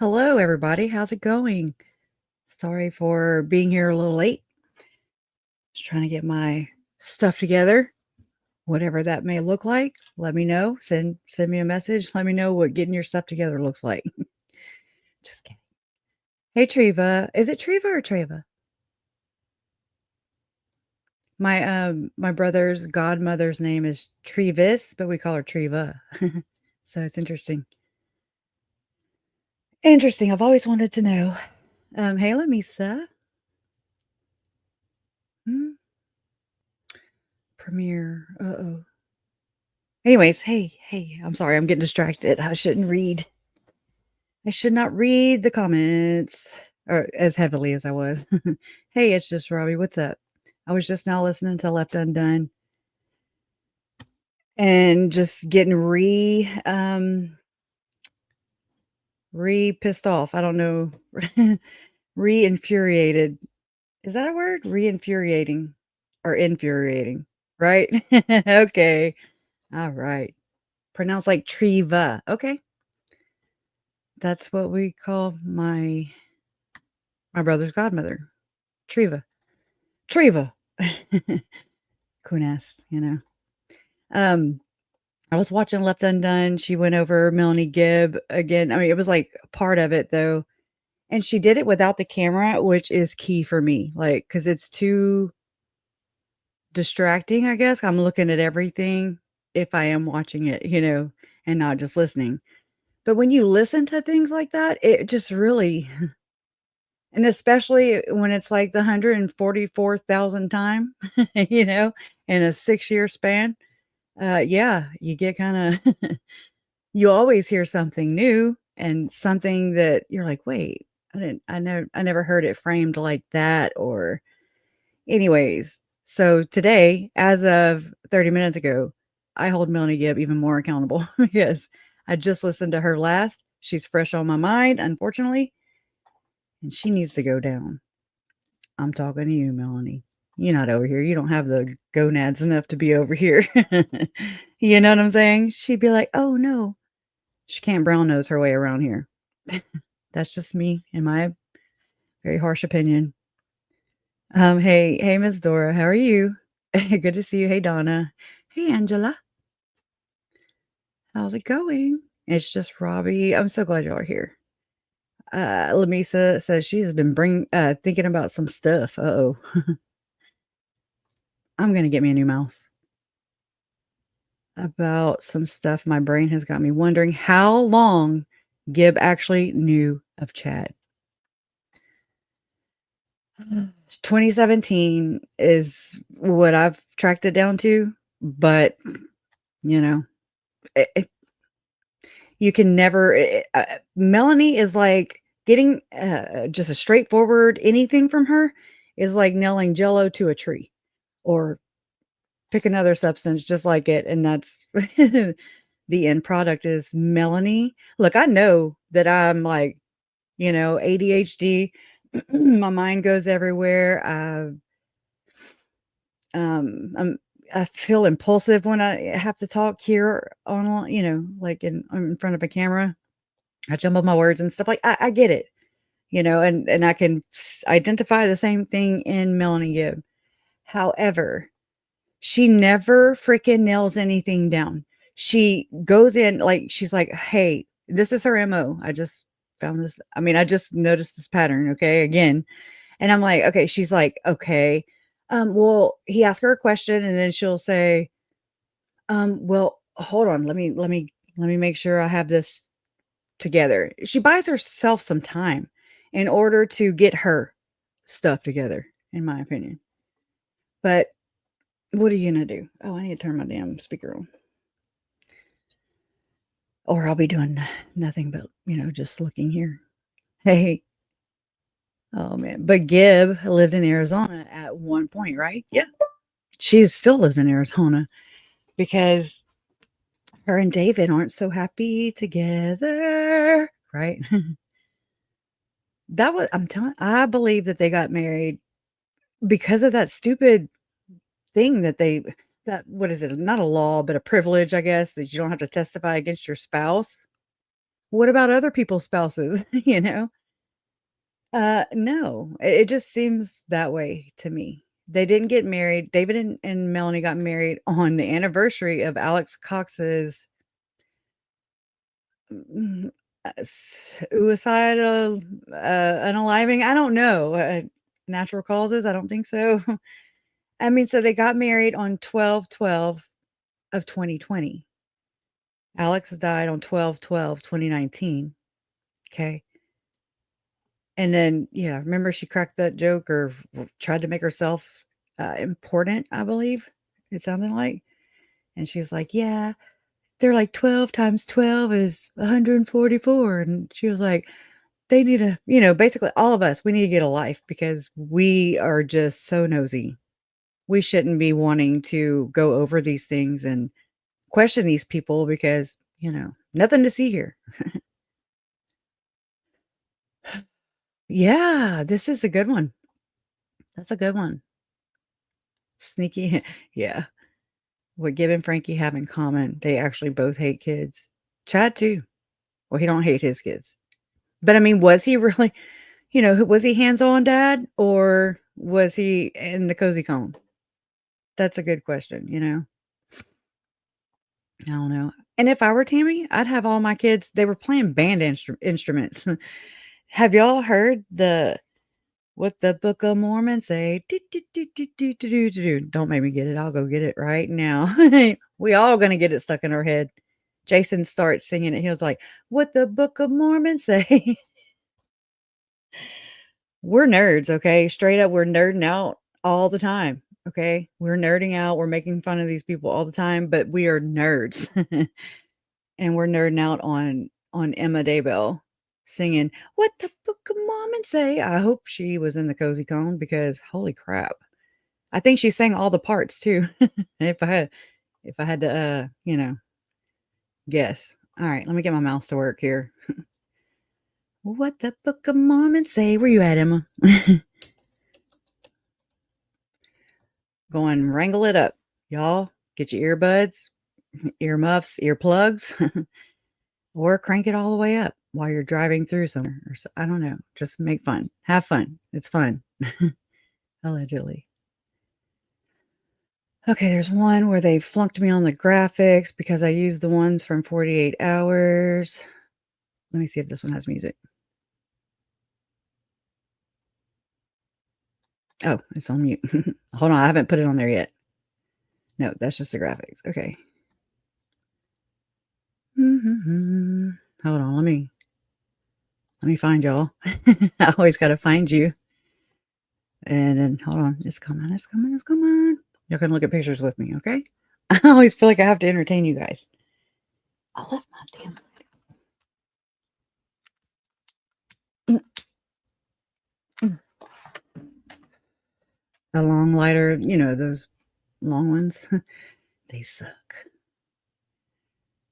Hello, everybody. How's it going? Sorry for being here a little late. Just trying to get my stuff together, whatever that may look like. Let me know. Send me a message. Let me know what getting your stuff together looks like. Just kidding. Hey, Treva. Is it Treva or Treva? My brother's godmother's name is Trevis, but we call her Treva. So it's interesting. Interesting. I've always wanted to know. Hey, Lamisa. Hmm? Premiere. Uh-oh. Anyways, hey, I'm sorry, I'm getting distracted. I shouldn't read. I should not read the comments or as heavily as I was. Hey, it's just Robbie. What's up? I was just now listening to Left Undone and just getting re pissed off. I don't know. Re infuriated. Is that a word? Re infuriating or infuriating, right? Okay. All right. Pronounced like Treva. Okay. That's what we call my brother's godmother, Treva. Treva. Kunas, you know. Um, I was watching Left Undone. She went over Melanie Gibb again. I mean, it was like part of it though. And she did it without the camera, which is key for me. Like, because it's too distracting, I guess. I'm looking at everything if I am watching it, and not just listening. But when you listen to things like that, it just really and especially when it's like the 144,000 time, in a 6-year span, yeah, you get kinda you always hear something new and something that you're like, "Wait, I never heard it framed like that," or anyways, so today, as of 30 minutes ago, I hold Melanie Gibb even more accountable because I just listened to her last. She's fresh on my mind, unfortunately, and she needs to go down. I'm talking to you, Melanie. You're not over here. You don't have the gonads enough to be over here. You know what I'm saying? She'd be like, "Oh, no." She can't brown nose her way around here. That's just me in my very harsh opinion. Hey, Miss Dora, how are you? Good to see you. Hey, Donna. Hey, Angela. How's it going? It's just Robbie. I'm so glad y'all are here. Lamisa says she's been thinking about some stuff. Uh-oh. I'm gonna get me a new mouse. About some stuff my brain has got me wondering how long Gibb actually knew of Chad. 2017 is what I've tracked it down to, but, you know, you can never Melanie is like getting, just a straightforward anything from her is like nailing Jello to a tree or pick another substance just like it, and that's the end product is Melanie. Look, I know that I'm like, ADHD. My mind goes everywhere. I'm I feel impulsive when I have to talk here on, like in front of a camera. I jumble my words and stuff like I get it, and I can identify the same thing in Melanie Gibb. However, she never freaking nails anything down. She goes in like she's like, "Hey, this is her MO. I just found this. I mean, I just noticed this pattern, okay, again." And I'm like, "Okay." She's like, "Okay. Well, he asked her a question and then she'll say, well, hold on. Let me make sure I have this together." She buys herself some time in order to get her stuff together, in my opinion. But what are you gonna do? Oh, I need to turn my damn speaker on. Or I'll be doing nothing but, just looking here. Hey. Oh, man. But Gibb lived in Arizona at one point, right? Yeah. She still lives in Arizona because her and David aren't so happy together, right? I believe that they got married because of that stupid thing what is it? Not a law, but a privilege, I guess, that you don't have to testify against your spouse. What about other people's spouses, you know? No, it just seems that way to me. They didn't get married. David and Melanie got married on the anniversary of Alex Cox's mm, suicidal, unaliving. I don't know. Natural causes. I don't think so. I mean, so they got married on 12/12 of 2020. Alex died on 12/12/2019. Okay. And then, yeah, remember she cracked that joke or tried to make herself, important, I believe it sounded like, and she's like, "Yeah, they're like 12 times 12 is 144," and she was like, "They need a" basically all of us, we need to get a life because we are just so nosy. We shouldn't be wanting to go over these things and question these people because, nothing to see here. Yeah, this is a good one. That's a good one. Sneaky. Yeah. What Gibb and Frankie have in common, they actually both hate kids. Chad too. Well, he don't hate his kids. But I mean, was he really, was he hands-on dad or was he in the cozy cone? That's a good question. I don't know. And if I were Tammy, I'd have all my kids, they were playing band instruments. Have y'all heard the what the Book of Mormon say? Do, do, do, do, do, do, do, do, do. Don't make me get it. I'll go get it right now. We all gonna get it stuck in our head. Jason starts singing it. He was like, "What the Book of Mormon say?" We're nerds, okay? Straight up, we're nerding out all the time. Okay, we're nerding out. We're making fun of these people all the time, but we are nerds, and we're nerding out on Emma Daybell singing "What the Book of Mormon say." I hope she was in the cozy cone because holy crap. I think she sang all the parts too. If I had to, guess. All right, let me get my mouse to work here. What the Book of Mormon say? Where you at, Emma? Go and wrangle it up, y'all. Get your earbuds, earmuffs, earplugs, or crank it all the way up while you're driving through somewhere. Or I don't know. Just make fun. Have fun. It's fun. Allegedly. Okay, there's one where they flunked me on the graphics because I used the ones from 48 Hours. Let me see if this one has music. Oh, it's on mute. Hold on, I haven't put it on there yet. No, that's just the graphics. Okay. Hold on, let me find y'all. I always gotta find you. And then hold on, it's coming, it's coming, it's coming. Y'all can look at pictures with me, okay? I always feel like I have to entertain you guys. I left my damn. Mm, mm. A long lighter, those long ones. They suck.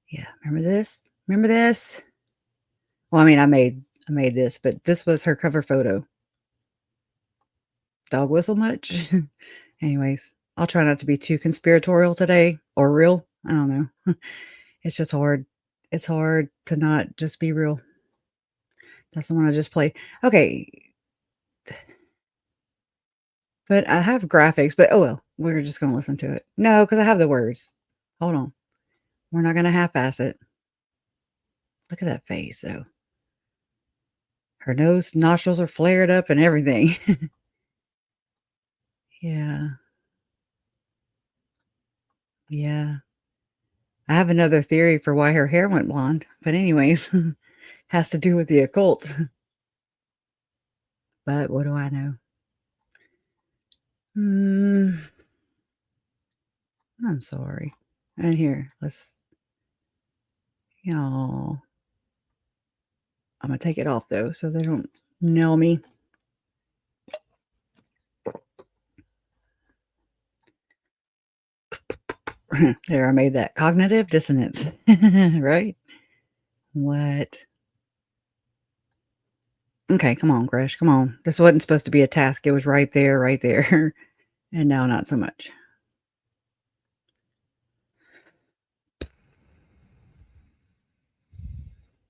Yeah, remember this? Remember this? Well, I mean, I made this, but this was her cover photo. Dog whistle much? Anyways, I'll try not to be too conspiratorial today or real. I don't know. It's just hard. It's hard to not just be real. That's the one I just played. Okay, but I have graphics, but oh well, we're just gonna listen to it. No, because I have the words. Hold on. We're not gonna half-ass it. Look at that face, though. Her nose, nostrils are flared up and everything. Yeah. Yeah. I have another theory for why her hair went blonde, but anyways, has to do with the occult. But what do I know? Mm, I'm sorry. And here, y'all. I'm gonna take it off though, so they don't nail me. There, I made that cognitive dissonance, right? What? Okay, come on, Gresh, come on. This wasn't supposed to be a task. It was right there, and now not so much.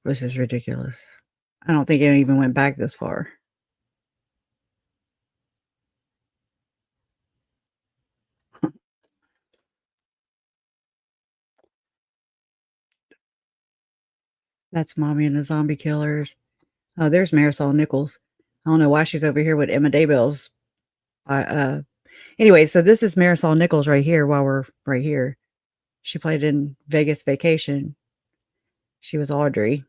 This is ridiculous. I don't think it even went back this far. That's Mommy and the Zombie Killers. Oh, there's Marisol Nichols. I don't know why she's over here with Emma Daybell's. Anyway, so this is Marisol Nichols right here while we're right here. She played in Vegas Vacation. She was Audrey.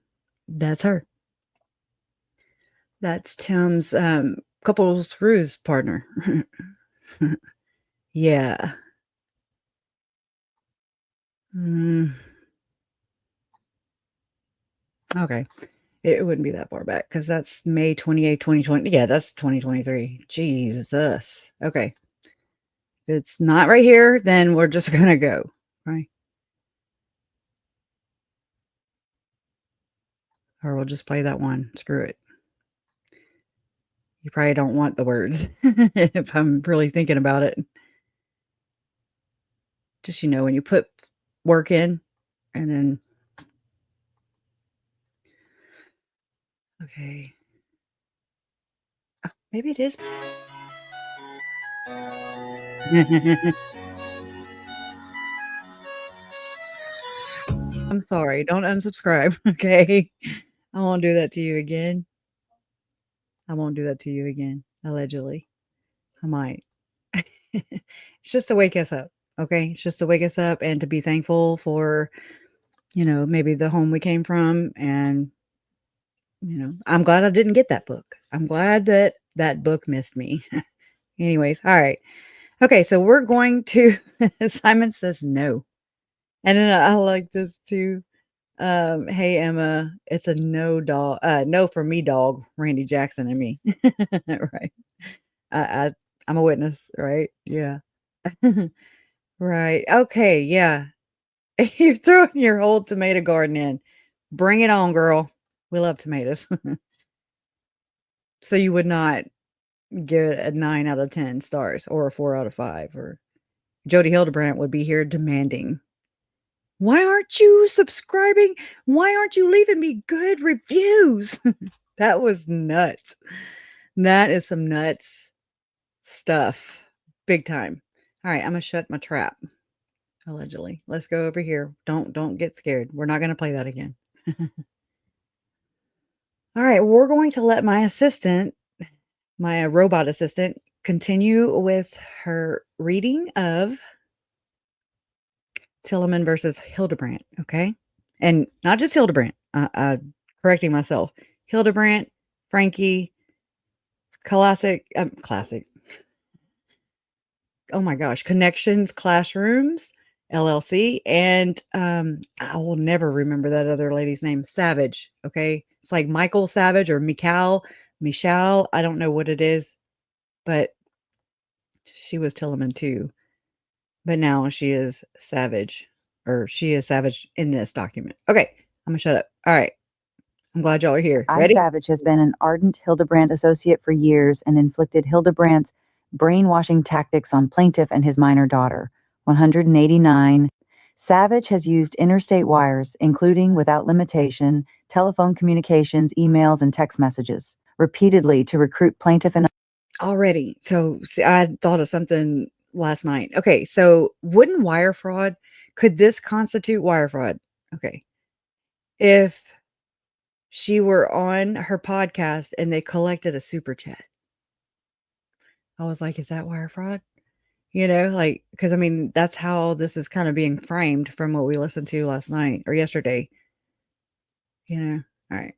That's her. That's Tim's couples ruse partner. Yeah. Mm, okay. It wouldn't be that far back because that's May 28th, 2020. Yeah, that's 2023. Jesus. Okay. If it's not right here, then we're just going to go. Right. Or we'll just play that one. Screw it. You probably don't want the words if I'm really thinking about it. Just, when you put work in and then. Okay. Oh, maybe it is. I'm sorry. Don't unsubscribe. Okay. I won't do that to you again. I won't do that to you again. Allegedly. I might. It's just to wake us up. Okay. It's just to wake us up and to be thankful for, maybe the home we came from. And, I'm glad I didn't get that book. I'm glad that that book missed me. Anyways. All right. Okay. So we're going to, Simon says no. And then I like this too. Hey Emma, it's a no for me, dog. Randy Jackson and me. Right. I'm a witness, right? Yeah. Right. Okay, yeah. You're throwing your whole tomato garden in. Bring it on, girl. We love tomatoes. So you would not give it a 9 out of 10 stars or a 4 out of 5, or Jodi Hildebrandt would be here demanding. Why aren't you subscribing? Why aren't you leaving me good reviews? That was nuts. That is some nuts stuff. Big time. All right, I'm gonna shut my trap. Allegedly. Let's go over here. Don't get scared. We're not gonna play that again. All right, we're going to let my assistant, my robot assistant, continue with her reading of Tillman versus Hildebrandt, okay? And not just Hildebrandt, correcting myself. Hildebrandt, Franke, classic, oh my gosh, Connections Classrooms, LLC, and I will never remember that other lady's name, Savage, okay? It's like Michael Savage or Michelle, I don't know what it is, but she was Tillman too. But now she is Savage, or she is Savage in this document. Okay, I'm gonna shut up. All right. I'm glad y'all are here. Ready? Savage has been an ardent Hildebrandt associate for years and inflicted Hildebrandt's brainwashing tactics on Plaintiff and his minor daughter. 189. Savage has used interstate wires, including, without limitation, telephone communications, emails, and text messages, repeatedly to recruit Plaintiff and Already. So see, I thought of something last night. Okay, so wouldn't wire fraud, could this constitute wire fraud? Okay. If she were on her podcast and they collected a super chat. I was like, is that wire fraud? Like, because I mean, that's how this is kind of being framed from what we listened to last night or yesterday. All right.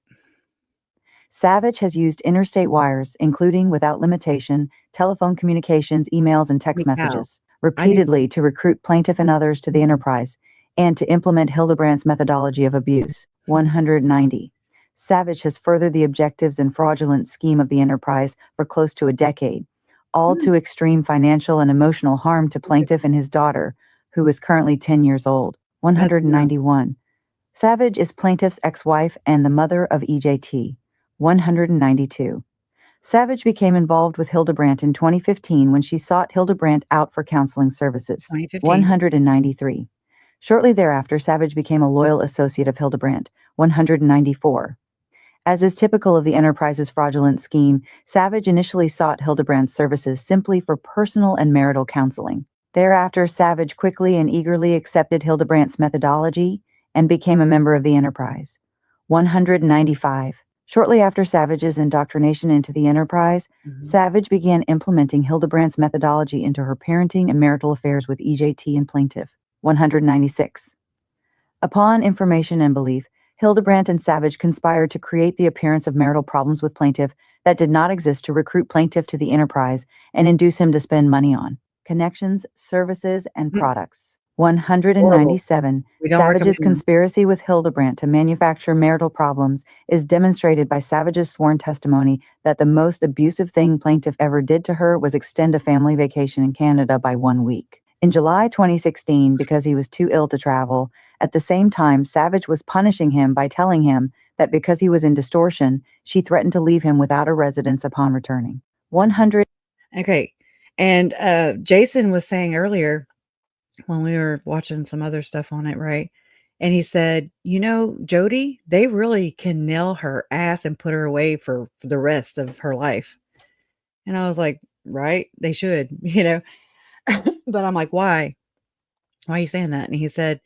Savage has used interstate wires, including, without limitation, telephone communications, emails, and text Holy cow. messages, repeatedly to recruit Plaintiff and others to the enterprise, and to implement Hildebrandt's methodology of abuse. 190. Savage has furthered the objectives and fraudulent scheme of the enterprise for close to a decade, all to extreme financial and emotional harm to Plaintiff and his daughter, who is currently 10 years old. 191. Savage is Plaintiff's ex-wife and the mother of EJT. 192. Savage became involved with Hildebrandt in 2015 when she sought Hildebrandt out for counseling services. 2015. 193. Shortly thereafter, Savage became a loyal associate of Hildebrandt, 194. As is typical of the enterprise's fraudulent scheme, Savage initially sought Hildebrandt's services simply for personal and marital counseling. Thereafter, Savage quickly and eagerly accepted Hildebrandt's methodology and became a member of the enterprise. 195. Shortly after Savage's indoctrination into the enterprise, Savage began implementing Hildebrandt's methodology into her parenting and marital affairs with EJT and Plaintiff. 196. Upon information and belief, Hildebrandt and Savage conspired to create the appearance of marital problems with Plaintiff that did not exist to recruit Plaintiff to the enterprise and induce him to spend money on connections, services, and products. 197. We don't Savage's recommend. conspiracy with Hildebrandt to manufacture marital problems is demonstrated by Savage's sworn testimony that the most abusive thing Plaintiff ever did to her was extend a family vacation in Canada by 1 week. In July 2016, because he was too ill to travel, at the same time, Savage was punishing him by telling him that because he was in distortion, she threatened to leave him without a residence upon returning. 100. Okay. And Jason was saying earlier when we were watching some other stuff on it, right? And he said, Jodi, they really can nail her ass and put her away for the rest of her life. And I was like, right, they should, but I'm like, why? Why are you saying that? And he said,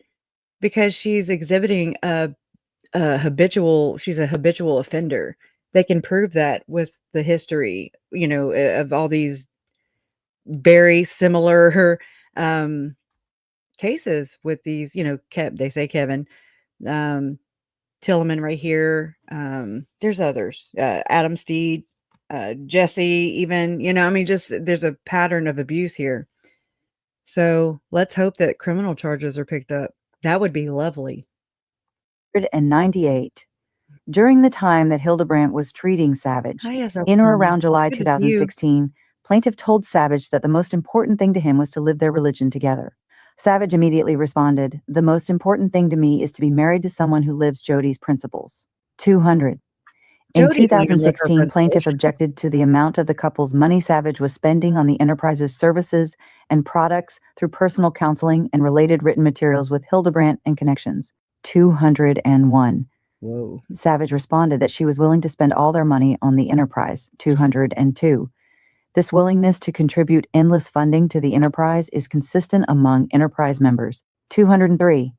because she's exhibiting she's a habitual offender. They can prove that with the history, of all these very similar cases with these, they say Kevin, Tillman right here. There's others, Adam Steed, Jesse, even, just there's a pattern of abuse here. So let's hope that criminal charges are picked up. That would be lovely. 198. During the time that Hildebrandt was treating Savage, Hi, yes, in or around July good to see you. 2016, Plaintiff told Savage that the most important thing to him was to live their religion together. Savage immediately responded, "The most important thing to me is to be married to someone who lives Jodi's principles." 200. In Jodi don't even live her 2016, Plaintiff principles. objected to the amount of the couple's money Savage was spending on the enterprise's services and products through personal counseling and related written materials with Hildebrandt and connections. 201. Whoa. Savage responded that she was willing to spend all their money on the enterprise. 202. This willingness to contribute endless funding to the enterprise is consistent among enterprise members. 203.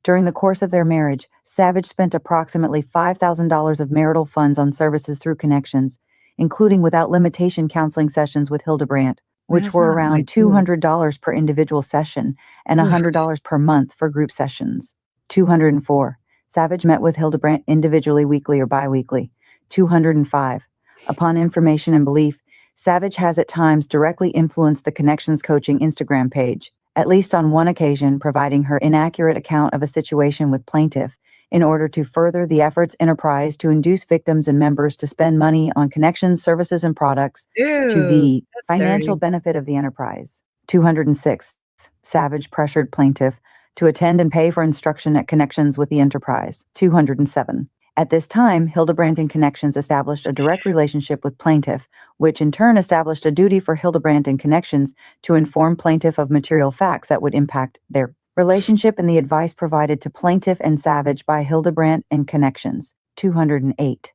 During the course of their marriage, Savage spent approximately $5,000 of marital funds on services through connections, including without limitation counseling sessions with Hildebrandt, which That's were not my around $200 per individual session and $100 per month for group sessions. 204. Savage met with Hildebrandt individually, weekly, or biweekly. 205. Upon information and belief, Savage has at times directly influenced the Connections Coaching Instagram page, at least on one occasion providing her inaccurate account of a situation with Plaintiff in order to further the efforts enterprise to induce victims and members to spend money on connections, services, and products to the that's financial dirty. benefit of the enterprise. 206. Savage pressured Plaintiff to attend and pay for instruction at Connections with the enterprise. 207. At this time, Hildebrandt and Connections established a direct relationship with Plaintiff, which in turn established a duty for Hildebrandt and Connections to inform Plaintiff of material facts that would impact their relationship and the advice provided to Plaintiff and Savage by Hildebrandt and Connections. 208.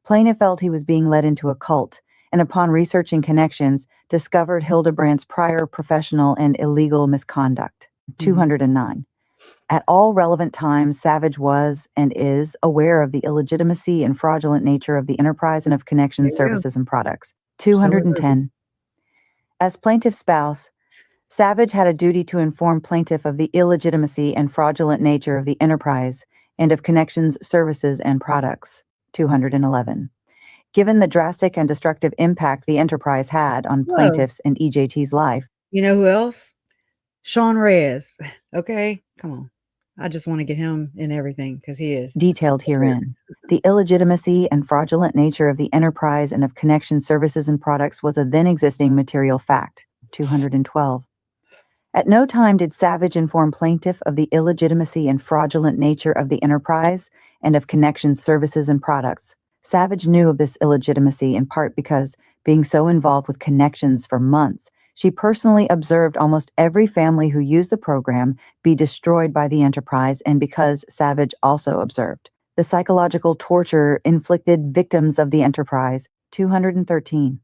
Plaintiff felt he was being led into a cult, and upon researching Connections, discovered Hildebrandt's prior professional and illegal misconduct. 209. At all relevant times, Savage was and is aware of the illegitimacy and fraudulent nature of the enterprise and of Connections, services, and products. 210. As Plaintiff's spouse, Savage had a duty to inform Plaintiff of the illegitimacy and fraudulent nature of the enterprise and of Connections, services, and products. 211. Given the drastic and destructive impact the enterprise had on Plaintiff's and EJT's life. You know who else? Sean Reyes. Okay, come on. I just want to get him in everything because he is detailed herein. The illegitimacy and fraudulent nature of the enterprise and of Connection, services, and products was a then existing material fact. 212. At no time did Savage inform Plaintiff of the illegitimacy and fraudulent nature of the enterprise and of Connection, services, and products. Savage knew of this illegitimacy in part because, being so involved with Connections for months, she personally observed almost every family who used the program be destroyed by the enterprise, and because Savage also observed The psychological torture inflicted victims of the enterprise, 213.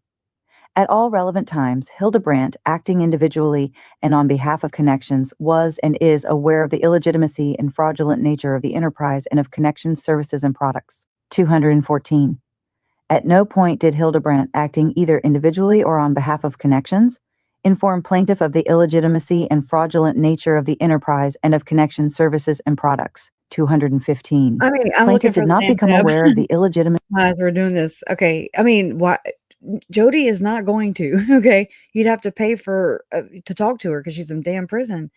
At all relevant times, Hildebrandt, acting individually and on behalf of Connections, was and is aware of the illegitimacy and fraudulent nature of the enterprise and of Connections' services and products. 214. At no point did Hildebrandt, acting either individually or on behalf of Connections, inform plaintiff of the illegitimacy and fraudulent nature of the enterprise and of Connections' services and products. 215. I mean, I'm looking Plaintiff for did the not damn become tab aware of the illegitimate. as we're doing this. Okay. I mean, why Jodi is not going to, okay? You'd have to pay for to talk to her because she's in damn prison.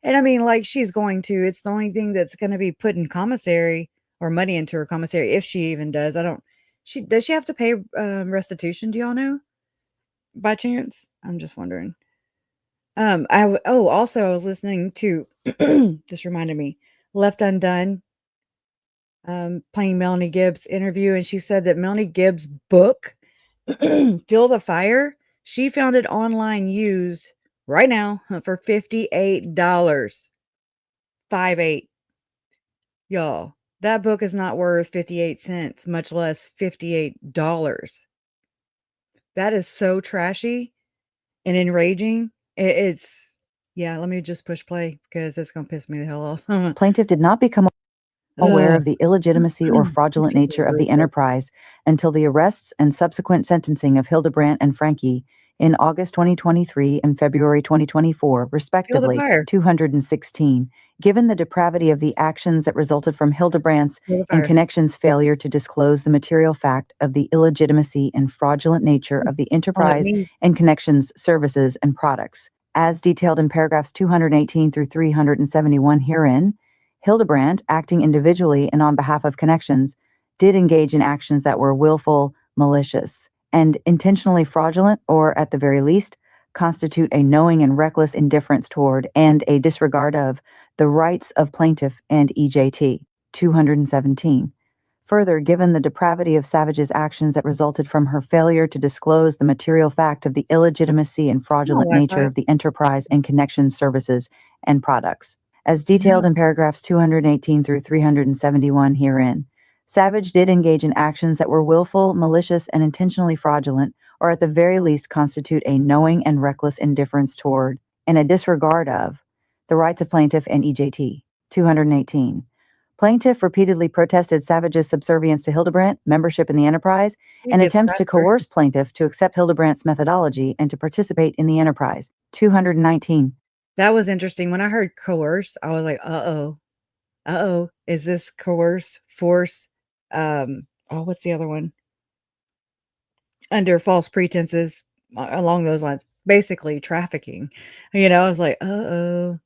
And I mean, like she's going to. It's the only thing that's going to be put in commissary or money into her commissary if she even does. I don't. She does she have to pay restitution? Do y'all know by chance? I'm just wondering. Also I was listening to just reminded me Left Undone, playing Melanie Gibb's interview, and she said that Melanie Gibb's book, Feel the Fire, she found it online used right now for $58. 58. Y'all, that book is not worth 58 cents, much less $58. That is so trashy and enraging. It's yeah, let me just push play because it's gonna piss me the hell off. Plaintiff did not become aware Ugh. of the illegitimacy or fraudulent Excuse me, nature of really the quick. enterprise until the arrests and subsequent sentencing of Hildebrandt and Franke in August 2023 and February 2024, Feel the respectively. fire. 216. Given the depravity of the actions that resulted from Hildebrandt's Feel the and fire. Connections' failure to disclose the material fact of the illegitimacy and fraudulent nature of the On it enterprise means and Connections' services and products, as detailed in paragraphs 218 through 371 herein, Hildebrandt, acting individually and on behalf of Connections, did engage in actions that were willful, malicious, and intentionally fraudulent, or at the very least, constitute a knowing and reckless indifference toward and a disregard of the rights of plaintiff and EJT. 217. Further, given the depravity of Savage's actions that resulted from her failure to disclose the material fact of the illegitimacy and fraudulent no nature Wi-Fi. of the enterprise and Connections services and products, as No. detailed in paragraphs 218 through 371 herein, Savage did engage in actions that were willful, malicious, and intentionally fraudulent, or at the very least constitute a knowing and reckless indifference toward, and a disregard of, the rights of plaintiff and EJT. 218. Plaintiff repeatedly protested Savage's subservience to Hildebrandt, membership in the enterprise, It and gets attempts to faster. coerce plaintiff to accept Hildebrandt's methodology and to participate in the enterprise. 219. That was interesting. When I heard coerce, I was like, "Uh-oh. Uh-oh. Is this coerce, force, what's the other one? Under false pretenses, along those lines. Basically trafficking." I was like, "Uh-oh."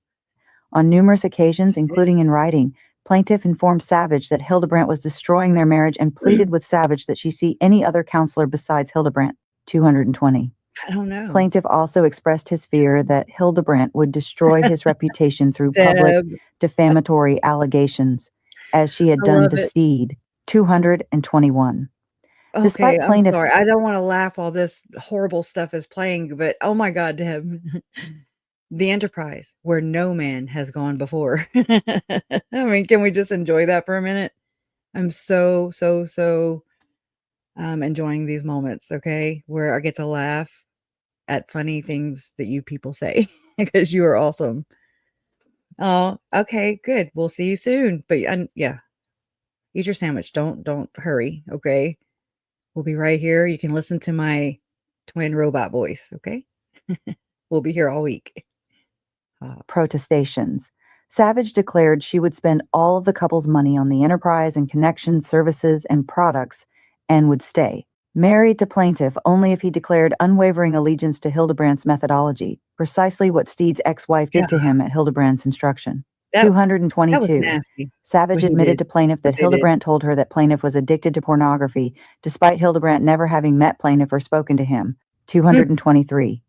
On numerous occasions, including in writing, plaintiff informed Savage that Hildebrandt was destroying their marriage and pleaded with Savage that she see any other counselor besides Hildebrandt. 220. I don't know. Plaintiff also expressed his fear that Hildebrandt would destroy his reputation through public Deb, defamatory allegations, as she had I done love to it. Steed. 221. Okay, Despite I'm plaintiff's sorry. I don't wanna laugh while this horrible stuff is playing, but oh my god, Deb. The Enterprise, where no man has gone before. I mean, can we just enjoy that for a minute? I'm so, so, so, enjoying these moments, okay, where I get to laugh at funny things that you people say because you are awesome. Oh, okay, good. We'll see you soon, but yeah, eat your sandwich. Don't hurry, okay? We'll be right here. You can listen to my twin robot voice, okay? We'll be here all week. protestations, Savage declared she would spend all of the couple's money on the enterprise and Connections services and products and would stay married to plaintiff only if he declared unwavering allegiance to Hildebrandt's methodology, precisely what Steed's ex-wife did to God, him at Hildebrandt's instruction. that that was 222. nasty Savage what he admitted did, to plaintiff what that they did. Hildebrandt told her that plaintiff was addicted to pornography, despite Hildebrandt never having met plaintiff or spoken to him. 223.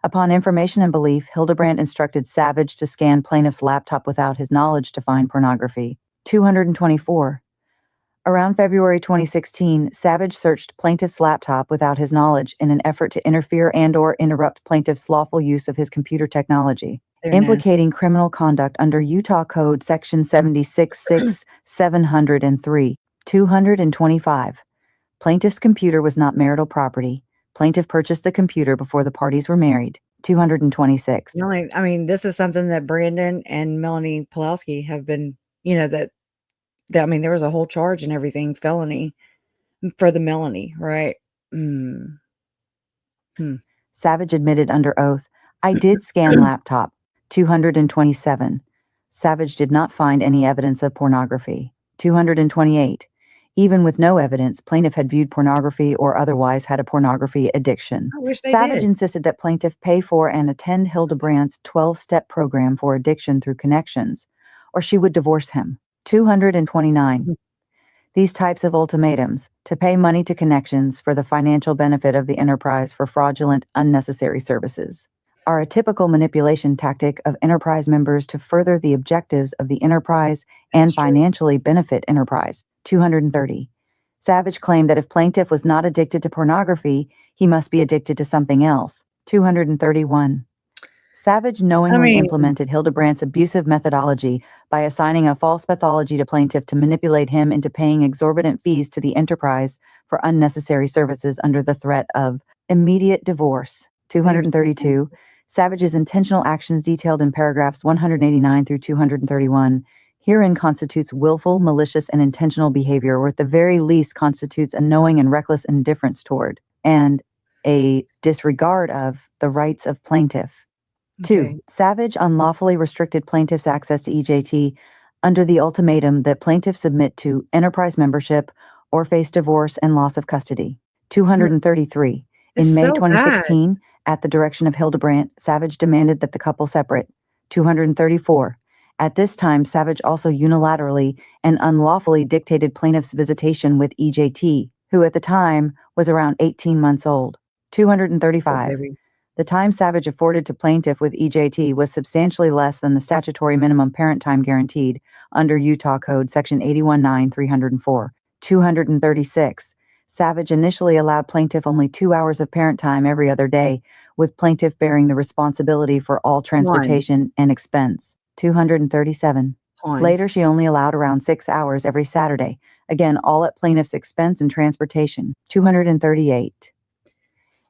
Upon information and belief, Hildebrandt instructed Savage to scan plaintiff's laptop without his knowledge to find pornography. 224. Around February 2016, Savage searched plaintiff's laptop without his knowledge in an effort to interfere and/or interrupt plaintiff's lawful use of his computer technology, They're nasty. implicating criminal conduct under Utah Code Section 766-703. 225. Plaintiff's computer was not marital property. Plaintiff purchased the computer before the parties were married. 226. I mean, this is something that Brandon and Melanie Pulowski have been, that I mean, there was a whole charge and everything, felony for the Melanie, right? Mm. Savage admitted under oath, I did scan laptop. 227. Savage did not find any evidence of pornography. 228. Even with no evidence, plaintiff had viewed pornography or otherwise had a pornography addiction. I wish they Savage did. insisted that plaintiff pay for and attend Hildebrandt's 12-step program for addiction through connections, or she would divorce him. 229. These types of ultimatums, to pay money to connections for the financial benefit of the enterprise for fraudulent, unnecessary services, are a typical manipulation tactic of enterprise members to further the objectives of the enterprise and financially benefit enterprise. 230. Savage claimed that if plaintiff was not addicted to pornography, he must be addicted to something else. 231. Savage knowingly implemented Hildebrandt's abusive methodology by assigning a false pathology to plaintiff to manipulate him into paying exorbitant fees to the enterprise for unnecessary services under the threat of immediate divorce. 232. Savage's intentional actions detailed in paragraphs 189 through 231 herein constitutes willful, malicious, and intentional behavior, or at the very least constitutes a knowing and reckless indifference toward, and a disregard of, the rights of plaintiff. 2. Savage unlawfully restricted plaintiff's access to EJT under the ultimatum that plaintiff submit to enterprise membership or face divorce and loss of custody. 233. In May 2016, at the direction of Hildebrandt, Savage demanded that the couple separate. 234. At this time, Savage also unilaterally and unlawfully dictated plaintiff's visitation with EJT, who at the time was around 18 months old. 235. The time Savage afforded to plaintiff with EJT was substantially less than the statutory minimum parent time guaranteed under Utah Code Section 81-9-304. 236. Savage initially allowed plaintiff only 2 hours of parent time every other day, with plaintiff bearing the responsibility for all transportation and expense. 237. Later, she only allowed around 6 hours every Saturday, again all at plaintiff's expense and transportation. 238.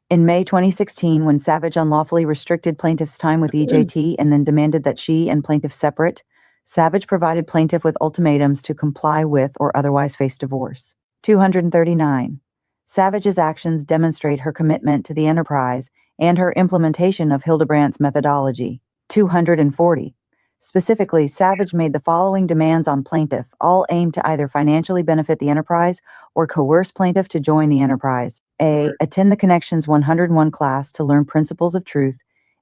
In May 2016, when Savage unlawfully restricted plaintiff's time with EJT and then demanded that she and plaintiff separate, Savage provided plaintiff with ultimatums to comply with or otherwise face divorce. 239. Savage's actions demonstrate her commitment to the enterprise and her implementation of Hildebrandt's methodology. 240. Specifically, Savage made the following demands on plaintiff, all aimed to either financially benefit the enterprise or coerce plaintiff to join the enterprise. A. Attend the Connections 101 class to learn principles of truth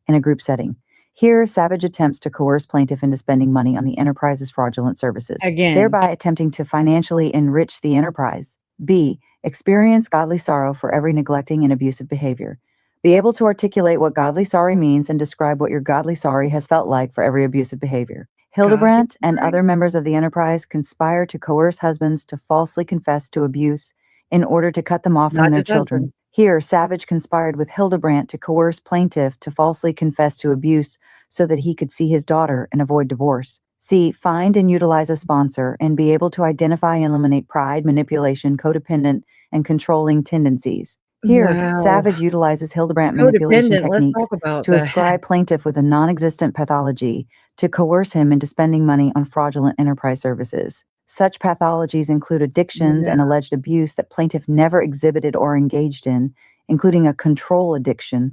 in a group setting. Here, Savage attempts to coerce plaintiff into spending money on the enterprise's fraudulent services, thereby attempting to financially enrich the enterprise. B. Experience godly sorrow for every neglecting and abusive behavior. Be able to articulate what godly sorry means and describe what your godly sorry has felt like for every abusive behavior. Hildebrandt and other members of the enterprise conspire to coerce husbands to falsely confess to abuse in order to cut them off from their children. Here, Savage conspired with Hildebrandt to coerce plaintiff to falsely confess to abuse so that he could see his daughter and avoid divorce. C. Find and utilize a sponsor and be able to identify and eliminate pride, manipulation, codependent, and controlling tendencies. Here, Savage utilizes Hildebrandt manipulation techniques to ascribe plaintiff with a non-existent pathology to coerce him into spending money on fraudulent enterprise services. Such pathologies include addictions and alleged abuse that plaintiff never exhibited or engaged in, including a control addiction.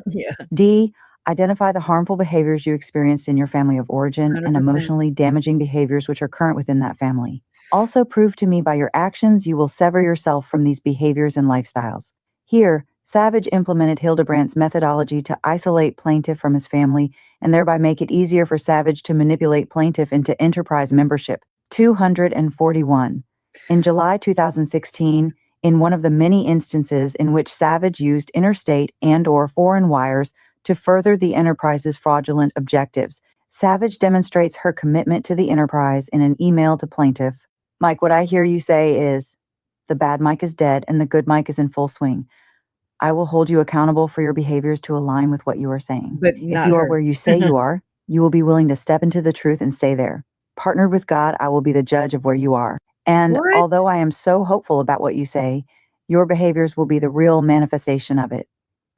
D. Identify the harmful behaviors you experienced in your family of origin 100%. and emotionally damaging behaviors which are current within that family. Also prove to me by your actions you will sever yourself from these behaviors and lifestyles. Here, Savage implemented Hildebrandt's methodology to isolate plaintiff from his family and thereby make it easier for Savage to manipulate plaintiff into enterprise membership. 241. In July 2016, in one of the many instances in which Savage used interstate and/or foreign wires to further the enterprise's fraudulent objectives, Savage demonstrates her commitment to the enterprise in an email to plaintiff. Mike, what I hear you say is, the bad Mike is dead and the good Mike is in full swing. I will hold you accountable for your behaviors to align with what you are saying. But if you are where you say you are, you will be willing to step into the truth and stay there. Partnered with God, I will be the judge of where you are. And What? although I am so hopeful about what you say, your behaviors will be the real manifestation of it.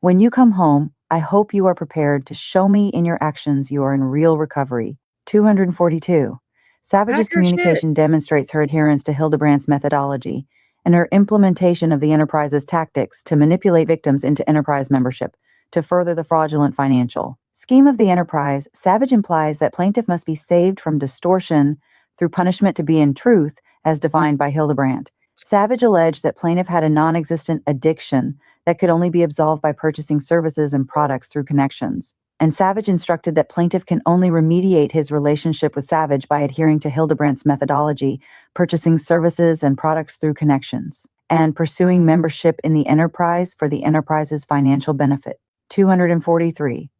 When you come home, I hope you are prepared to show me in your actions you are in real recovery. 242. Savage's Pack your shit. communication demonstrates her adherence to Hildebrandt's methodology and her implementation of the enterprise's tactics to manipulate victims into enterprise membership to further the fraudulent financial scheme of the enterprise. Savage implies that plaintiff must be saved from distortion through punishment to be in truth, as defined by Hildebrandt. Savage alleged that plaintiff had a non-existent addiction that could only be absolved by purchasing services and products through connections. And Savage instructed that plaintiff can only remediate his relationship with Savage by adhering to Hildebrandt's methodology, purchasing services and products through connections, and pursuing membership in the enterprise for the enterprise's financial benefit. 243.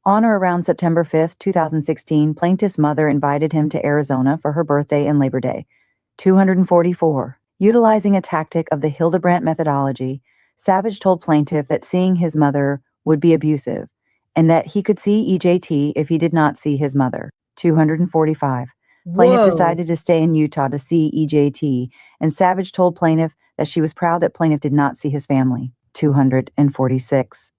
On or around September 5, 2016, plaintiff's mother invited him to Arizona for her birthday and Labor Day. 244. Utilizing a tactic of the Hildebrandt methodology, Savage told plaintiff that seeing his mother would be abusive, and that he could see EJT if he did not see his mother. 245. Plaintiff Whoa. decided to stay in Utah to see EJT, and Savage told plaintiff that she was proud that plaintiff did not see his family. 246.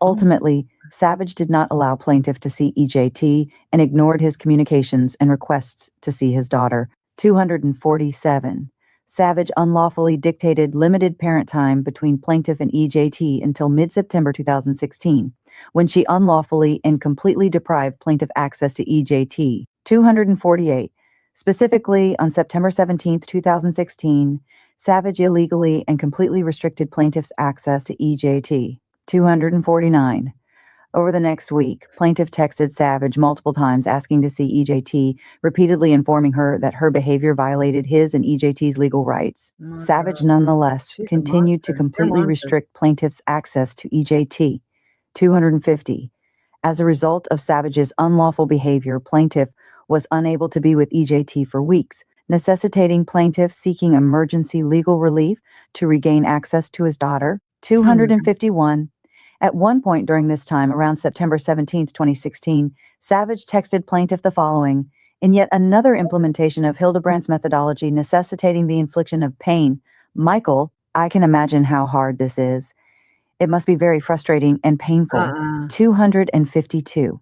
Ultimately, Savage did not allow plaintiff to see EJT and ignored his communications and requests to see his daughter. 247. Savage unlawfully dictated limited parent time between plaintiff and EJT until mid-September 2016, when she unlawfully and completely deprived plaintiff access to EJT. 248. Specifically, on September 17, 2016, Savage illegally and completely restricted plaintiff's access to EJT. 249. Over the next week, plaintiff texted Savage multiple times asking to see EJT, repeatedly informing her that her behavior violated his and EJT's legal rights. Oh my Savage God. nonetheless She's a continued to monster. They're completely monsters. restrict plaintiff's access to EJT. 250. As a result of Savage's unlawful behavior, plaintiff was unable to be with EJT for weeks, necessitating plaintiff seeking emergency legal relief to regain access to his daughter. Oh my God. 251. At one point during this time, around September 17, 2016, Savage texted plaintiff the following: in yet another implementation of Hildebrandt's methodology necessitating the infliction of pain, Michael, I can imagine how hard this is. It must be very frustrating and painful. Uh-uh. 252.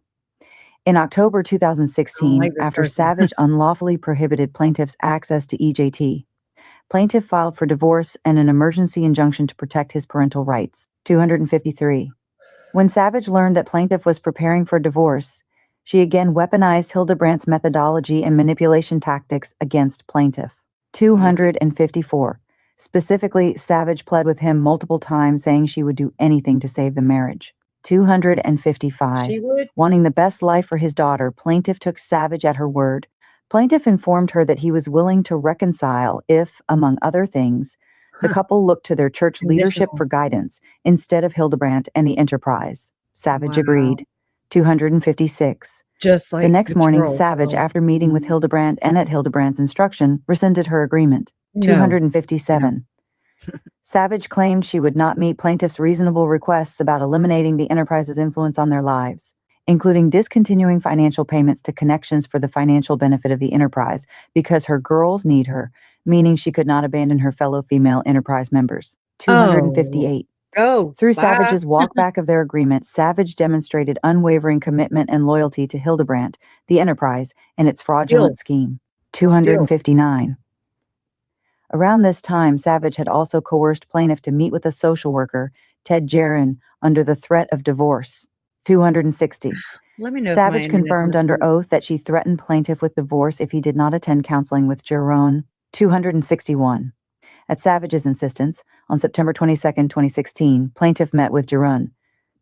In October I don't 2016, like this after person. Savage unlawfully prohibited plaintiff's access to EJT, plaintiff filed for divorce and an emergency injunction to protect his parental rights. 253. When Savage learned that plaintiff was preparing for divorce, she again weaponized Hildebrandt's methodology and manipulation tactics against plaintiff. 254. Specifically, Savage pled with him multiple times, saying she would do anything to save the marriage. 255. She would? Wanting the best life for his daughter, plaintiff took Savage at her word. Plaintiff informed her that he was willing to reconcile if, among other things, the couple looked to their church leadership Conditional. for guidance instead of Hildebrandt and the enterprise. Savage Wow. agreed. 256. Just The like next the morning, troll. Savage, after meeting with Hildebrandt and at Hildebrandt's instruction, rescinded her agreement. No. 257. Savage claimed she would not meet plaintiff's reasonable requests about eliminating the enterprise's influence on their lives, including discontinuing financial payments to connections for the financial benefit of the enterprise because her girls need her, meaning she could not abandon her fellow female enterprise members. 258. Go. Through Bye. Savage's walkback of their agreement, Savage demonstrated unwavering commitment and loyalty to Hildebrandt, the enterprise, and its fraudulent scheme. 259. Around this time, Savage had also coerced plaintiff to meet with a social worker, Ted Jaron, under the threat of divorce. 260. Let me know if my Savage internet's confirmed not under good. oath that she threatened plaintiff with divorce if he did not attend counseling with Jaron. 261. At Savage's insistence, on September 22, 2016, plaintiff met with Jaron.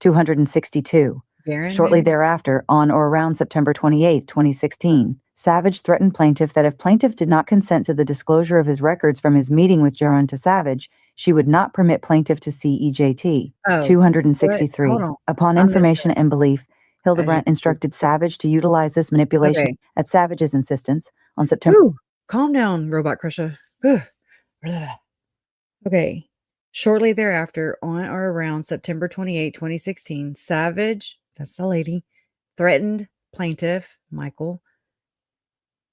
262. Baron, Shortly maybe? thereafter, on or around September 28, 2016, Savage threatened plaintiff that if plaintiff did not consent to the disclosure of his records from his meeting with Jaron to Savage, she would not permit plaintiff to see EJT. Oh, what? Hold 263. on. Upon I missed information that. and belief, As you Hildebrandt can see. instructed Savage to utilize this manipulation Okay. at Savage's insistence on September. Ooh, calm down, Robot Crusher. Okay. Shortly thereafter, on or around September 28, 2016, Savage, that's the lady, threatened plaintiff, Michael,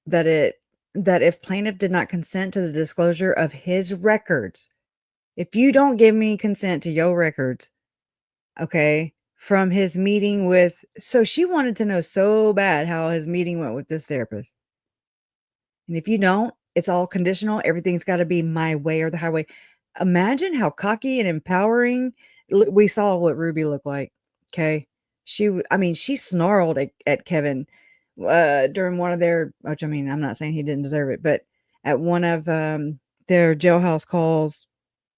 that that if plaintiff did not consent to the disclosure of his records, if you don't give me consent to your records, okay, from his meeting with, so she wanted to know so bad how his meeting went with this therapist. And if you don't, it's all conditional. Everything's got to be my way or the highway. Imagine how cocky and empowering. We saw what Ruby looked like. Okay. I mean, she snarled at Kevin during one of their, which I mean, I'm not saying he didn't deserve it, but at one of their jailhouse calls,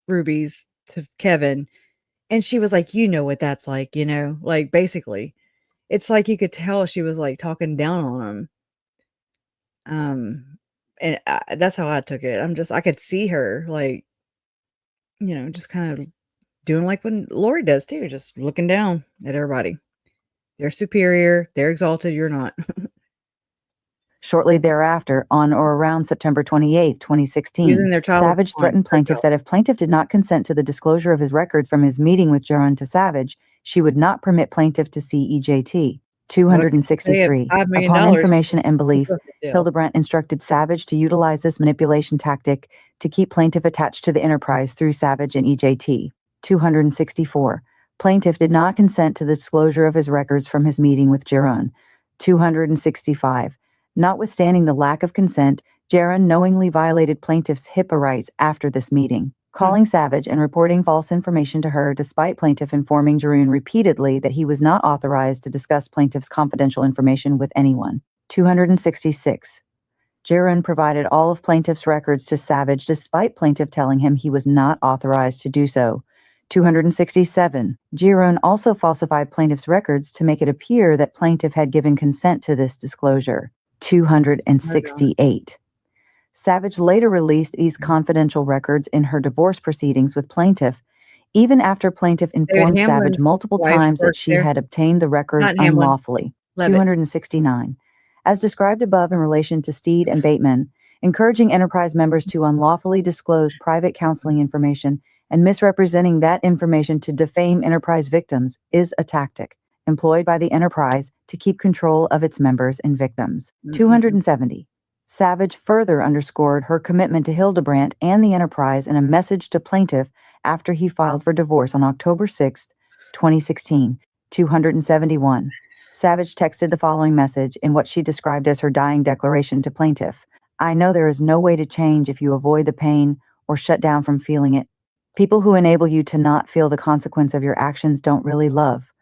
Ruby's to Kevin. And she was like, you know what that's like, like basically, it's like you could tell she was like talking down on him. And that's how I took it. I could see her like, just kind of doing like when Lori does too, just looking down at everybody. They're superior, they're exalted, you're not. Shortly thereafter, on or around September 28, 2016, Using their child Savage threatened Plaintiff that if Plaintiff did not consent to the disclosure of his records from his meeting with Jaron to Savage, she would not permit Plaintiff to see EJT. 263. $5 million Upon information and belief, deal. Hildebrandt instructed Savage to utilize this manipulation tactic to keep Plaintiff attached to the enterprise through Savage and EJT. 264. Plaintiff did not consent to the disclosure of his records from his meeting with Jaron. 265. Notwithstanding the lack of consent, Jaron knowingly violated Plaintiff's HIPAA rights after this meeting, calling Savage and reporting false information to her despite Plaintiff informing Jaron repeatedly that he was not authorized to discuss Plaintiff's confidential information with anyone. 266. Jaron provided all of Plaintiff's records to Savage despite Plaintiff telling him he was not authorized to do so. 267. Jaron also falsified Plaintiff's records to make it appear that Plaintiff had given consent to this disclosure. 268. Savage later released these confidential records in her divorce proceedings with Plaintiff, even after Plaintiff informed Savage multiple times that she had obtained the records unlawfully. 269. As described above in relation to Steed and Bateman, encouraging enterprise members to unlawfully disclose private counseling information and misrepresenting that information to defame enterprise victims is a tactic employed by the enterprise to keep control of its members and victims. 270. Savage further underscored her commitment to Hildebrandt and the enterprise in a message to Plaintiff after he filed for divorce on October 6, 2016. 271. Savage texted the following message in what she described as her dying declaration to Plaintiff. I know there is no way to change if you avoid the pain or shut down from feeling it. People who enable you to not feel the consequence of your actions don't really love.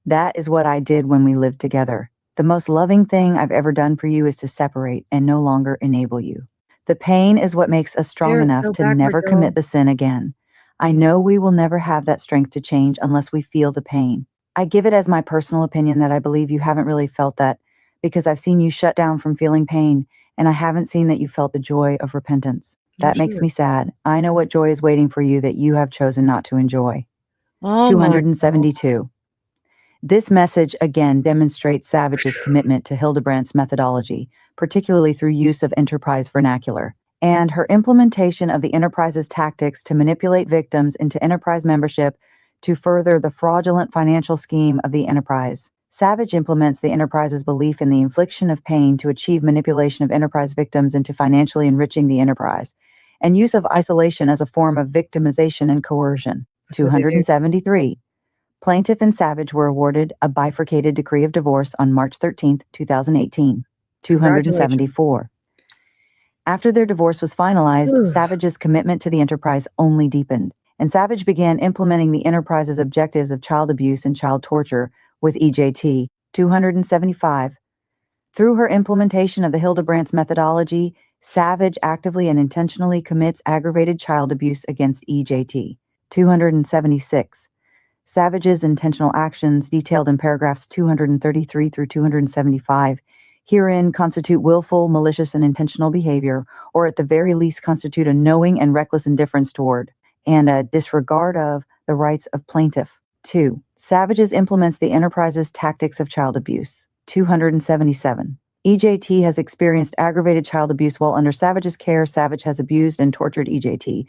That is what I did when we lived together. The most loving thing I've ever done for you is to separate and no longer enable you. The pain is what makes us strong enough to never commit the sin again. I know we will never have that strength to change unless we feel the pain. I give it as my personal opinion that I believe you haven't really felt that because I've seen you shut down from feeling pain and I haven't seen that you felt the joy of repentance. That makes me sad. I know what joy is waiting for you that you have chosen not to enjoy. 272. This message again demonstrates Savage's commitment to Hildebrandt's methodology, particularly through use of enterprise vernacular, and her implementation of the enterprise's tactics to manipulate victims into enterprise membership to further the fraudulent financial scheme of the enterprise. Savage implements the enterprise's belief in the infliction of pain to achieve manipulation of enterprise victims into financially enriching the enterprise, and use of isolation as a form of victimization and coercion. 273. Plaintiff and Savage were awarded a bifurcated decree of divorce on March 13, 2018. 274. After their divorce was finalized, Savage's commitment to the enterprise only deepened, and Savage began implementing the enterprise's objectives of child abuse and child torture with EJT. 275. Through her implementation of the Hildebrandt's methodology, Savage actively and intentionally commits aggravated child abuse against EJT. 276. Savage's intentional actions, detailed in paragraphs 233 through 275, herein constitute willful, malicious, and intentional behavior, or at the very least constitute a knowing and reckless indifference toward, and a disregard of, the rights of plaintiff. 2. Savage's implements the enterprise's tactics of child abuse. 277. EJT has experienced aggravated child abuse while under Savage's care. Savage has abused and tortured EJT.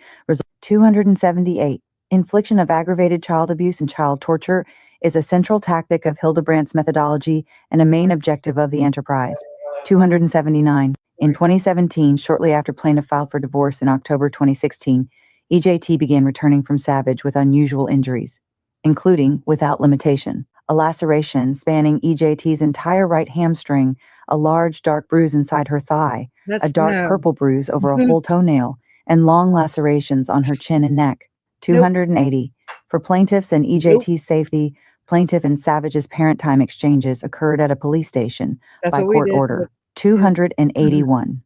278. Infliction of aggravated child abuse and child torture is a central tactic of Hildebrandt's methodology and a main objective of the enterprise. 279. In Right. 2017, shortly after plaintiff filed for divorce in October 2016, EJT began returning from Savage with unusual injuries, including, without limitation, a laceration spanning EJT's entire right hamstring, a large dark bruise inside her thigh, a That's dark no. purple bruise over a Mhm. whole toenail, and long lacerations on her chin and neck. Nope. 280. For plaintiffs and Nope. EJT's safety, plaintiff and Savage's parent time exchanges occurred at a police station That's by what we court did with order. his. 281.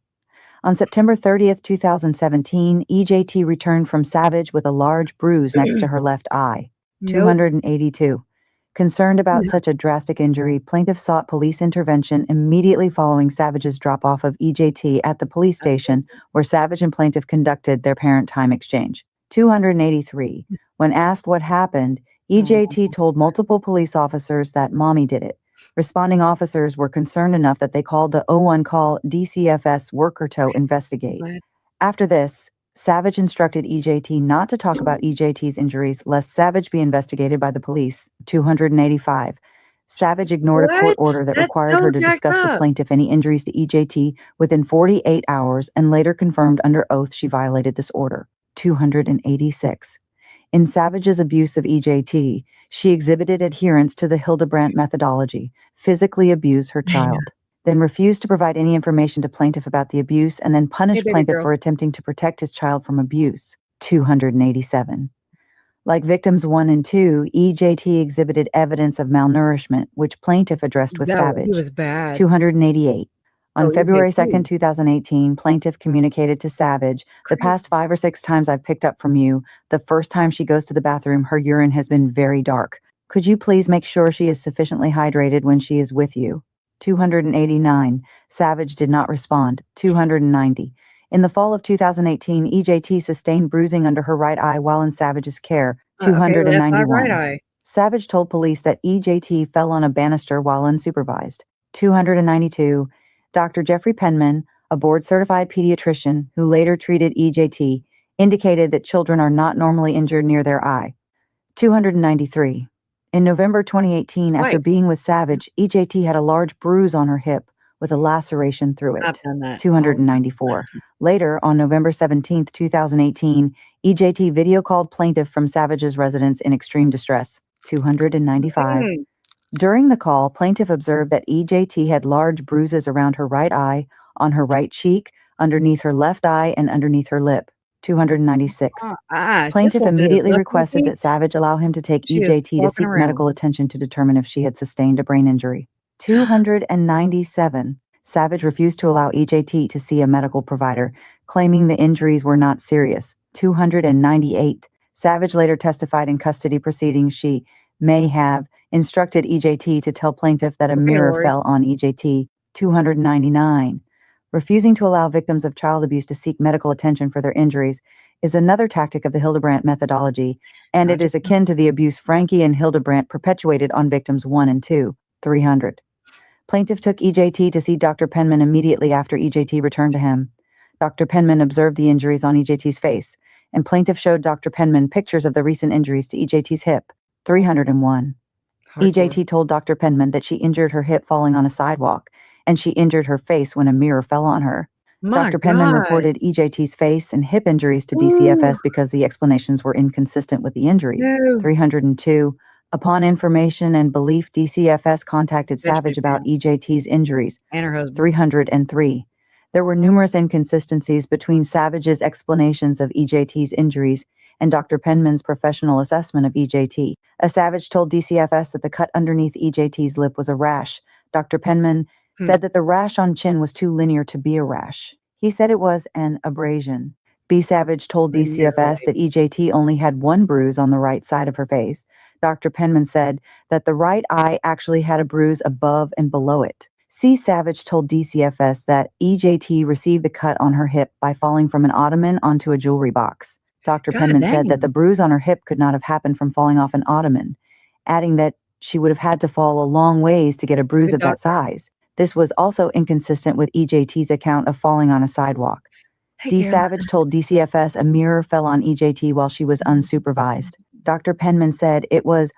On September 30th, 2017, EJT returned from Savage with a large bruise next to her left eye. Nope. 282. Concerned about No. such a drastic injury, plaintiff sought police intervention immediately following Savage's drop-off of EJT at the police station where Savage and plaintiff conducted their parent time exchange. 283. When asked what happened, EJT told multiple police officers that mommy did it. Responding officers were concerned enough that they called the 01 call DCFS worker to investigate. Glad. After this, Savage instructed EJT not to talk about EJT's injuries lest Savage be investigated by the police. 285. Savage ignored a court What? order that That's required so her to jacked discuss with up. plaintiff any injuries to EJT within 48 hours and later confirmed under oath she violated this order. 286. In Savage's abuse of EJT, she exhibited adherence to the Hildebrandt methodology, physically abuse her child, then refused to provide any information to plaintiff about the abuse, and then Hey, punished baby plaintiff girl. for attempting to protect his child from abuse. 287. Like victims 1 and 2, EJT exhibited evidence of malnourishment, which plaintiff addressed with No, he Savage. was bad. 288. On Oh, February EJT. 2nd, 2018, plaintiff communicated to Savage, the past 5 or 6 times I've picked up from you, the first time she goes to the bathroom, her urine has been very dark. Could you please make sure she is sufficiently hydrated when she is with you? 289. Savage did not respond. 290. In the fall of 2018, EJT sustained bruising under her right eye while in Savage's care. Okay, left eye, 291. right eye. Savage told police that EJT fell on a banister while unsupervised. 292. Dr. Jeffrey Penman, a board-certified pediatrician who later treated EJT, indicated that children are not normally injured near their eye. 293. In November 2018, after Twice. being with Savage, EJT had a large bruise on her hip with a laceration through I've it. done that. 294. Later, on November 17th, 2018, EJT video called plaintiff from Savage's residence in extreme distress. 295. Mm. During the call, plaintiff observed that EJT had large bruises around her right eye, on her right cheek, underneath her left eye, and underneath her lip. 296. This Plaintiff won't do the immediately left requested cheek. that Savage allow him to take She is EJT to stalking seek around. medical attention to determine if she had sustained a brain injury. 297. Savage refused to allow EJT to see a medical provider, claiming the injuries were not serious. 298. Savage later testified in custody proceedings she may have instructed EJT to tell plaintiff that a Okay, mirror Lori. fell on EJT. 299. Refusing to allow victims of child abuse to seek medical attention for their injuries is another tactic of the Hildebrandt methodology, and it is akin to the abuse Franke and Hildebrandt perpetuated on victims 1 and 2. 300. Plaintiff took EJT to see Dr. Penman immediately after EJT returned to him. Dr. Penman observed the injuries on EJT's face, and plaintiff showed Dr. Penman pictures of the recent injuries to EJT's hip. 301. Hardcore. EJT told Dr. Penman that she injured her hip falling on a sidewalk, and she injured her face when a mirror fell on her. My Dr. Penman God. reported EJT's face and hip injuries to Ooh. DCFS because the explanations were inconsistent with the injuries. No. 302. Upon information and belief, DCFS contacted Savage about EJT's injuries. And her husband. 303. There were numerous inconsistencies between Savage's explanations of EJT's injuries and Dr. Penman's professional assessment of EJT. A Savage told DCFS that the cut underneath EJT's lip was a rash. Dr. Penman said that the rash on chin was too linear to be a rash. He said it was an abrasion. B. Savage told DCFS that EJT only had one bruise on the right side of her face. Dr. Penman said that the right eye actually had a bruise above and below it. C. Savage told DCFS that EJT received the cut on her hip by falling from an ottoman onto a jewelry box. Dr. Penman said that the bruise on her hip could not have happened from falling off an ottoman, adding that she would have had to fall a long ways to get a bruise of that size. This was also inconsistent with EJT's account of falling on a sidewalk. D. Savage told DCFS a mirror fell on EJT while she was unsupervised. Dr. Penman said it was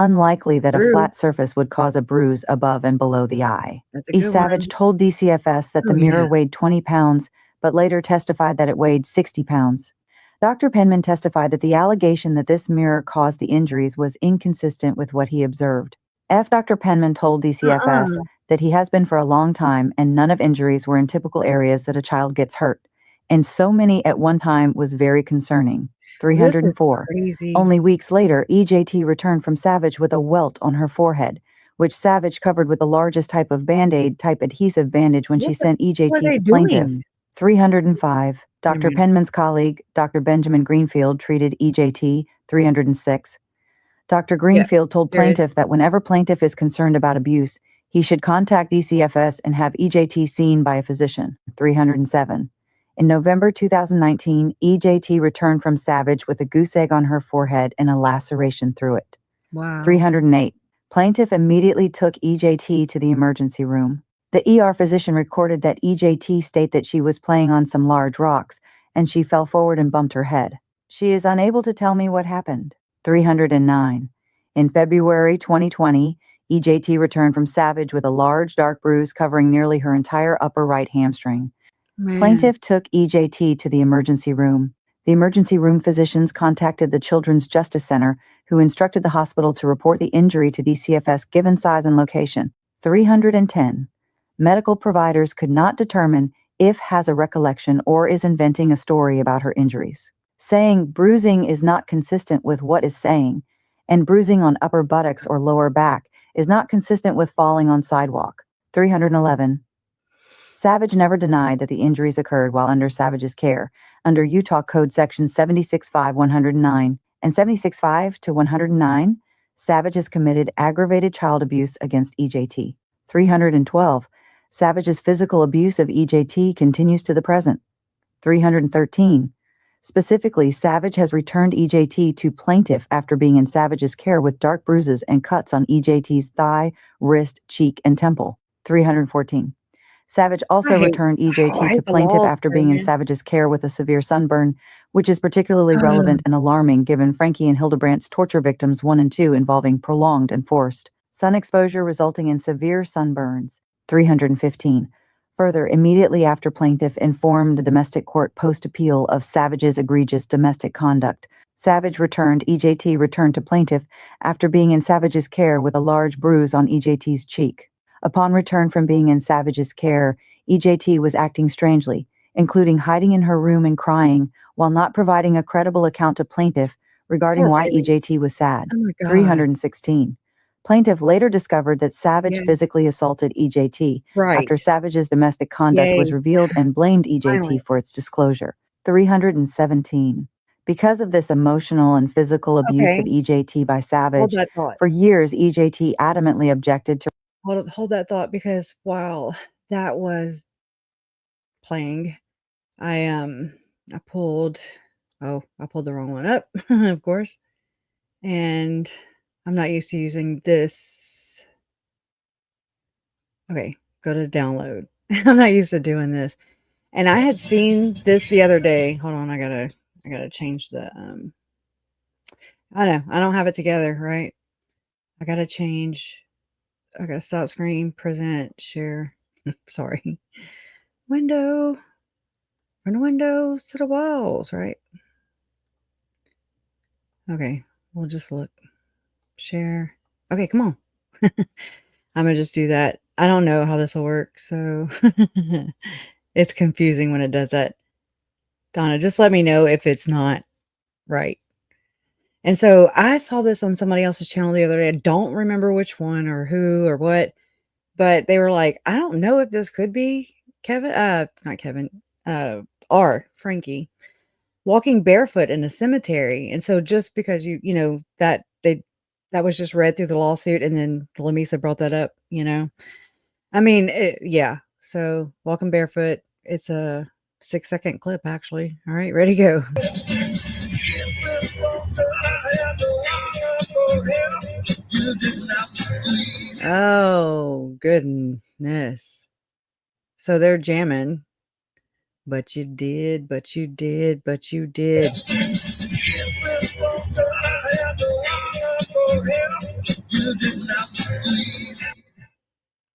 unlikely that a True. flat surface would cause a bruise above and below the eye. That's a E. good Savage one. told DCFS that the Oh, mirror yeah. weighed 20 pounds, but later testified that it weighed 60 pounds. Dr. Penman testified that the allegation that this mirror caused the injuries was inconsistent with what he observed. Dr. Penman told DCFS Uh-uh. that he has been for a long time and none of injuries were in typical areas that a child gets hurt. And so many at one time was very concerning. This is 304. crazy. Only weeks later, EJT returned from Savage with a welt on her forehead, which Savage covered with the largest type of Band-Aid type adhesive bandage when she sent What are EJT they to Plaintiff. doing? 305. Never Dr. mind. Penman's colleague, Dr. Benjamin Greenfield, treated EJT. 306. Dr. Yeah, Greenfield told there is. Plaintiff that whenever Plaintiff is concerned about abuse, he should contact DCFS and have EJT seen by a physician. 307. In November 2019, EJT returned from Savage with a goose egg on her forehead and a laceration through it. Wow. 308. Plaintiff immediately took EJT to the emergency room. The ER physician recorded that EJT stated that she was playing on some large rocks and she fell forward and bumped her head. She is unable to tell me what happened. 309. In February 2020, EJT returned from Savage with a large dark bruise covering nearly her entire upper right hamstring. Man. Plaintiff took EJT to the emergency room. The emergency room physicians contacted the Children's Justice Center, who instructed the hospital to report the injury to DCFS given size and location. 310. Medical providers could not determine if has a recollection or is inventing a story about her injuries. Saying bruising is not consistent with what is saying, and bruising on upper buttocks or lower back is not consistent with falling on sidewalk. 311. Savage never denied that the injuries occurred while under Savage's care, under Utah Code Section 76.5-109 and 76.5-109. Savage has committed aggravated child abuse against EJT. 312. Savage's physical abuse of EJT continues to the present. 313. Specifically, Savage has returned EJT to Plaintiff after being in Savage's care with dark bruises and cuts on EJT's thigh, wrist, cheek, and temple. 314. Savage also returned EJT to the Plaintiff laws, after being in man. Savage's care with a severe sunburn, which is particularly relevant and alarming given Franke and Hildebrandt's torture victims 1 and 2 involving prolonged and forced sun exposure resulting in severe sunburns. 315. Further, immediately after Plaintiff informed the domestic court post-appeal of Savage's egregious domestic conduct, Savage returned to Plaintiff after being in Savage's care with a large bruise on EJT's cheek. Upon return from being in Savage's care, EJT was acting strangely, including hiding in her room and crying, while not providing a credible account to Plaintiff regarding Poor why baby. EJT was sad. Oh my God. 316. Plaintiff later discovered that Savage Yeah. physically assaulted EJT Right. after Savage's domestic conduct was Yay. revealed and blamed EJT Finally. for its disclosure. 317. Because of this emotional and physical abuse of Okay. EJT by Hold Savage, that thought. for years EJT adamantly objected to Hold that thought because wow, that was playing. I pulled I pulled the wrong one up, of course. And I'm not used to using this. Okay, go to download. I'm not used to doing this. And I had seen this the other day. Hold on, I gotta change the I know, I don't have it together, right? I gotta stop screen, present, share. Sorry. Window. From the windows to the walls, right? Okay, we'll just look. Share. Okay, come on. I'm gonna just do that. I don't know how this will work, so it's confusing when it does that. Donna, just let me know if it's not right. And so I saw this on somebody else's channel the other day. I don't remember which one or who or what, but they were like, I don't know if this could be Kevin, not Kevin, Frankie walking barefoot in a cemetery. And so just because that was just read through the lawsuit and then Lamisa brought that up, I mean, yeah. So walking barefoot, it's a 6-second clip actually. All right, ready, go. Oh, goodness. So they're jamming. But you did, but you did, but you did.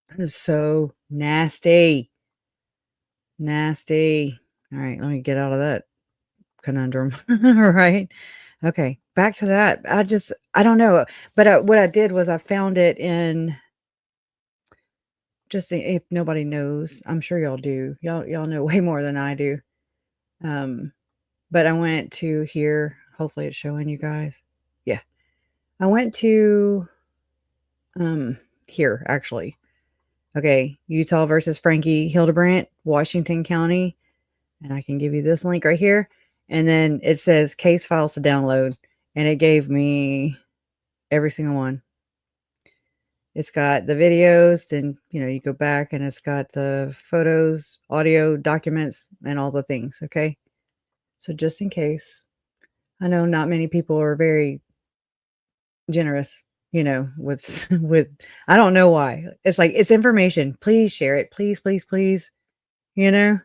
That is so nasty. Nasty. All right, let me get out of that conundrum. Right? Okay, back to that. I don't know, but, what I did was I found it in just if nobody knows, I'm sure y'all do. Y'all know way more than I do. But I went to here. Hopefully it's showing you guys. Yeah. I went to, here, actually. Okay, Utah versus Franke-Hildebrandt, Washington County, and I can give you this link right here, and then it says case files to download, and it gave me every single one. It's got the videos, then, you go back, and it's got the photos, audio, documents, and all the things, okay? So just in case. I know not many people are very generous, with with I don't know why. It's like, it's information. Please share it. Please, please, please. You know?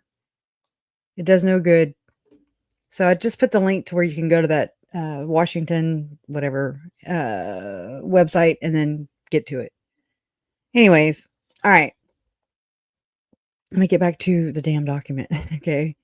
It does no good. So I just put the link to where you can go to that Washington whatever website and then get to it. Anyways, all right. Let me get back to the damn document. Okay.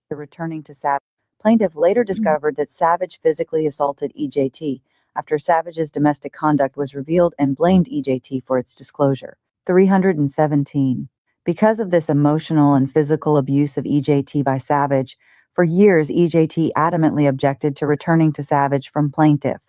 Returning to Savage. Plaintiff later discovered that Savage physically assaulted EJT after Savage's domestic conduct was revealed and blamed EJT for its disclosure. 317. Because of this emotional and physical abuse of EJT by Savage, for years EJT adamantly objected to returning to Savage from Plaintiff.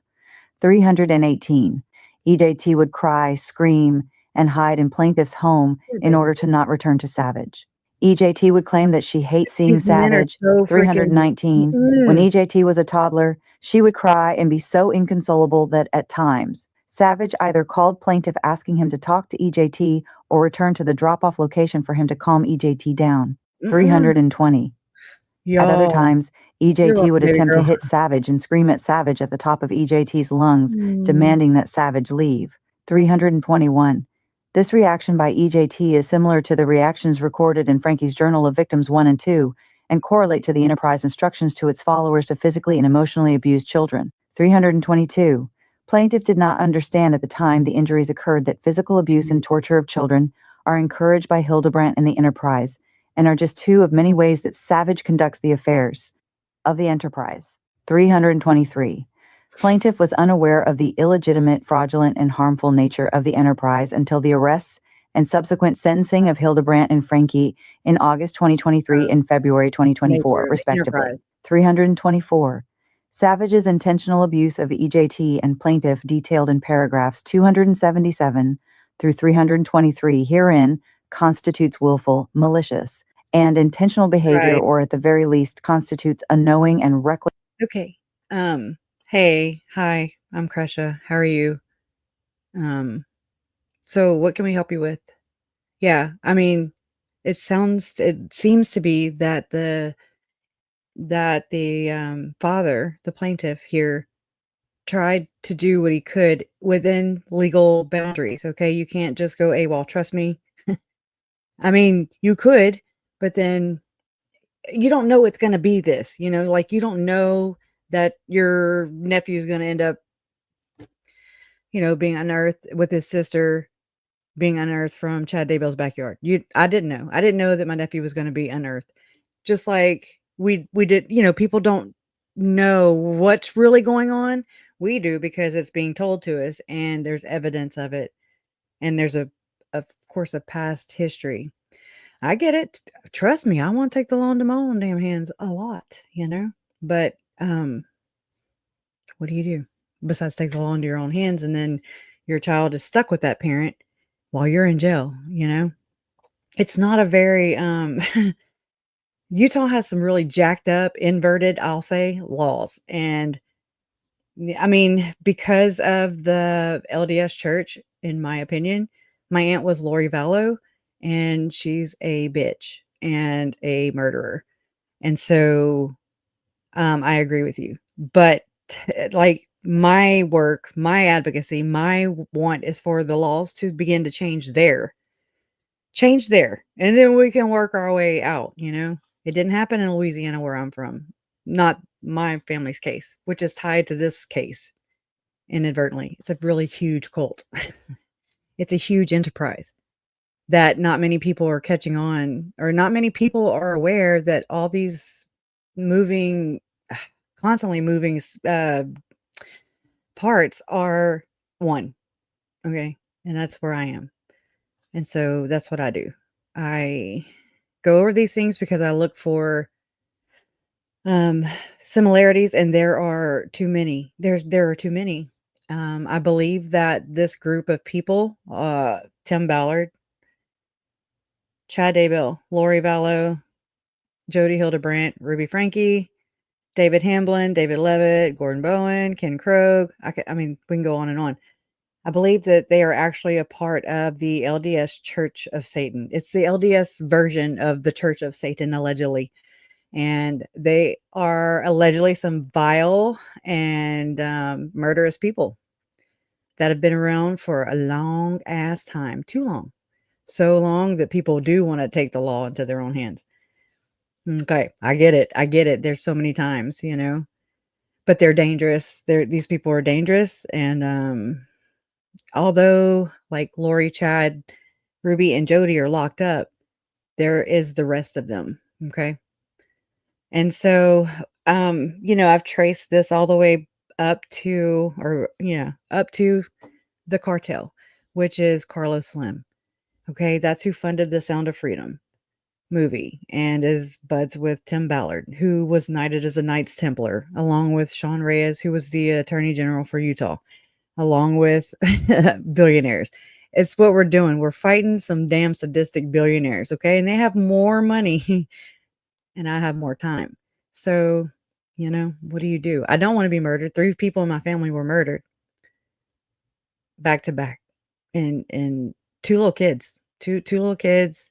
318. EJT would cry, scream, and hide in Plaintiff's home in order to not return to Savage. EJT would claim that she hates seeing These men are Savage. so freaking 319. When EJT was a toddler, she would cry and be so inconsolable that at times, Savage either called Plaintiff asking him to talk to EJT or return to the drop-off location for him to calm EJT down. 320. At other times, EJT would attempt to hit Savage and scream at Savage at the top of EJT's lungs, demanding that Savage leave. 321. This reaction by EJT is similar to the reactions recorded in Frankie's Journal of Victims 1 and 2, and correlate to the Enterprise instructions to its followers to physically and emotionally abuse children. 322. Plaintiff did not understand at the time the injuries occurred that physical abuse and torture of children are encouraged by Hildebrandt and the Enterprise, and are just two of many ways that Savage conducts the affairs of the Enterprise. 323. Plaintiff was unaware of the illegitimate, fraudulent, and harmful nature of the Enterprise until the arrests and subsequent sentencing of Hildebrandt and Franke in August 2023 and February 2024, respectively. 324. Savage's intentional abuse of EJT and Plaintiff detailed in paragraphs 277 through 323 herein constitutes willful, malicious, and intentional behavior, or at the very least constitutes a knowing and reckless. Okay. Hey, hi, I'm Kresha. How are you? So what can we help you with? Yeah, I mean, it seems to be that the father, the plaintiff here, tried to do what he could within legal boundaries. Okay, you can't just go AWOL. Trust me. I mean, you could, but then you don't know it's going to be this. Like, you don't know that your nephew is going to end up, being unearthed with his sister being unearthed from Chad Daybell's backyard. I didn't know. I didn't know that my nephew was going to be unearthed. Just like we did, people don't know what's really going on. We do, because it's being told to us and there's evidence of it. And there's of course, a past history. I get it. Trust me, I want to take the law into my own damn hands a lot, but, what do you do besides take the law into your own hands? And then your child is stuck with that parent while you're in jail. It's not a very, Utah has some really jacked up, inverted, I'll say, laws. And I mean, because of the LDS church, in my opinion, my aunt was Lori Vallow, and she's a bitch and a murderer. And so, I agree with you. But like, my work, my advocacy, my want is for the laws to begin to change there. And then we can work our way out. It didn't happen in Louisiana, where I'm from. Not my family's case, which is tied to this case. inadvertently. It's a really huge cult. It's a huge enterprise that not many people are catching on, or not many people are aware that all these moving, constantly moving parts are one. Okay. And that's where I am. And so that's what I do. I go over these things because I look for um similarities, and there are too many. There are too many. I believe that this group of people, Tim Ballard, Chad Daybell, Lori Vallow, Jodi Hildebrandt, Ruby Franke, David Hamblin, David Levitt, Gordon Bowen, Ken Krogh. I mean, we can go on and on. I believe that they are actually a part of the LDS Church of Satan. It's the LDS version of the Church of Satan, allegedly. And they are allegedly some vile and murderous people that have been around for a long ass time. Too long. So long that people do want to take the law into their own hands. Okay, I get it. I get it. There's so many times, but they're dangerous. These people are dangerous, and although like Lori, Chad, Ruby, and Jody are locked up, there is the rest of them. Okay, and so I've traced this all the way up to, up to the cartel, which is Carlos Slim. Okay, that's who funded the Sound of Freedom movie and is buds with Tim Ballard, who was knighted as a Knights Templar, along with Sean Reyes, who was the Attorney General for Utah, along with billionaires. It's what we're doing. We're fighting some damn sadistic billionaires, okay? And they have more money and I have more time. So, what do you do? I don't want to be murdered. 3 people in my family were murdered back to back. And 2 little kids. Two little kids.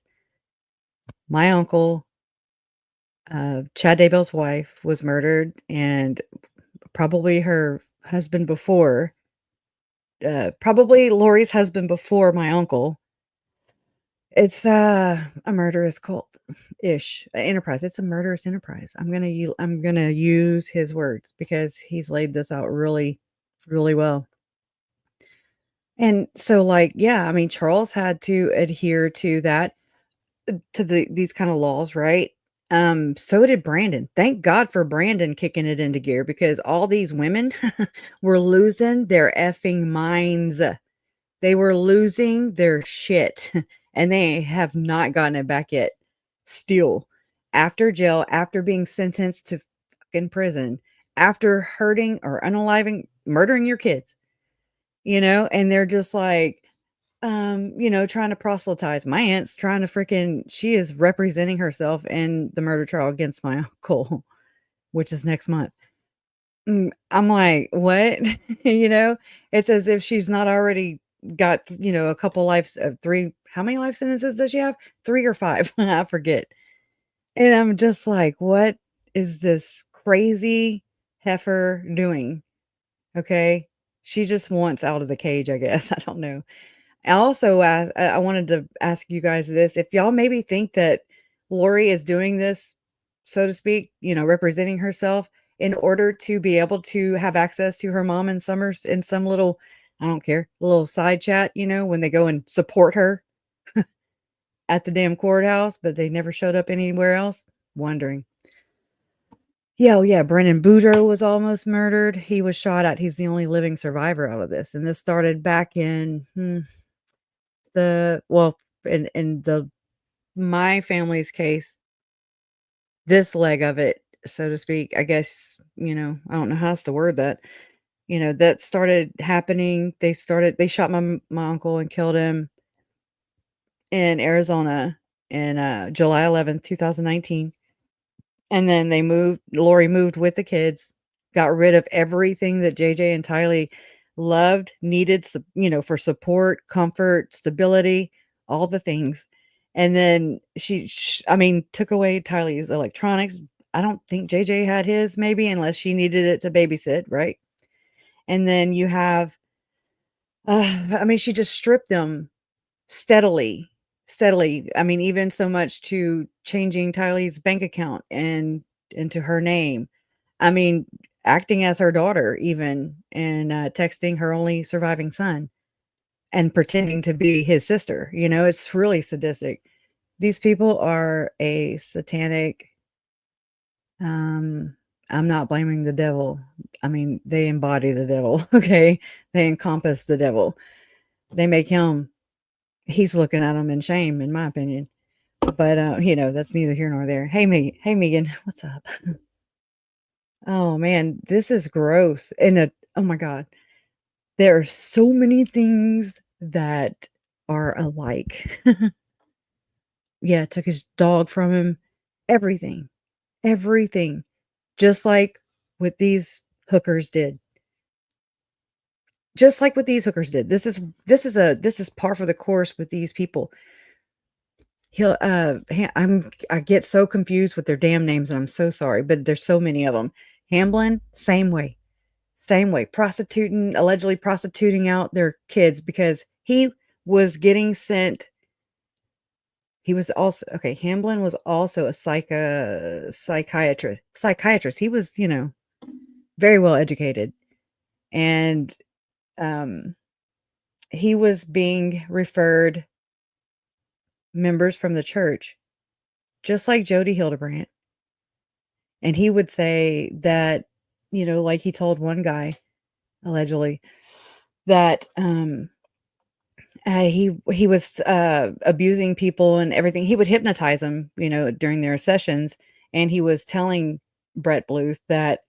My uncle, Chad Daybell's wife, was murdered, and probably her husband before, probably Lori's husband before my uncle. It's a murderous cult-ish enterprise. It's a murderous enterprise. I'm gonna use his words because he's laid this out really, really well. And so, like, yeah, I mean, Charles had to adhere to that, to these kind of laws, right? So did Brandon. Thank God for Brandon kicking it into gear, because all these women were losing their effing minds. They were losing their shit, and they have not gotten it back yet. Still, after jail, after being sentenced to fucking prison, after hurting or unaliving, murdering your kids, and they're just like, trying to proselytize. My aunt's trying to she is representing herself in the murder trial against my uncle, which is next month. I'm like, what? It's as if she's not already got, a couple lives of 3. How many life sentences does she have? 3 or 5? I forget. And I'm just like, what is this crazy heifer doing? Okay. She just wants out of the cage, I guess. I don't know. I also, I wanted to ask you guys this. If y'all maybe think that Lori is doing this, so to speak, representing herself in order to be able to have access to her mom and Summers in some little, I don't care, little side chat, when they go and support her at the damn courthouse, but they never showed up anywhere else. Wondering. Yeah, oh yeah, Brennan Boudreaux was almost murdered. He was shot at. He's the only living survivor out of this. And this started back in in the my family's case, this leg of it, so to speak, I guess, I don't know how else to word that. That started happening. They shot my uncle and killed him in Arizona in July 11th, 2019. And then Lori moved with the kids, got rid of everything that JJ and Tylee loved, needed, for support, comfort, stability, all the things. And then I mean, took away Tylee's electronics. I don't think JJ had his, maybe, unless she needed it to babysit, right? And then you have, I mean, she just stripped them steadily, steadily. I mean, even so much to changing Tylee's bank account and into her name. I mean, acting as her daughter even, and, texting her only surviving son and pretending to be his sister, it's really sadistic. These people are a satanic, um I'm not blaming the devil. I mean, they embody the devil, okay? They encompass the devil. They make him he's looking at them in shame, in my opinion. But, that's neither here nor there. Hey, Megan, what's up? Oh, man, this is gross, oh my god. There are so many things that are alike. Yeah, took his dog from him, everything, everything, just like what these hookers did. Just like what these hookers did. This is par for the course with these people. I get so confused with their damn names, and I'm so sorry, but there's so many of them. Hamblin, same way. Same way, allegedly prostituting out their kids because he was getting sent he was also okay, Hamblin was also a psychiatrist. He was, very well educated, and, um, he was being referred members from the church, just like Jodi Hildebrandt, and he would say that, like he told one guy, allegedly, that, he was, abusing people and everything. He would hypnotize them, during their sessions, and he was telling Brett Bluth that,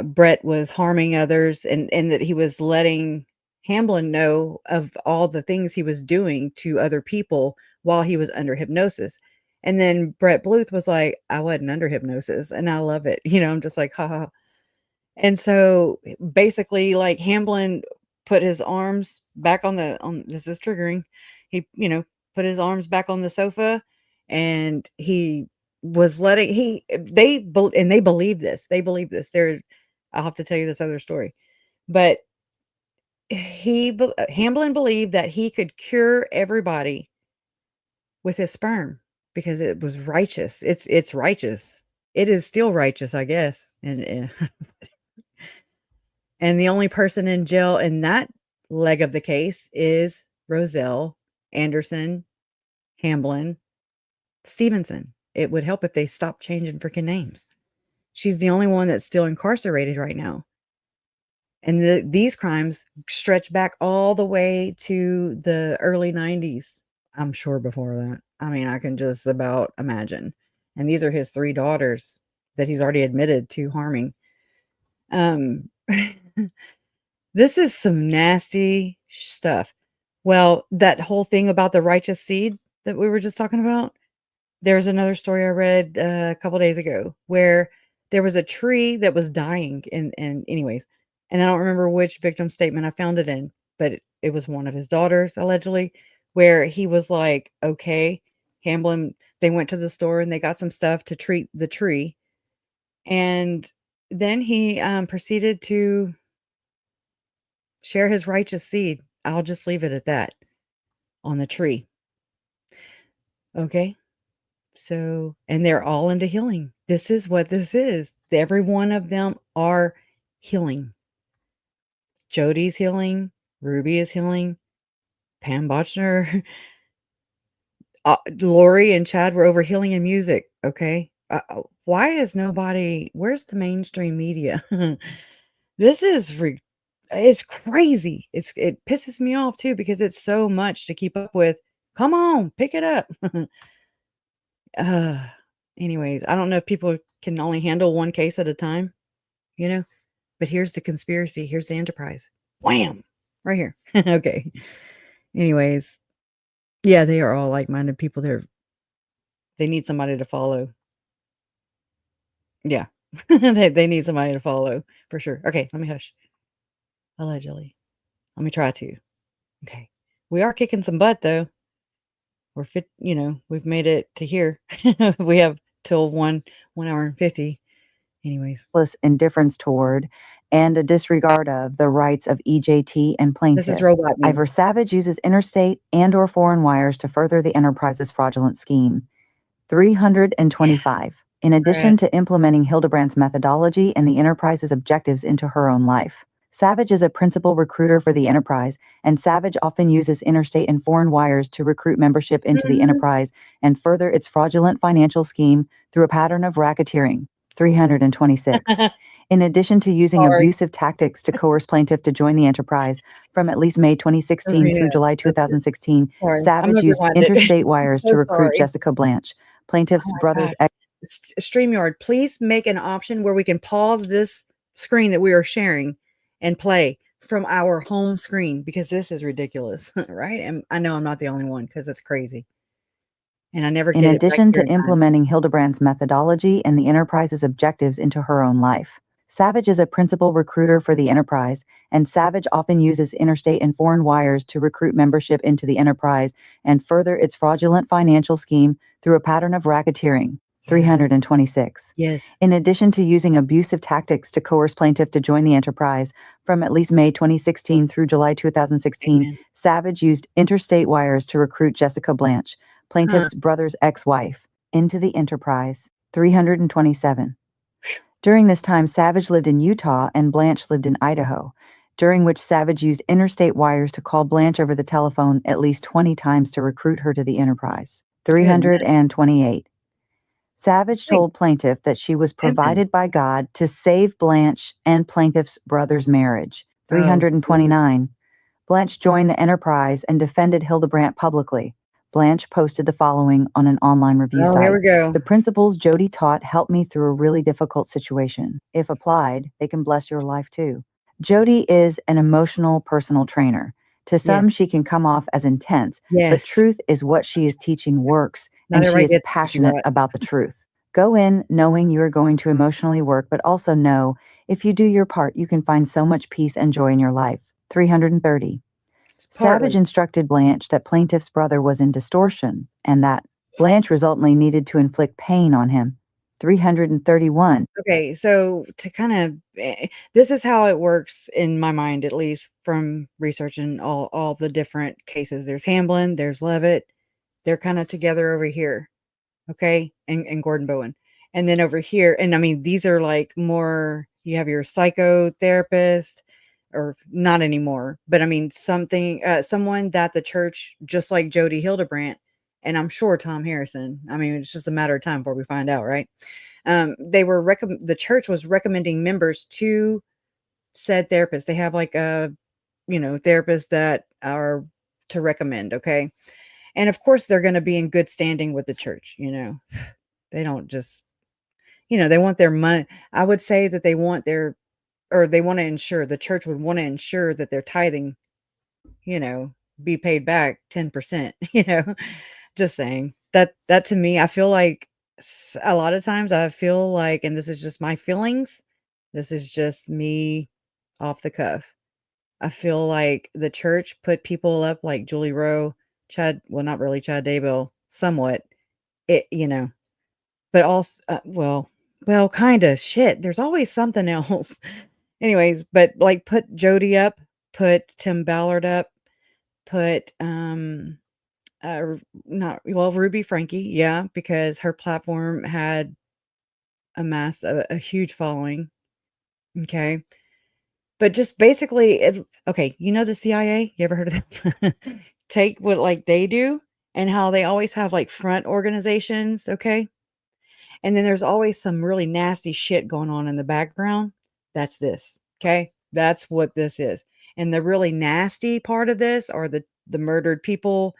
Brett was harming others and that he was letting Hamblin know of all the things he was doing to other people while he was under hypnosis. And then Brett Bluth was like, "I wasn't under hypnosis," and I love it. I'm just like, "Ha ha." And so, basically, like, Hamblin put his arms back on this is triggering. He, put his arms back on the sofa, and he was letting he and they believe this. They believe this. I'll have to tell you this other story. But Hamblin believed that he could cure everybody with his sperm because it was righteous. It's righteous. It is still righteous, I guess. And the only person in jail in that leg of the case is Roselle, Anderson, Hamblin, Stevenson. It would help if they stopped changing freaking names. She's the only one that's still incarcerated right now. And these crimes stretch back all the way to the early 90s. I'm sure before that. I mean, I can just about imagine. And these are his 3 daughters that he's already admitted to harming. Um This is some nasty stuff. Well, that whole thing about the righteous seed that we were just talking about, there's another story I read a couple days ago where there was a tree that was dying and anyways, and I don't remember which victim statement I found it in, but it was one of his daughters allegedly, where he was like, "Okay, Hamblin," they went to the store and they got some stuff to treat the tree, and then he proceeded to share his righteous seed. I'll just leave it at that, on the tree. Okay? So, and they're all into healing. This is what this is. Every one of them are healing. Jodi's healing. Ruby is healing. Pam Bochner. Lori and Chad were over healing and music. Okay? Why is where's the mainstream media? This is it's crazy. It pisses me off too because it's so much to keep up with. Come on, pick it up. uh, Anyways, I don't know if people can only handle one case at a time, you know, but here's the conspiracy. Here's the enterprise. Wham! Right here. Okay. Anyways, yeah, they are all like-minded people. They need somebody to follow. Yeah. They need somebody to follow for sure. Okay, let me hush. Allegedly. Let me try to. Okay. We are kicking some butt though. We're we've made it to here. We have till 1 hour and 50. Anyways, Indifference toward and a disregard of the rights of EJT and this is plaintiff. robot me. Ivor Savage uses interstate and or foreign wires to further the enterprise's fraudulent scheme. 325. In addition to implementing Hildebrandt's methodology and the enterprise's objectives into her own life. Savage is a principal recruiter for the enterprise, and Savage often uses interstate and foreign wires to recruit membership into the enterprise and further its fraudulent financial scheme through a pattern of racketeering. 326. In addition to using Sorry. abusive tactics to coerce plaintiff to join the enterprise, from at least May 2016 through July 2016, Sorry. I'm Savage gonna used rewind it. interstate wires So to recruit sorry. Jessica Blanche, plaintiff's Oh my brother's God. StreamYard, please make an option where we can pause this screen that we are sharing and play from our home screen, because this is ridiculous, right? And I know I'm not the only one, because it's crazy. And I never In get it back addition here to in time. implementing Hildebrandt's methodology and the enterprise's objectives into her own life. Savage is a principal recruiter for the enterprise, and Savage often uses interstate and foreign wires to recruit membership into the enterprise and further its fraudulent financial scheme through a pattern of racketeering. 326. Yes. In addition to using abusive tactics to coerce plaintiff to join the enterprise, from at least May 2016 through July 2016, Amen. Savage used interstate wires to recruit Jessica Blanche, plaintiff's brother's ex-wife, into the enterprise. 327. During this time, Savage lived in Utah and Blanche lived in Idaho, during which Savage used interstate wires to call Blanche over the telephone at least 20 times to recruit her to the enterprise. 328. Savage told plaintiff that she was provided by God to save Blanche and plaintiff's brother's marriage. 329. Blanche joined the enterprise and defended Hildebrandt publicly. Blanche posted the following on an online review Oh, site. here we go. The principles Jodi taught helped me through a really difficult situation. If applied, they can bless your life too. Jodi is an emotional personal trainer. To some, she can come off as intense, but Yes. truth is what she is teaching works, Not and she everybody is gets what she passionate got. about the truth. Go in knowing you are going to emotionally work, but also know if you do your part, you can find so much peace and joy in your life. 330. Savage instructed Blanche that plaintiff's brother was in distortion and that Blanche resultantly needed to inflict pain on him. 331. Okay, so to kind of this is how it works in my mind, at least from researching all the different cases. There's Hamblin, there's Levitt. They're kind of together over here, okay, and Gordon Bowen, and then over here, and I mean these are like more. You have your psychotherapist, or not anymore, but I mean someone that the church, just like Jodi Hildebrandt, and I'm sure Tom Harrison. I mean, it's just a matter of time before we find out, right? The church was recommending members to said therapists. They have like a, therapists that are to recommend. Okay. And of course they're going to be in good standing with the church. They don't just, they want their money. I would say that they want they want to ensure, the church would want to ensure that their tithing, you know, be paid back 10%, just saying that to me, I feel like a lot of times I feel like, and this is just my feelings, this is just me off the cuff. I feel like the church put people up like Julie Rowe, well, not really Chad Daybell, somewhat, but also, well, kind of shit. There's always something else. Anyways, but like put Jodi up, put Tim Ballard up, put uh not well Ruby Frankie, yeah, because her platform had amassed a huge following. Okay. But just basically okay, the CIA, you ever heard of them? Take what like they do and how they always have like front organizations, okay? And then there's always some really nasty shit going on in the background. That's this, okay? That's what this is. And the really nasty part of this are the murdered people,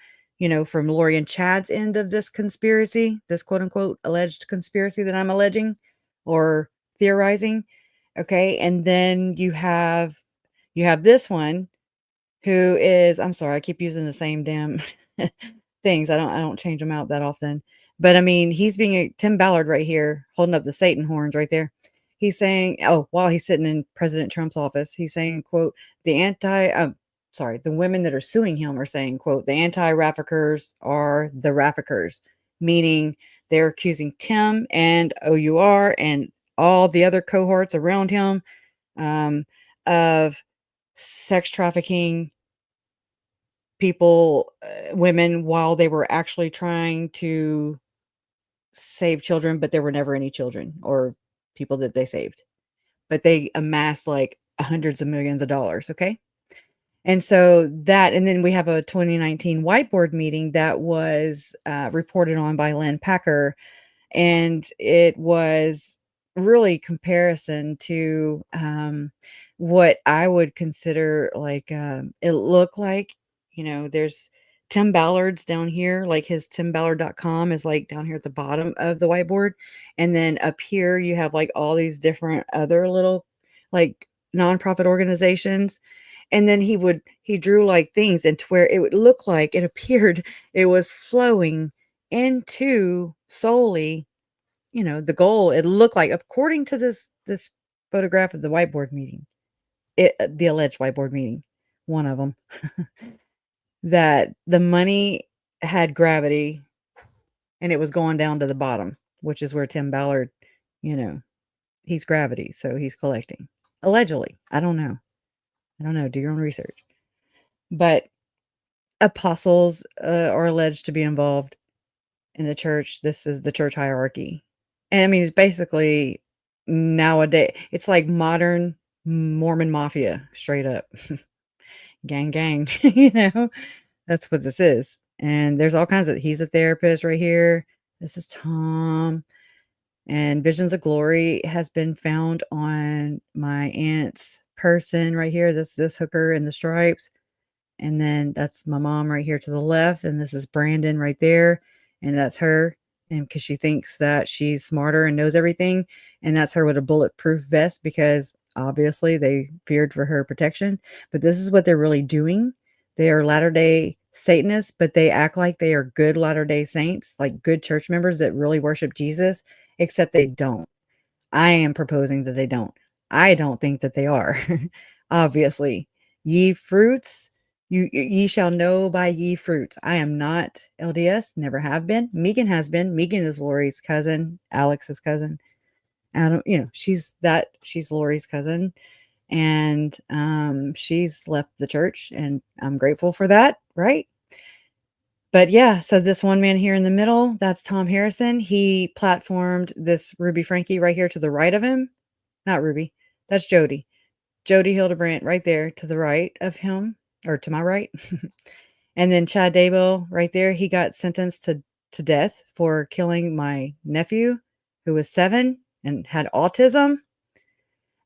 from Lori and Chad's end of this conspiracy, this quote unquote alleged conspiracy that I'm alleging or theorizing. Okay? And then you have this one who is, I'm sorry, I keep using the same damn things. I don't change them out that often. But I mean, he's being Tim Ballard right here, holding up the Satan horns right there. He's saying, oh, while he's sitting in President Trump's office, he's saying, quote, the women that are suing him are saying, quote, the anti-traffickers are the traffickers, meaning they're accusing Tim and OUR and all the other cohorts around him of sex trafficking people, women, while they were actually trying to saved children, but there were never any children or people that they saved. But they amassed like hundreds of millions of dollars, okay? And so that, and then we have a 2019 whiteboard meeting that was reported on by Lynn Packer, and it was really comparison to what I would consider like it looked like, there's Tim Ballard's down here, like his timballard.com is like down here at the bottom of the whiteboard. And then up here you have like all these different other little like nonprofit organizations. And then he drew like things and to where it would look like it appeared it was flowing into solely, the goal. It looked like, according to this photograph of the whiteboard meeting, the alleged whiteboard meeting, one of them, that the money had gravity and it was going down to the bottom, which is where Tim Ballard, you know, he's gravity, so he's collecting. Allegedly. I don't know. Do your own research. But apostles are alleged to be involved in the church. This is the church hierarchy. And I mean, it's basically nowadays, it's like modern Mormon mafia, straight up. Gang, gang, that's what this is. And there's all kinds of, he's a therapist right here. This is Tom. And Visions of Glory has been found on my aunt's person right here. This hooker in the stripes. And then that's my mom right here to the left. And this is Brandon right there. And that's her. And because she thinks that she's smarter and knows everything. And that's her with a bulletproof vest because obviously they feared for her protection. But this is what they're really doing. They are Latter-day Satanists, but they act like they are good Latter-day Saints, like good church members that really worship Jesus, except they don't. I am proposing that they don't. I don't think that they are. Obviously. Ye fruits, ye shall know by ye fruits. I am not LDS, never have been. Megan has been. Megan is Lori's cousin, Alex's cousin. Adam, she's Lori's cousin. And she's left the church, and I'm grateful for that, right? But yeah, so this one man here in the middle, that's Tom Harrison. He platformed this Ruby Franke right here to the right of him. Not Ruby, that's Jodi. Jodi Hildebrandt right there to the right of him, or to my right. And then Chad Daybell right there, he got sentenced to death for killing my nephew, who was 7 and had autism,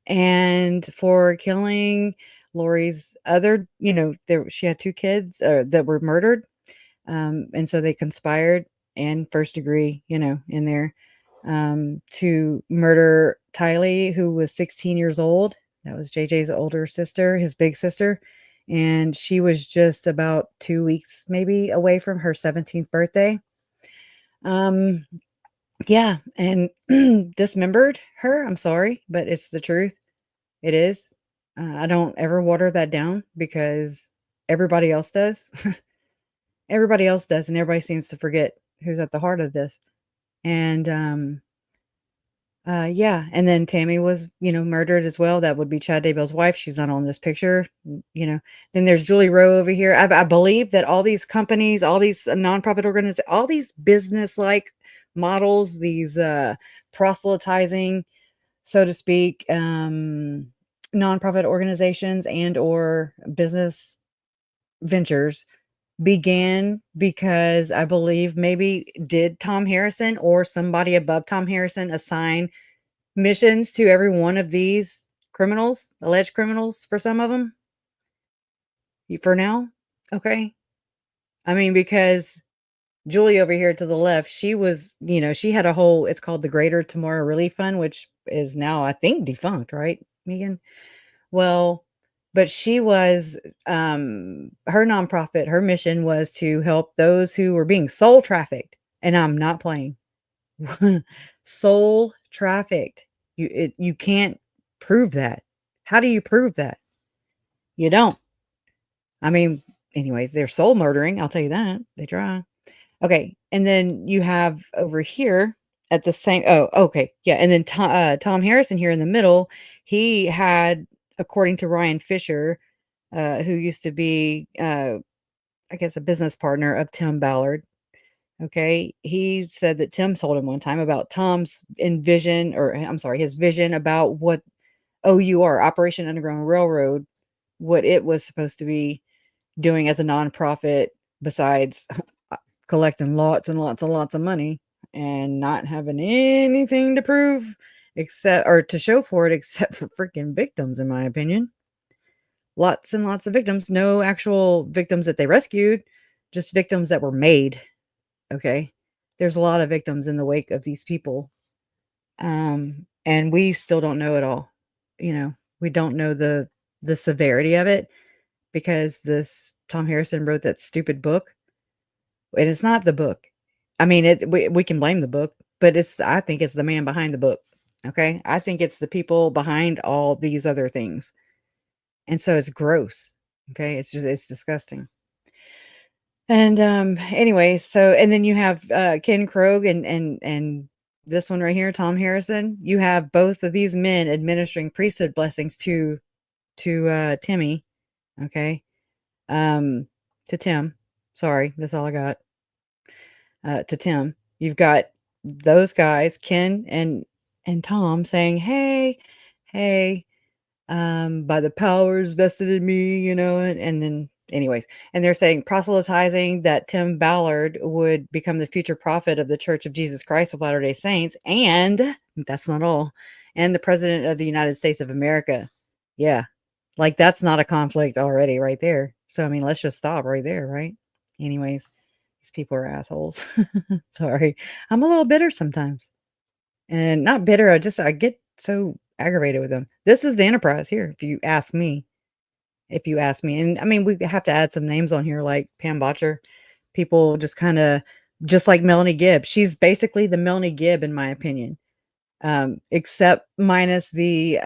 and for killing Lori's other, she had 2 kids that were murdered. And so they conspired and first degree, in there, to murder Tylee, who was 16 years old. That was JJ's older sister, his big sister. And she was just about 2 weeks maybe away from her 17th birthday. Yeah, and dismembered her. I'm sorry, but it's the truth. It is. I don't ever water that down because everybody else does. Everybody else does, and everybody seems to forget who's at the heart of this. And yeah, and then Tammy was, murdered as well. That would be Chad Daybell's wife. She's not on this picture, Then there's Julie Rowe over here. I believe that all these companies, all these nonprofit organizations, all these business-like models, these proselytizing, so to speak, nonprofit organizations and or business ventures began because I believe maybe did Tom Harrison or somebody above Tom Harrison assign missions to every one of these criminals, alleged criminals for some of them? For now? Okay. I mean, because Julie over here to the left, she was, she had a whole, it's called the Greater Tomorrow Relief Fund, which is now, I think, defunct, right, Megan? Well, but she was, her nonprofit, her mission was to help those who were being soul trafficked, and I'm not playing. Soul trafficked. You can't prove that. How do you prove that? You don't. I mean, anyways, they're soul murdering, I'll tell you that. They try. Okay, and then you have over here at the same, oh, okay, yeah, and then Tom Harrison here in the middle, he had, according to Ryan Fisher, who used to be, I guess, a business partner of Tim Ballard, Okay. He said that Tim told him one time about Tom's his vision about what OUR, Operation Underground Railroad, what it was supposed to be doing as a nonprofit besides collecting lots and lots and lots of money and not having anything to prove except or to show for it except for freaking victims, in my opinion. Lots and lots of victims, no actual victims that they rescued, just victims that were made. Okay. There's a lot of victims in the wake of these people. And we still don't know it all. We don't know the severity of it because this Tom Harrison wrote that stupid book. And it's not the book. I mean, we can blame the book, but I think it's the man behind the book. Okay? I think it's the people behind all these other things. And so it's gross. Okay? It's disgusting. And anyway, so and then you have Ken Krogh and this one right here, Tom Harrison. You have both of these men administering priesthood blessings to Timmy. Okay? To Tim. Sorry, that's all I got. To Tim. You've got those guys, Ken and Tom, saying, hey, by the powers vested in me, and then anyways, and they're saying proselytizing that Tim Ballard would become the future prophet of the Church of Jesus Christ of Latter-day Saints, and that's not all, and the President of the United States of America. Yeah, like that's not a conflict already right there. So I mean, let's just stop right there, right? Anyways, these people are assholes. Sorry. I'm a little bitter sometimes. And not bitter, I get so aggravated with them. This is the Enterprise here, if you ask me. If you ask me. And I mean, we have to add some names on here like Pam Botcher. People just just like Melanie Gibb. She's basically the Melanie Gibb, in my opinion. Except minus the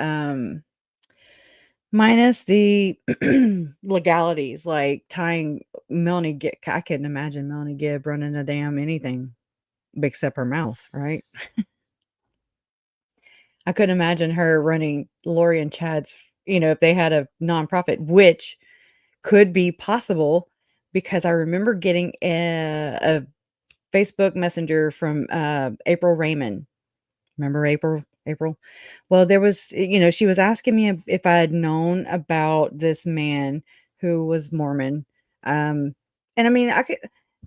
legalities, like tying Melanie Gibb. I couldn't imagine Melanie Gibb running a damn anything except her mouth, right? I couldn't imagine her running Lori and Chad's, if they had a nonprofit, which could be possible because I remember getting a Facebook Messenger from April Raymond. Remember April? Well, there was, she was asking me if I had known about this man who was Mormon. And I mean,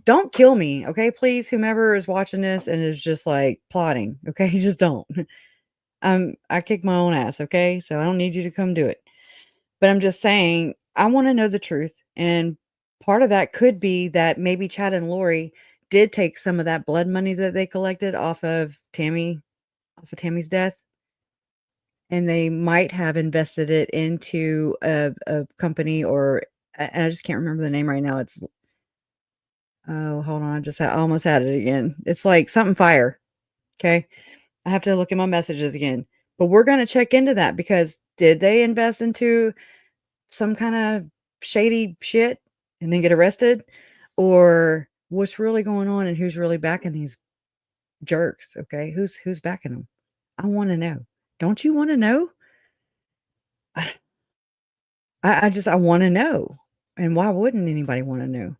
don't kill me, okay? Please, whomever is watching this and is just like plotting, okay? Just don't. I kick my own ass, okay? So I don't need you to come do it. But I'm just saying, I want to know the truth. And part of that could be that maybe Chad and Lori did take some of that blood money that they collected off of Tammy's death. And they might have invested it into a company and I just can't remember the name right now. Oh, hold on. I almost had it again. It's like something fire. Okay. I have to look at my messages again. But we're going to check into that because did they invest into some kind of shady shit and then get arrested? Or what's really going on and who's really backing these jerks? Okay. Who's backing them? I want to know. Don't you want to know? I want to know. And why wouldn't anybody want to know?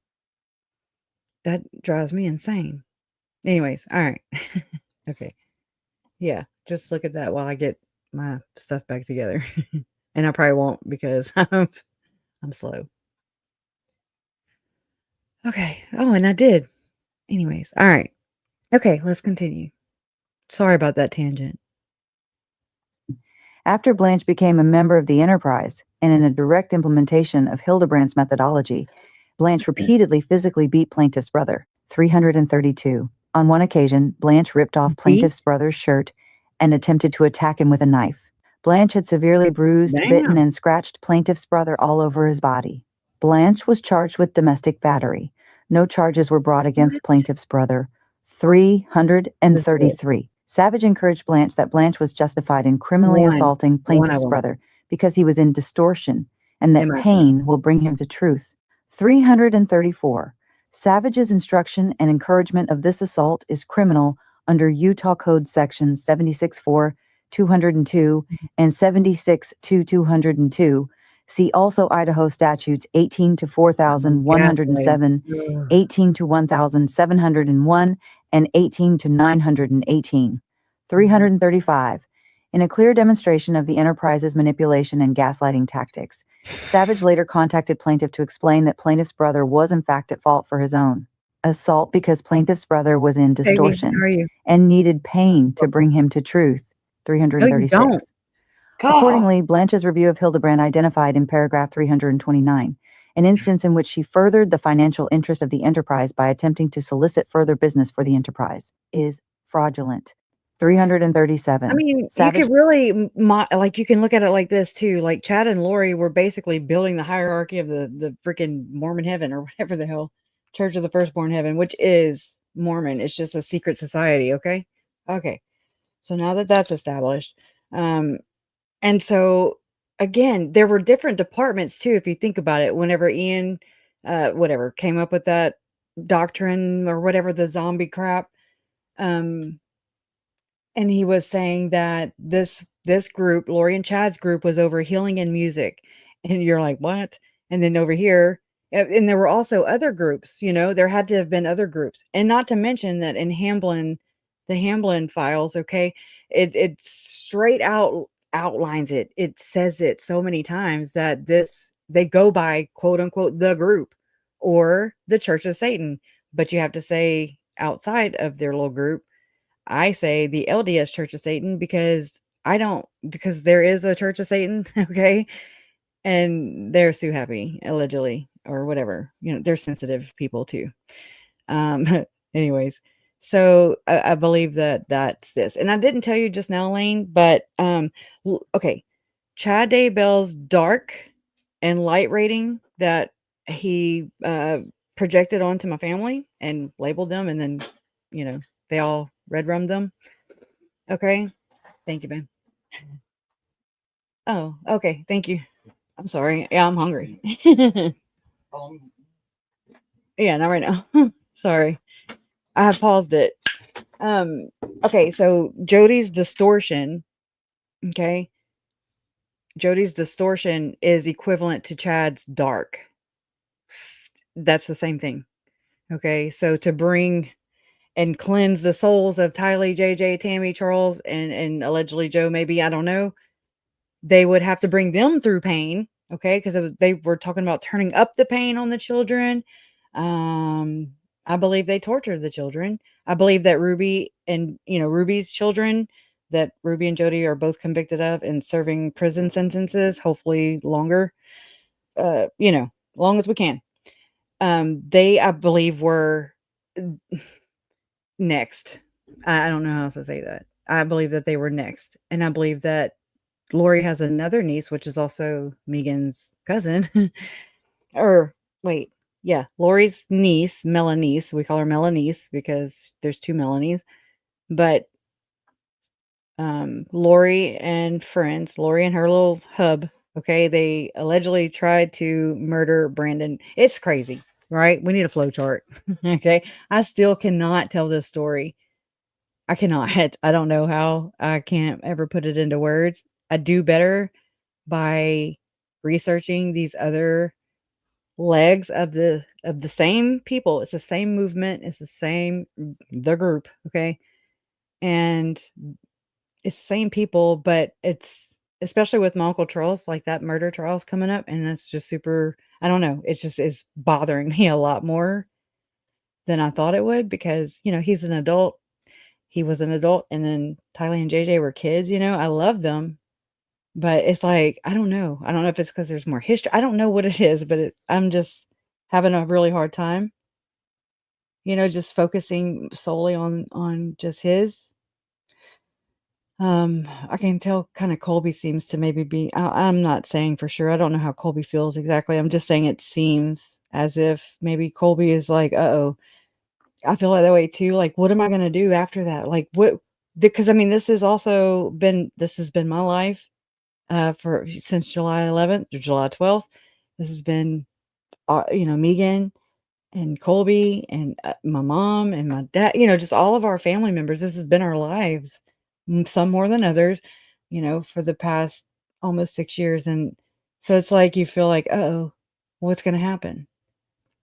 That drives me insane. Anyways, all right. Okay. Yeah, just look at that while I get my stuff back together. And I probably won't because I'm slow. Okay. Oh, and I did. Anyways, all right. Okay, let's continue. Sorry about that tangent. After Blanche became a member of the Enterprise, and in a direct implementation of Hildebrandt's methodology, Blanche repeatedly physically beat Plaintiff's brother. 332. On one occasion, Blanche ripped off Plaintiff's brother's shirt and attempted to attack him with a knife. Blanche had severely bruised, bitten, and scratched Plaintiff's brother all over his body. Blanche was charged with domestic battery. No charges were brought against Plaintiff's brother. 333. Savage encouraged Blanche that Blanche was justified in criminally assaulting Plaintiff's brother because he was in distortion and that pain will bring him to truth. 334. Savage's instruction and encouragement of this assault is criminal under Utah Code Sections 76.4, 202, and 76.2, 202. See also Idaho statutes 18 to 4,107, Gaslighting. 18 to 1,701, and 18 to 918. 335. In a clear demonstration of the enterprise's manipulation and gaslighting tactics, Savage later contacted plaintiff to explain that plaintiff's brother was in fact at fault for his own assault because plaintiff's brother was in Peggy, how distortion are you? and needed pain to bring him to truth. No, you don't. 336. God. Accordingly, Blanche's review of Hildebrandt identified in paragraph 329 an instance in which she furthered the financial interest of the enterprise by attempting to solicit further business for the enterprise is fraudulent. 337. I mean, Savage you could really like, you can look at it like this too. Like Chad and Lori were basically building the hierarchy of the freaking Mormon heaven or whatever the hell, Church of the Firstborn Heaven, which is Mormon. It's just a secret society. Okay. Okay. So now that that's established, and so again, there were different departments too. If you think about it, whenever Ian, whatever came up with that doctrine or whatever, the zombie crap, um, and he was saying that this group, Lori and Chad's group, was over healing and music. And you're like, "What?" And then over here, and there were also other groups, there had to have been other groups. And not to mention that in Hamblin, the Hamblin files, okay, it straight out outlines it. It says it so many times that they go by quote unquote the group or the Church of Satan, but you have to say outside of their little group. I say the LDS Church of Satan because there is a Church of Satan, okay? And they're so happy, allegedly, or whatever. They're sensitive people too. Um, anyways, so I believe that that's this. And I didn't tell you just now, Lane, but okay. Chad Daybell's dark and light rating that he projected onto my family and labeled them, and then they all red rummed them. Okay. Thank you, babe. Oh, okay. Thank you. I'm sorry. Yeah, I'm hungry. Yeah, not right now. Sorry. I have paused it. Okay, so Jody's distortion, okay? Jody's distortion is equivalent to Chad's dark. That's the same thing. Okay, so to bring and cleanse the souls of Tylee, JJ, Tammy, Charles, and allegedly Joe, maybe, I don't know. They would have to bring them through pain, okay? Because they were talking about turning up the pain on the children. I believe they tortured the children. I believe that Ruby and, Ruby's children, that Ruby and Jody are both convicted of and serving prison sentences, hopefully longer, long as we can. They, I believe, were next. I don't know how else to say that. I believe that they were next. And I believe that Lori has another niece, which is also Megan's cousin. Or wait, yeah, Lori's niece, Melanie. We call her Melanie because there's two Melanies. But Lori and friends, Lori and her little hub, okay, they allegedly tried to murder Brandon. It's crazy, right? We need a flow chart. Okay. I still cannot tell this story. I cannot. I don't know how. I can't ever put it into words. I do better by researching these other legs of the same people. It's the same movement. It's the group. Okay. And it's the same people, but it's especially with my Uncle Charles, like that murder trial's coming up. And that's just super, I don't know. It's just is bothering me a lot more than I thought it would because, he's an adult. He was an adult. And then Tylee and JJ were kids, I love them. But it's like, I don't know. I don't know if it's because there's more history. I don't know what it is, but I'm just having a really hard time, just focusing solely on just his. I can tell kind of Colby seems to maybe be, I'm not saying for sure. I don't know how Colby feels exactly. I'm just saying it seems as if maybe Colby is like, uh-oh, I feel like that way too. Like, what am I going to do after that? Like what, because I mean, this has been my life. For since July 11th or July 12th. This has been, Megan and Colby and my mom and my dad, just all of our family members. This has been our lives, some more than others, for the past almost 6 years. And So it's like you feel like, "Uh-oh, what's gonna happen?"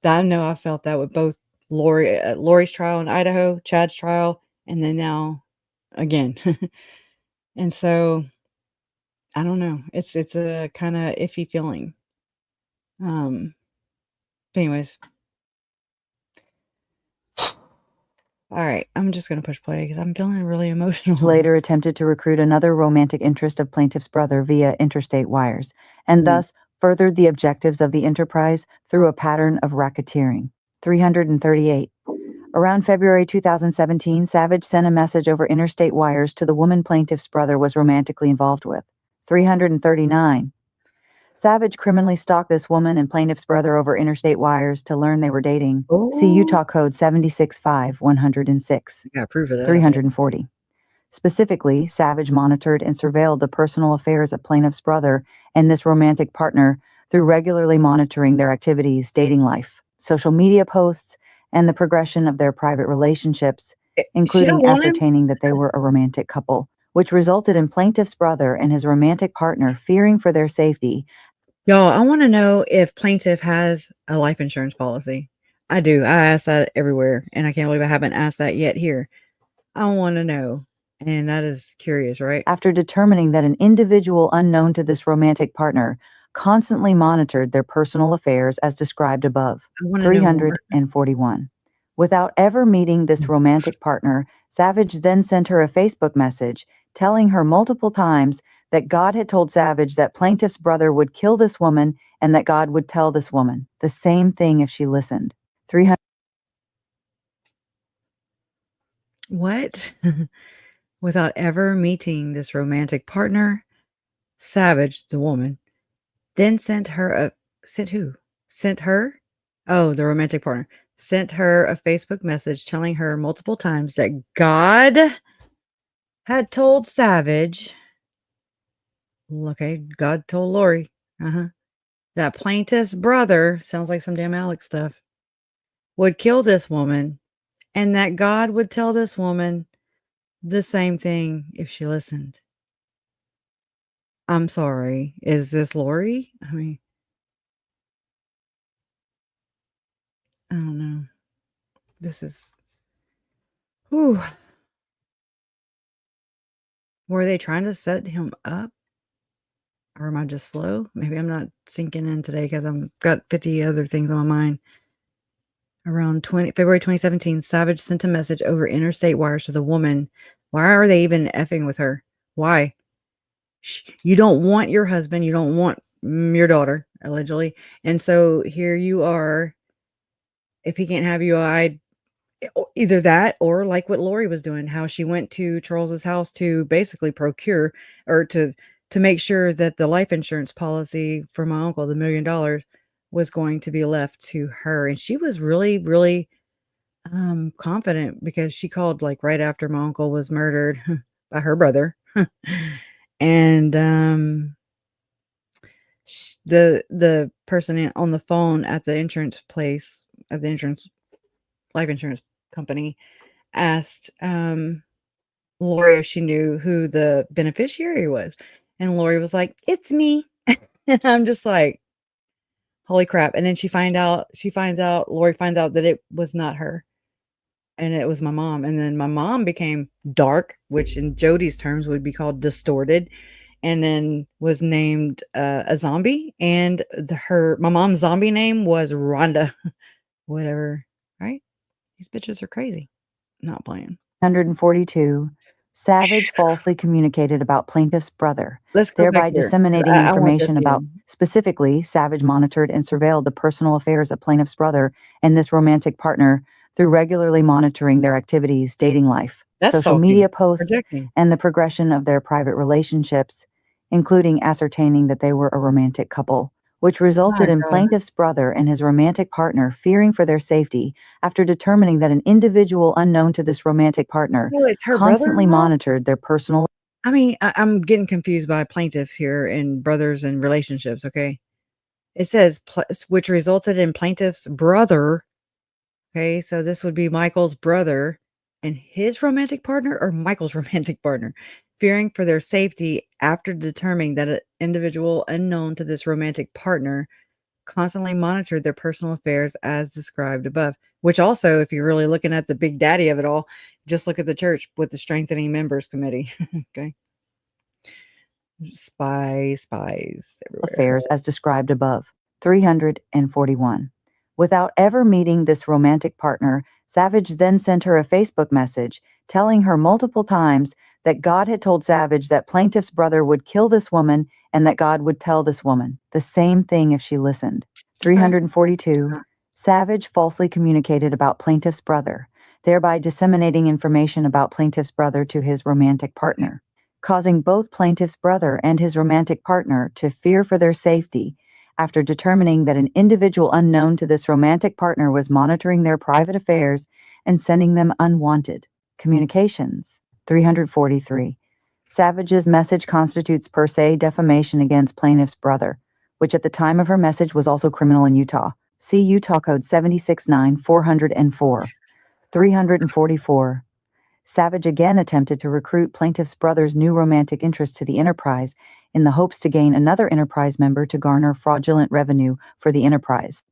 I know I felt that with both Lori's trial in Idaho, Chad's trial, and then now again. And so, I don't know. It's a kinda iffy feeling. Um, but anyways, alright, I'm just gonna push play because 'cause I'm feeling really emotional. Later attempted to recruit another romantic interest of plaintiff's brother via interstate wires, and Mm. thus furthered the objectives of the enterprise through a pattern of racketeering. 338. Around February 2017, Savage sent a message over interstate wires to the woman plaintiff's brother was romantically involved with. 339. Savage criminally stalked this woman and plaintiff's brother over interstate wires to learn they were dating. See Oh, Utah Code 765-106. I got proof of that. 340. Specifically, Savage monitored and surveilled the personal affairs of plaintiff's brother and this romantic partner through regularly monitoring their activities, dating life, social media posts, and the progression of their private relationships, She don't including want him? ascertaining that they were a romantic couple, which resulted in plaintiff's brother and his romantic partner fearing for their safety. Y'all, I wanna know if Plaintiff has a life insurance policy. I do. I ask that everywhere, and I can't believe I haven't asked that yet here. I wanna know, and that is curious, right? After determining that an individual unknown to this romantic partner constantly monitored their personal affairs as described above. I wanna know more. 341. Without ever meeting this romantic partner, Savage then sent her a Facebook message telling her multiple times that God had told Savage that plaintiff's brother would kill this woman and that God would tell this woman the same thing if she listened. 300. What? Without ever meeting this romantic partner, Savage, the woman, then sent who? Sent her? Oh, the romantic partner. Sent her a Facebook message telling her multiple times that God had told Savage, okay, God told Lori, uh-huh, that plaintiff's brother, sounds like some damn Alex stuff, would kill this woman, and that God would tell this woman the same thing if she listened. I'm sorry, is this Lori? I mean, I don't know. This is whew. Were they trying to set him up? Or am I just slow? Maybe I'm not sinking in today because I'm got 50 other things on my mind. Around February 2017, Savage sent a message over interstate wires to the woman. Why are they even effing with her? Why? You don't want your husband, you don't want, your daughter, allegedly, and so here you are. If he can't have you, either that or like what Lori was doing, how she went to Charles's house to basically procure or to make sure that the life insurance policy for my uncle, the $1,000,000, was going to be left to her, and she was really, really, confident because she called, like, right after my uncle was murdered by her brother, and, the person on the phone at the insurance place, at the insurance life insurance company, asked, Lori if she knew who the beneficiary was, and Lori was like, "It's me." And I'm just like, "Holy crap," and then Lori finds out that it was not her, and it was my mom, and then my mom became dark, which in Jodi's terms would be called distorted, and then was named, a zombie, and my mom's zombie name was Rhonda, whatever, right? These bitches are crazy. Not playing. 142. Savage falsely communicated about plaintiff's brother, Let's go back thereby here. disseminating I want this information about, again. specifically, Savage monitored and surveilled the personal affairs of plaintiff's brother and this romantic partner through regularly monitoring their activities, dating life, That's social stalking, media posts, projecting. and the progression of their private relationships, including ascertaining that they were a romantic couple, which resulted My in god. plaintiff's brother and his romantic partner fearing for their safety after determining that an individual unknown to this romantic partner So it's her constantly brother-in-law? monitored their personal. I mean, I'm getting confused by plaintiffs here and brothers and relationships, okay? It says which resulted in plaintiff's brother, okay? So this would be Michael's brother and his romantic partner or Michael's romantic partner? fearing for their safety after determining that an individual unknown to this romantic partner constantly monitored their personal affairs as described above. Which also, if you're really looking at the big daddy of it all, just look at the church with the strengthening members committee. Okay. Spies everywhere. Affairs as described above. 341. Without ever meeting this romantic partner, Savage then sent her a Facebook message telling her multiple times that God had told Savage that Plaintiff's brother would kill this woman and that God would tell this woman the same thing if she listened. 342. Savage falsely communicated about Plaintiff's brother, thereby disseminating information about Plaintiff's brother to his romantic partner, causing both Plaintiff's brother and his romantic partner to fear for their safety after determining that an individual unknown to this romantic partner was monitoring their private affairs and sending them unwanted communications. 343. Savage's message constitutes per se defamation against plaintiff's brother, which at the time of her message was also criminal in Utah. See Utah Code 769-404. 344. Savage again attempted to recruit plaintiff's brother's new romantic interest to the enterprise in the hopes to gain another enterprise member to garner fraudulent revenue for the enterprise.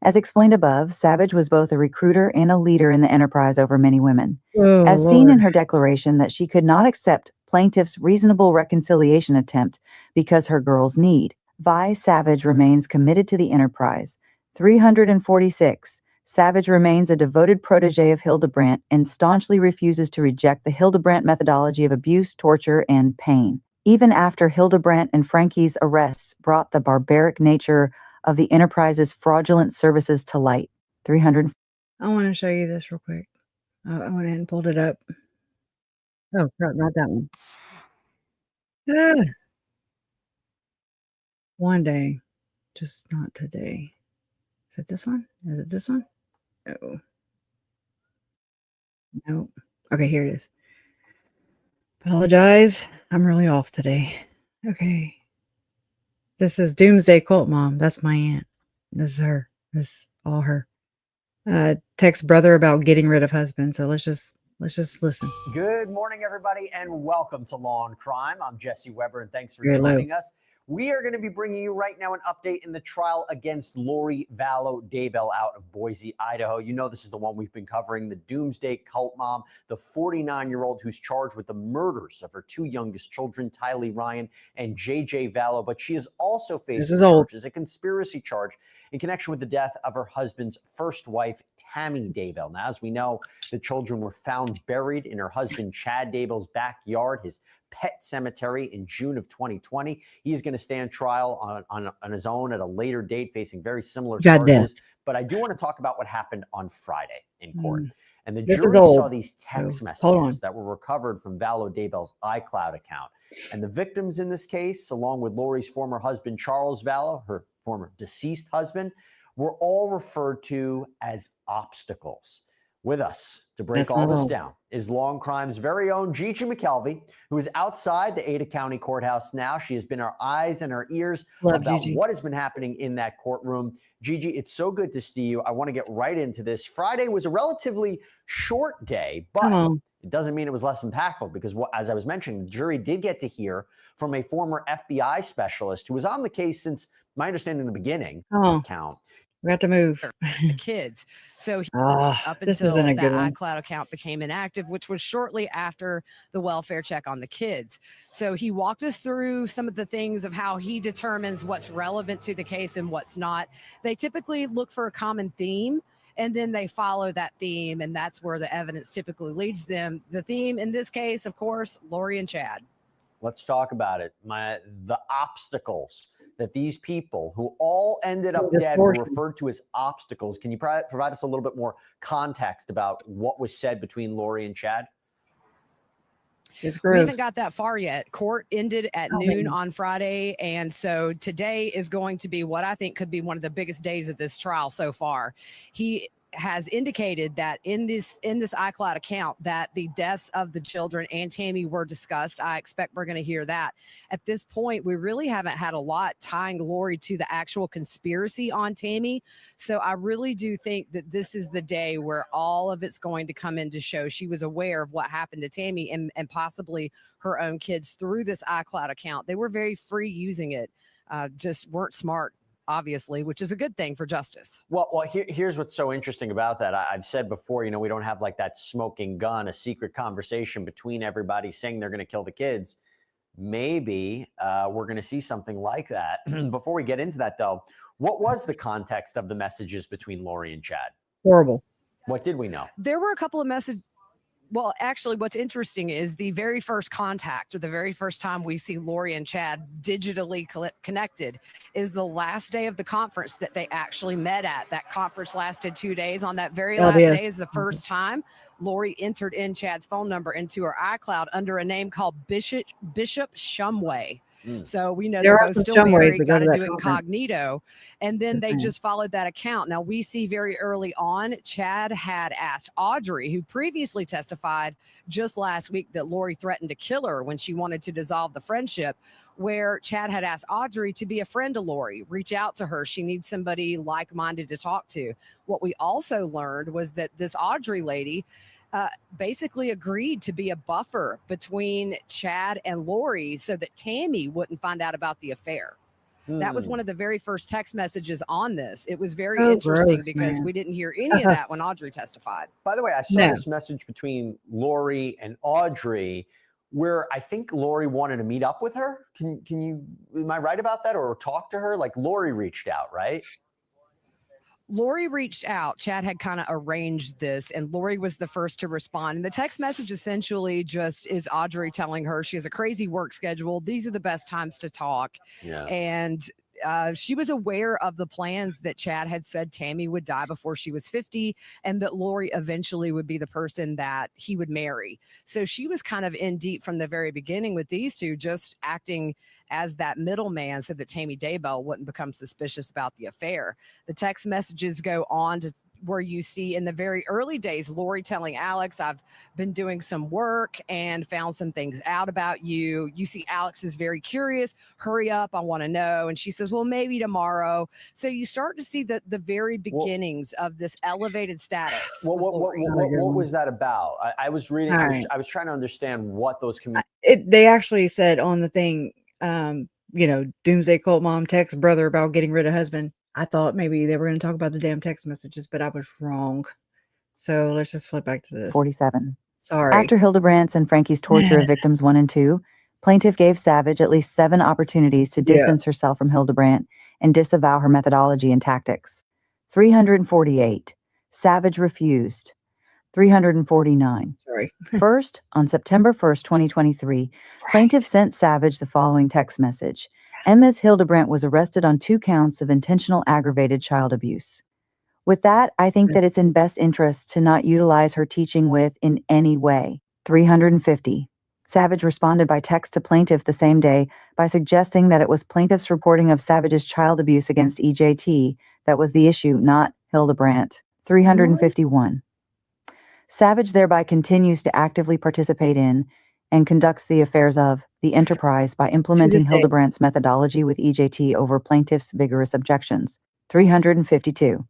As explained above, Savage was both a recruiter and a leader in the enterprise over many women. Oh, As seen in Lord. her declaration that she could not accept plaintiff's reasonable reconciliation attempt because her girls need, Vi Savage remains committed to the enterprise. 346. Savage remains a devoted protege of Hildebrandt and staunchly refuses to reject the Hildebrandt methodology of abuse, torture, and pain. Even after Hildebrandt and Franke's arrests brought the barbaric nature of the enterprise's fraudulent services to light. 300. I want to show you this real quick. I went ahead and pulled it up. Oh, crap, not that one. Ah. One day, just not today. Is it this one? Is it this one? No. No. Okay, here it is. Apologize. I'm really off today. Okay. This is Doomsday Cult Mom. That's my aunt. This is her. This is all her. Text brother about getting rid of husband. So let's just listen. Good morning, everybody, and welcome to Law and Crime. I'm Jesse Weber, and thanks for Very low. joining us. We are going to be bringing you right now an update in the trial against Lori Vallow Daybell out of Boise, Idaho. You know this is the one we've been covering, the Doomsday Cult Mom, the 49-year-old who's charged with the murders of her two youngest children, Tylee Ryan and JJ Vallow. But she is also facing charges, a conspiracy charge in connection with the death of her husband's first wife, Tammy Daybell. Now, as we know, the children were found buried in her husband Chad Daybell's backyard, his pet cemetery, in June of 2020. He is going to stand trial on his own at a later date, facing very similar charges. But I do want to talk about what happened on Friday in court. And the jury saw these text messages that were recovered from Vallow Daybell's iCloud account. And the victims in this case, along with Lori's former husband, Charles Vallow, her former deceased husband, were all referred to as obstacles. With us to break all this down is Law and Crime's very own Gigi McKelvey, who is outside the Ada County Courthouse now. She has been our eyes and our ears about what has been happening in that courtroom. Gigi, it's so good to see you. I want to get right into this. Friday was a relatively short day, but it doesn't mean it was less impactful because, as I was mentioning, the jury did get to hear from a former FBI specialist who was on the case since, my understanding, the beginning account. We have to move the kids. So up until that iCloud account became inactive, which was shortly after the welfare check on the kids. So he walked us through some of the things of how he determines what's relevant to the case and what's not. They typically look for a common theme, and then they follow that theme, and that's where the evidence typically leads them. The theme in this case, of course, Lori and Chad. Let's talk about it. The obstacles that these people who all ended up dead were referred to as obstacles. Can you provide us a little bit more context about what was said between Lori and Chad? We haven't got that far yet. Court ended at noon on Friday, and so today is going to be what I think could be one of the biggest days of this trial so far. has indicated that in this iCloud account that the deaths of the children and Tammy were discussed. I expect we're going to hear that. At this point, we really haven't had a lot tying Lori to the actual conspiracy on Tammy. So I really do think that this is the day where all of it's going to come into show. She was aware of what happened to Tammy and possibly her own kids through this iCloud account. They were very free using it, just weren't smart, obviously, which is a good thing for justice. Well, here's what's so interesting about that. I've said before, we don't have like that smoking gun, a secret conversation between everybody saying they're going to kill the kids. Maybe we're going to see something like that. Before we get into that, though, what was the context of the messages between Lori and Chad? Horrible. What did we know? There were a couple of messages. Well, actually, what's interesting is the very first contact, or the very first time we see Lori and Chad digitally connected, is the last day of the conference that they actually met at. That conference lasted 2 days. On that very last day is the first time Lori entered in Chad's phone number into her iCloud under a name called Bishop Shumway. So we know they're both still married, got to do incognito. And then they just followed that account. Now we see very early on, Chad had asked Audrey, who previously testified just last week that Lori threatened to kill her when she wanted to dissolve the friendship, where Chad had asked Audrey to be a friend to Lori, reach out to her. She needs somebody like-minded to talk to. What we also learned was that this Audrey lady basically agreed to be a buffer between Chad and Lori so that Tammy wouldn't find out about the affair. That was one of the very first text messages on this. It was very interesting because we didn't hear any of that when Audrey testified. By the way, I saw this message between Lori and Audrey where I think Lori wanted to meet up with her. Can you, am I right about that? Or talk to her? Like Lori reached out, right? Lori reached out. Chad had kind of arranged this, and Lori was the first to respond. And the text message essentially just is Audrey telling her she has a crazy work schedule. These are the best times to talk. Yeah. And she was aware of the plans that Chad had said Tammy would die before she was 50 and that Lori eventually would be the person that he would marry. So she was kind of in deep from the very beginning with these two, just acting as that middleman so that Tammy Daybell wouldn't become suspicious about the affair. The text messages go on to where you see in the very early days, Lori telling Alex, I've been doing some work and found some things out about you. You see Alex is very curious. Hurry up, I want to know. And she says, well, maybe tomorrow. So you start to see the very beginnings of this elevated status. What was that about? I was reading, I was trying to understand what those they actually said on the thing, Doomsday Cult Mom texts brother about getting rid of husband. I thought maybe they were going to talk about the damn text messages, but I was wrong. So let's just flip back to this. 47. Sorry. After Hildebrandt's and Frankie's torture of victims 1 and 2, plaintiff gave Savage at least 7 opportunities to distance herself from Hildebrandt and disavow her methodology and tactics. 348. Savage refused. 349. Sorry. First, on September 1st, 2023, plaintiff sent Savage the following text message. Ms. Hildebrandt was arrested on 2 counts of intentional aggravated child abuse. With that, I think that it's in best interest to not utilize her teaching with in any way. 350. Savage responded by text to plaintiff the same day by suggesting that it was plaintiff's reporting of Savage's child abuse against EJT that was the issue, not Hildebrandt. 351. Savage thereby continues to actively participate in and conducts the affairs of the enterprise by implementing Hildebrandt's methodology with EJT over plaintiff's vigorous objections. 352.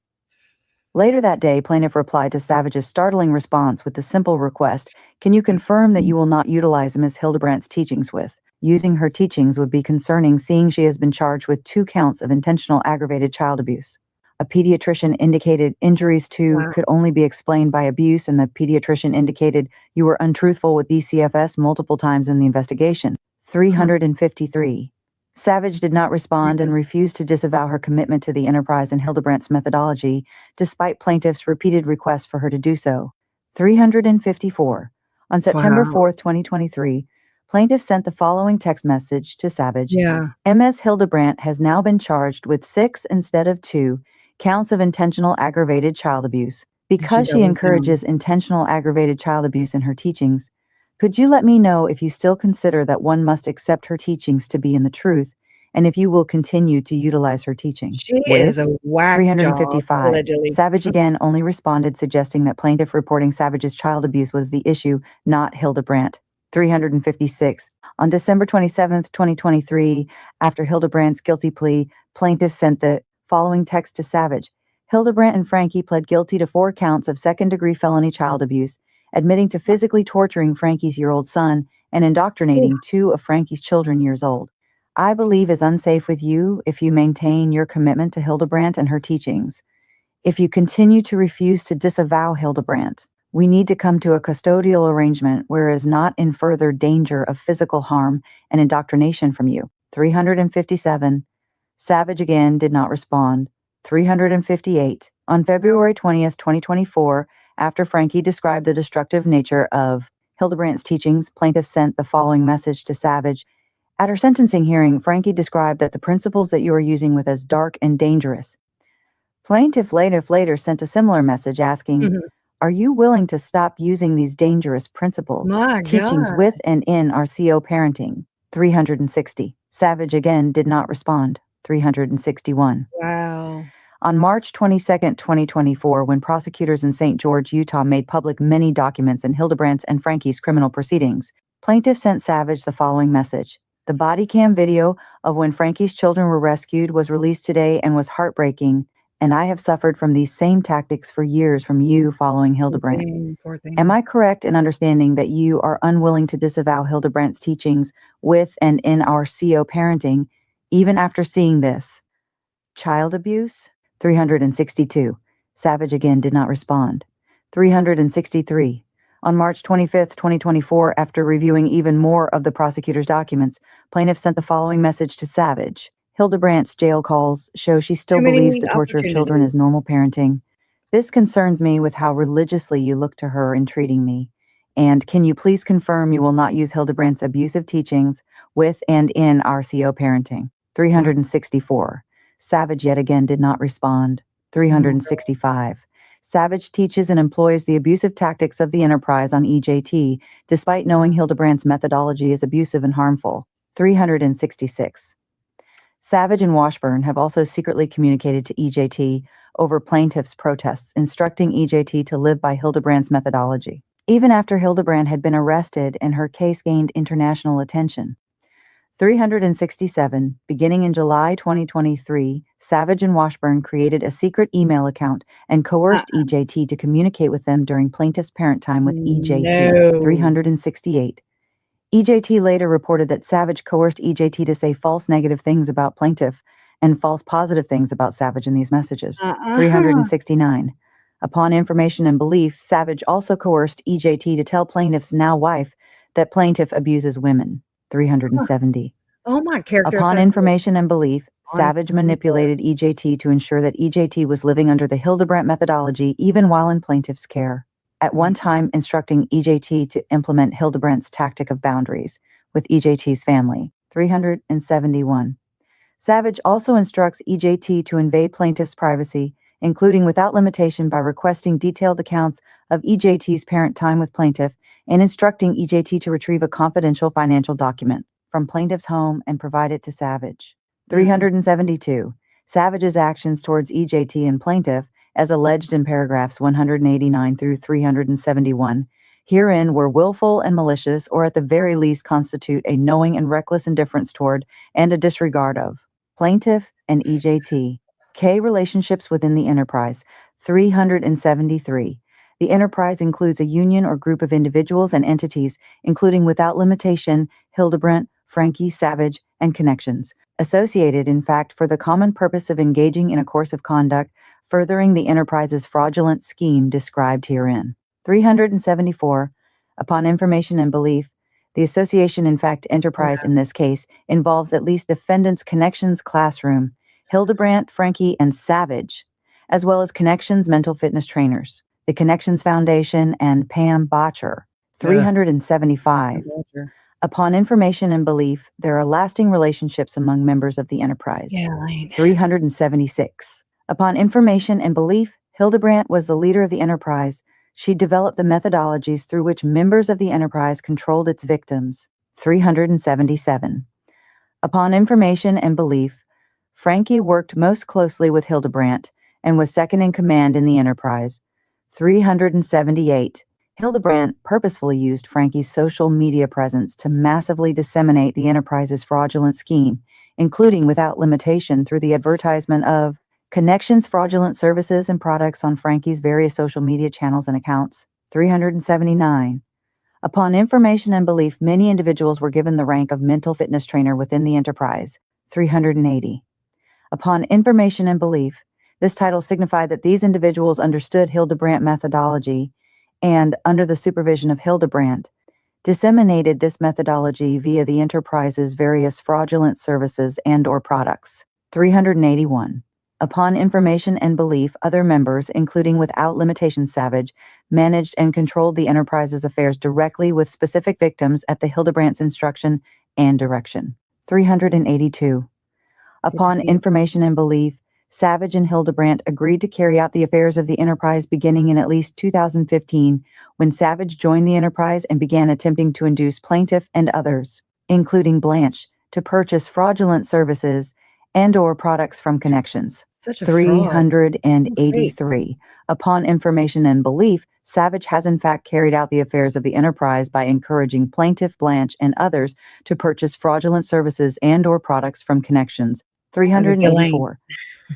Later that day, plaintiff replied to Savage's startling response with the simple request, can you confirm that you will not utilize Ms. Hildebrandt's teachings with? Using her teachings would be concerning seeing she has been charged with 2 counts of intentional aggravated child abuse. A pediatrician indicated injuries to could only be explained by abuse, and the pediatrician indicated you were untruthful with DCFS multiple times in the investigation. 353. Savage did not respond and refused to disavow her commitment to the enterprise and Hildebrandt's methodology, despite plaintiff's repeated requests for her to do so. 354. On September 4th, 2023, plaintiff sent the following text message to Savage. Ms. Hildebrandt has now been charged with 6 instead of 2 counts of intentional aggravated child abuse. Because she encourages intentional aggravated child abuse in her teachings, could you let me know if you still consider that one must accept her teachings to be in the truth and if you will continue to utilize her teaching. She is a whack job, 355. allegedly. Savage again only responded suggesting that plaintiff reporting Savage's child abuse was the issue, not Hildebrandt. 356. On December 27, 2023, after Hildebrandt's guilty plea, plaintiff sent the following text to Savage. Hildebrandt and Franke pled guilty to 4 counts of second-degree felony child abuse, admitting to physically torturing Franke's year-old son and indoctrinating 2 of Franke's children years old. I believe is unsafe with you if you maintain your commitment to Hildebrandt and her teachings. If you continue to refuse to disavow Hildebrandt, we need to come to a custodial arrangement where is not in further danger of physical harm and indoctrination from you. 357. Savage again did not respond. 358. On February 20th, 2024, after Franke described the destructive nature of Hildebrandt's teachings, plaintiff sent the following message to Savage. At her sentencing hearing, Franke described that the principles that you are using with as dark and dangerous. Plaintiff later sent a similar message asking, are you willing to stop using these dangerous principles, teachings with and in our CO parenting? 360. Savage again did not respond. 361. Wow. On March 22nd, 2024, when prosecutors in St. George, Utah made public many documents in Hildebrandt's and Franke's criminal proceedings, plaintiff sent Savage the following message. The body cam video of when Franke's children were rescued was released today and was heartbreaking, and I have suffered from these same tactics for years from you following Hildebrandt. Poor thing. Am I correct in understanding that you are unwilling to disavow Hildebrandt's teachings with and in our CO parenting, even after seeing this? Child abuse? 362. Savage again did not respond. 363. On March 25th, 2024, after reviewing even more of the prosecutor's documents, plaintiff sent the following message to Savage. Hildebrandt's jail calls show she still believes the torture of children is normal parenting. This concerns me with how religiously you look to her in treating me. And can you please confirm you will not use Hildebrandt's abusive teachings with and in our CO parenting? 364. Savage yet again did not respond. 365. Savage teaches and employs the abusive tactics of the enterprise on EJT, despite knowing Hildebrandt's methodology is abusive and harmful. 366. Savage and Washburn have also secretly communicated to EJT over plaintiff's protests, instructing EJT to live by Hildebrandt's methodology, even after Hildebrandt had been arrested and her case gained international attention. 367. Beginning in July 2023, Savage and Washburn created a secret email account and coerced EJT to communicate with them during plaintiff's parent time with EJT. 368. EJT later reported that Savage coerced EJT to say false negative things about plaintiff and false positive things about Savage in these messages. 369. Upon information and belief, Savage also coerced EJT to tell plaintiff's now wife that plaintiff abuses women. 370. Oh, my character. Upon information and belief, Savage manipulated EJT to ensure that EJT was living under the Hildebrandt methodology even while in plaintiff's care, at one time instructing EJT to implement Hildebrandt's tactic of boundaries with EJT's family. 371. Savage also instructs EJT to invade plaintiff's privacy, including without limitation by requesting detailed accounts of EJT's parent time with plaintiff and instructing EJT to retrieve a confidential financial document from plaintiff's home and provide it to Savage. 372. Savage's actions towards EJT and plaintiff, as alleged in paragraphs 189 through 371, herein were willful and malicious, or at the very least constitute a knowing and reckless indifference toward and a disregard of plaintiff and EJT. K. Relationships within the enterprise. 373. The enterprise includes a union or group of individuals and entities, including without limitation, Hildebrandt, Franke, Savage, and connections, associated in fact for the common purpose of engaging in a course of conduct, furthering the enterprise's fraudulent scheme described herein. 374. Upon information and belief, the association in fact enterprise in this case involves at least defendant's connections classroom, Hildebrandt, Franke, and Savage, as well as connections mental fitness trainers, the Connections Foundation, and Pam Botcher. 375. Upon information and belief, there are lasting relationships among members of the enterprise. 376. Upon information and belief, Hildebrandt was the leader of the enterprise. She developed the methodologies through which members of the enterprise controlled its victims. 377. Upon information and belief, Franke worked most closely with Hildebrandt and was second in command in the enterprise. 378. Hildebrandt purposefully used Franke's social media presence to massively disseminate the enterprise's fraudulent scheme, including without limitation through the advertisement of Connections fraudulent services and products on Franke's various social media channels and accounts. 379. Upon information and belief, many individuals were given the rank of mental fitness trainer within the enterprise. 380. Upon information and belief, this title signified that these individuals understood Hildebrandt methodology and, under the supervision of Hildebrandt, disseminated this methodology via the enterprise's various fraudulent services and/or products. 381. Upon information and belief, other members, including without limitation Savage, managed and controlled the enterprise's affairs directly with specific victims at the Hildebrandt's instruction and direction. 382. Upon information and belief, Savage and Hildebrandt agreed to carry out the affairs of the enterprise beginning in at least 2015, when Savage joined the enterprise and began attempting to induce Plaintiff and others, including Blanche, to purchase fraudulent services and/or products from Connections. Such a 383. Upon information and belief, Savage has in fact carried out the affairs of the enterprise by encouraging Plaintiff, Blanche, and others to purchase fraudulent services and/or products from Connections. 384.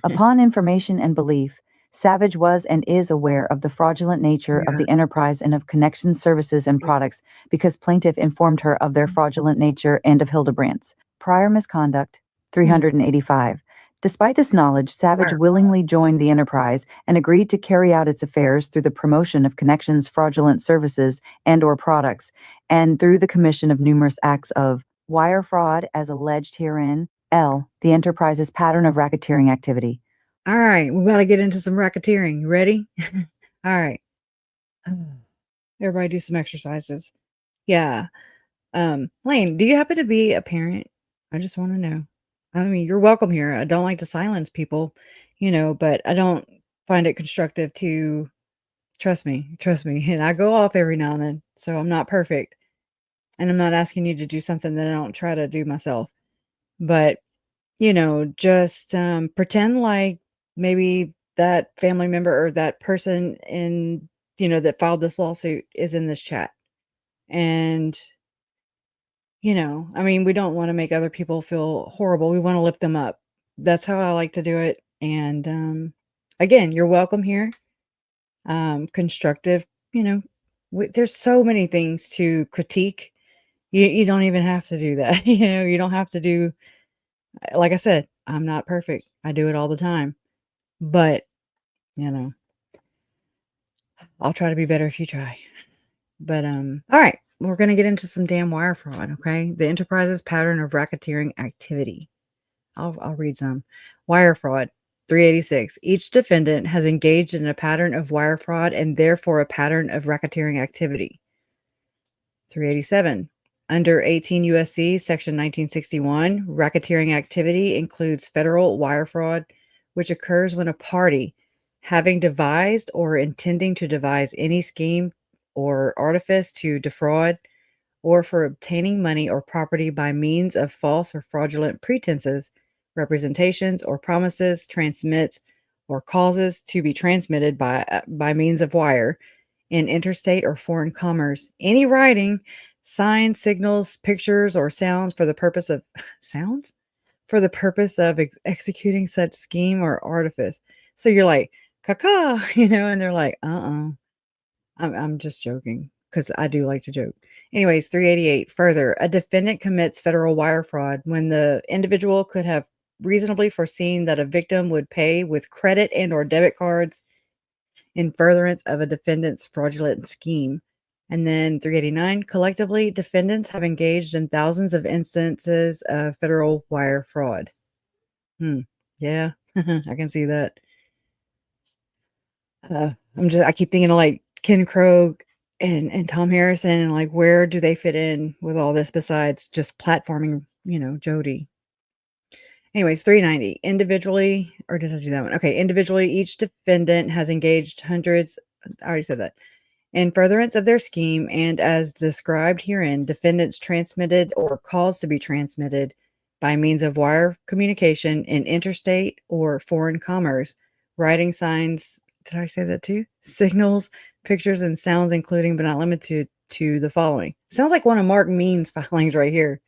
Upon information and belief, Savage was and is aware of the fraudulent nature of the enterprise and of Connections services and products because Plaintiff informed her of their fraudulent nature and of Hildebrandt's prior misconduct. 385. Despite this knowledge, Savage willingly joined the enterprise and agreed to carry out its affairs through the promotion of Connections' fraudulent services and/or products, and through the commission of numerous acts of wire fraud as alleged herein. L. The enterprise's pattern of racketeering activity. All right, we got to get into some racketeering. You ready? All right. Everybody do some exercises. Yeah. Lane, do you happen to be a parent? I just want to know. I mean, you're welcome here. I don't like to silence people, but I don't find it constructive to trust me. And I go off every now and then, so I'm not perfect. And I'm not asking you to do something that I don't try to do myself. But, just pretend like maybe that family member or that person that filed this lawsuit is in this chat. And I mean, we don't want to make other people feel horrible. We want to lift them up. That's how I like to do it. And again, you're welcome here. Constructive, there's so many things to critique. You don't even have to do that. You don't have to do, like I said, I'm not perfect. I do it all the time. But, I'll try to be better if you try. But all right. We're going to get into some damn wire fraud, okay? The enterprise's pattern of racketeering activity. I'll read some. Wire fraud, 386. Each defendant has engaged in a pattern of wire fraud and therefore a pattern of racketeering activity. 387. Under 18 U.S.C. Section 1961, racketeering activity includes federal wire fraud, which occurs when a party, having devised or intending to devise any scheme or artifice to defraud, or for obtaining money or property by means of false or fraudulent pretenses, representations, or promises, transmits or causes to be transmitted by means of wire in interstate or foreign commerce any writing, signs, signals, pictures, or sounds for the purpose of executing such scheme or artifice. So you're like, caca, and they're like, I'm just joking, because I do like to joke. Anyways, 388. Further, a defendant commits federal wire fraud when the individual could have reasonably foreseen that a victim would pay with credit and or debit cards in furtherance of a defendant's fraudulent scheme. And then 389. Collectively, defendants have engaged in thousands of instances of federal wire fraud. Yeah, I can see that. I keep thinking of like Ken Krogh and Tom Harrison, and like, where do they fit in with all this besides just platforming, Jodi? Anyways, 390. Individually, or did I do that one? Okay, individually, each defendant has engaged hundreds, I already said that, in furtherance of their scheme, and as described herein, defendants transmitted or caused to be transmitted by means of wire communication in interstate or foreign commerce, writing signs, did I say that too? Signals, pictures, and sounds, including but not limited to the following. Sounds like one of Mark Mean's filings right here.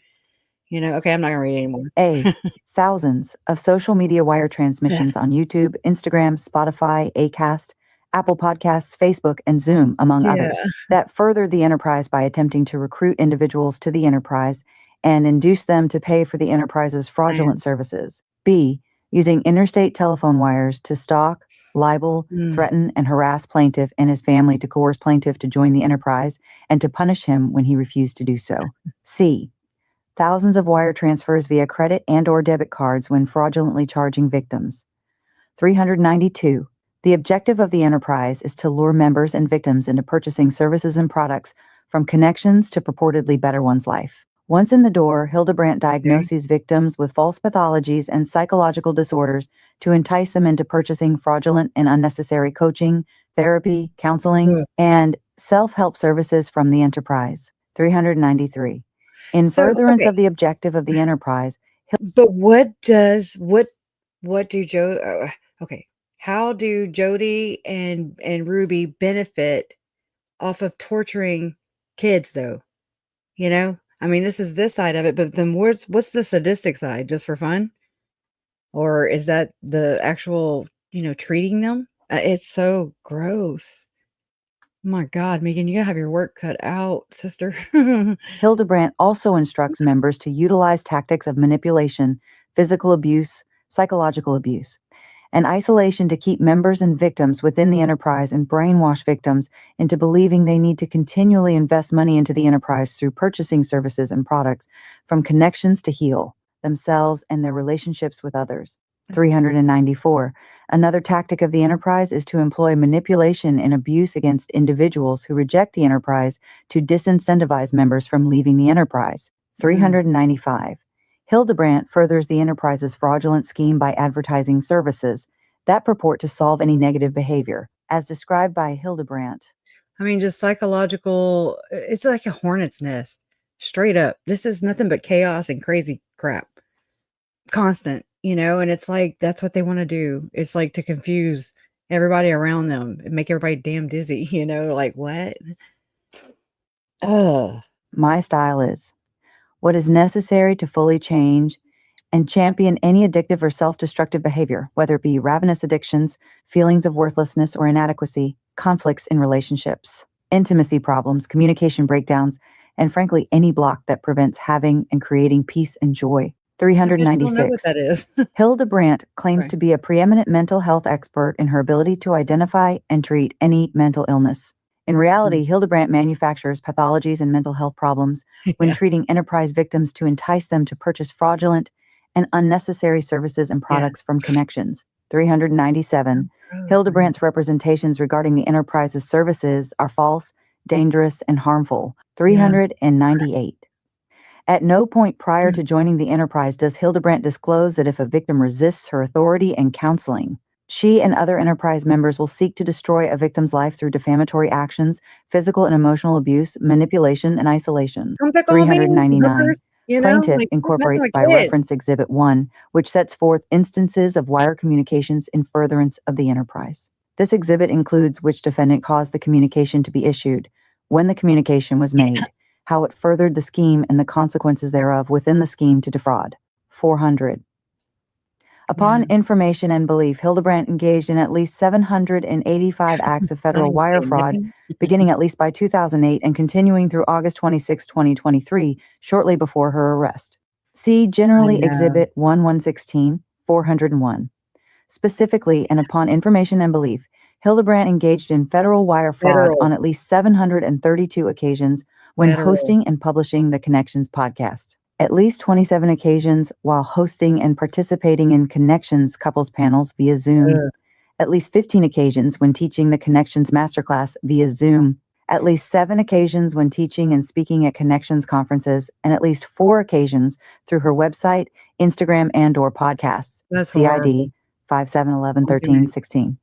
Okay, I'm not going to read anymore. A. Thousands of social media wire transmissions on YouTube, Instagram, Spotify, Acast, Apple Podcasts, Facebook, and Zoom, among others, that furthered the enterprise by attempting to recruit individuals to the enterprise and induce them to pay for the enterprise's fraudulent services. B. Using interstate telephone wires to stalk, libel, threaten, and harass plaintiff and his family to coerce plaintiff to join the enterprise and to punish him when he refused to do so. C. Thousands of wire transfers via credit and/or debit cards when fraudulently charging victims. 392. The objective of the enterprise is to lure members and victims into purchasing services and products from connections to purportedly better one's life. Once in the door, Hildebrandt diagnoses victims with false pathologies and psychological disorders to entice them into purchasing fraudulent and unnecessary coaching, therapy, counseling, and self-help services from the enterprise. 393. In furtherance of the objective of the enterprise. But how do Jodi and Ruby benefit off of torturing kids, though? I mean, this is this side of it, but then what's the sadistic side? Just for fun? Or is that the actual, treating them? It's so gross. My God, Megan, you gotta have your work cut out, sister. Hildebrandt also instructs members to utilize tactics of manipulation, physical abuse, psychological abuse, and isolation to keep members and victims within the enterprise and brainwash victims into believing they need to continually invest money into the enterprise through purchasing services and products from connections to heal themselves and their relationships with others. 394. Another tactic of the enterprise is to employ manipulation and abuse against individuals who reject the enterprise to disincentivize members from leaving the enterprise. 395. Hildebrandt furthers the enterprise's fraudulent scheme by advertising services that purport to solve any negative behavior, as described by Hildebrandt. I mean, just psychological, it's like a hornet's nest, straight up. This is nothing but chaos and crazy crap. Constant. And it's like, that's what they want to do. It's like to confuse everybody around them and make everybody damn dizzy, like what? My style is what is necessary to fully change and champion any addictive or self-destructive behavior, whether it be ravenous addictions, feelings of worthlessness or inadequacy, conflicts in relationships, intimacy problems, communication breakdowns, and frankly, any block that prevents having and creating peace and joy. 396. I don't know what that is. Hildebrandt claims to be a preeminent mental health expert in her ability to identify and treat any mental illness. In reality, Hildebrandt manufactures pathologies and mental health problems when treating enterprise victims to entice them to purchase fraudulent and unnecessary services and products from connections. 397. Hildebrandt's representations regarding the enterprise's services are false, dangerous, and harmful. 398. At no point prior to joining the enterprise does Hildebrandt disclose that if a victim resists her authority and counseling, she and other enterprise members will seek to destroy a victim's life through defamatory actions, physical and emotional abuse, manipulation, and isolation. 399. Plaintiff incorporates by reference Exhibit 1, which sets forth instances of wire communications in furtherance of the enterprise. This exhibit includes which defendant caused the communication to be issued, when the communication was made, how it furthered the scheme and the consequences thereof within the scheme to defraud. 400. Upon information and belief, Hildebrandt engaged in at least 785 acts of federal wire fraud, beginning at least by 2008 and continuing through August 26, 2023, shortly before her arrest. See Generally Exhibit 1116, 401. Specifically, and upon information and belief, Hildebrandt engaged in federal wire fraud on at least 732 occasions when hosting and publishing the Connections podcast. At least 27 occasions while hosting and participating in Connections couples panels via Zoom. At least 15 occasions when teaching the Connections masterclass via Zoom. At least 7 occasions when teaching and speaking at Connections conferences, and at least 4 occasions through her website, Instagram, and/or podcasts. That's CID 57111316.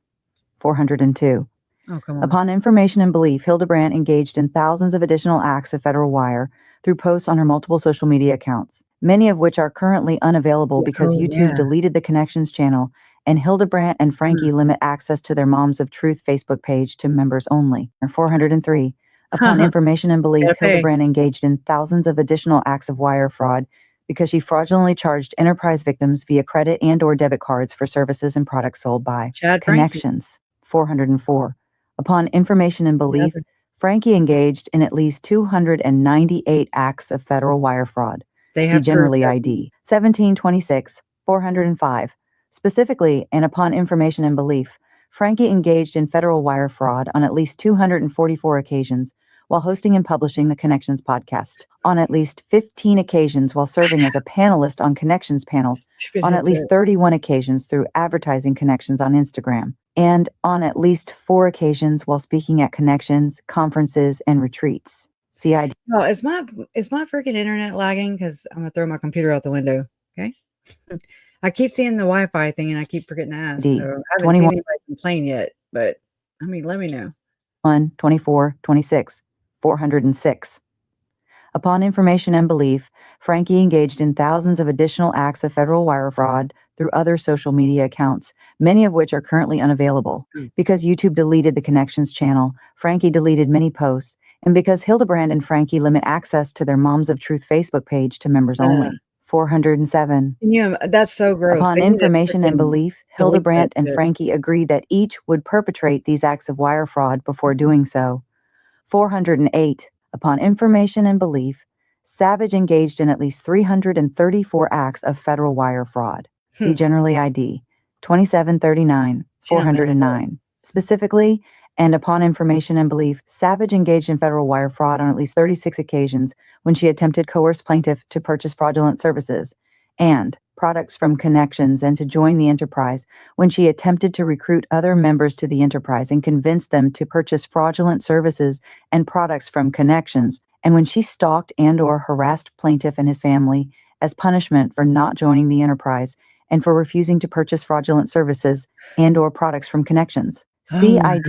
402. Oh, come on. Upon information and belief, Hildebrandt engaged in thousands of additional acts of federal wire, through posts on her multiple social media accounts, many of which are currently unavailable because YouTube deleted the Connections channel, and Hildebrandt and Franke limit access to their Moms of Truth Facebook page to members only. 403. Upon information and belief, Hildebrandt engaged in thousands of additional acts of wire fraud because she fraudulently charged enterprise victims via credit and or debit cards for services and products sold by Connections. 404. Upon information and belief, Franke engaged in at least 298 acts of federal wire fraud. See generally ID 1726, 405. Specifically, and upon information and belief, Franke engaged in federal wire fraud on at least 244 occasions while hosting and publishing the Connections podcast, on at least 15 occasions while serving as a panelist on Connections panels, on at least 31 occasions through advertising Connections on Instagram, and on at least 4 occasions while speaking at Connections, conferences, and retreats. CID. No, is my freaking internet lagging? Because I'm gonna throw my computer out the window. Okay. I keep seeing the Wi-Fi thing, and I keep forgetting to ask. So I haven't seen anybody complain yet, but I mean, let me know. 1, 24, 26, 406. Upon information and belief, Franke engaged in thousands of additional acts of federal wire fraud through other social media accounts, many of which are currently unavailable. Because YouTube deleted the Connections channel, Franke deleted many posts, and because Hildebrandt and Franke limit access to their Moms of Truth Facebook page to members only. 407. Yeah, that's so gross. Upon information and belief, Hildebrandt and Franke agreed that each would perpetrate these acts of wire fraud before doing so. 408. Upon information and belief, Savage engaged in at least 334 acts of federal wire fraud. See generally ID 2739, 409. Specifically, and upon information and belief, Savage engaged in federal wire fraud on at least 36 occasions when she attempted coerce plaintiff to purchase fraudulent services and products from Connections and to join the enterprise when she attempted to recruit other members to the enterprise and convince them to purchase fraudulent services and products from Connections, and when she stalked and or harassed plaintiff and his family as punishment for not joining the enterprise and for refusing to purchase fraudulent services and or products from Connections. CID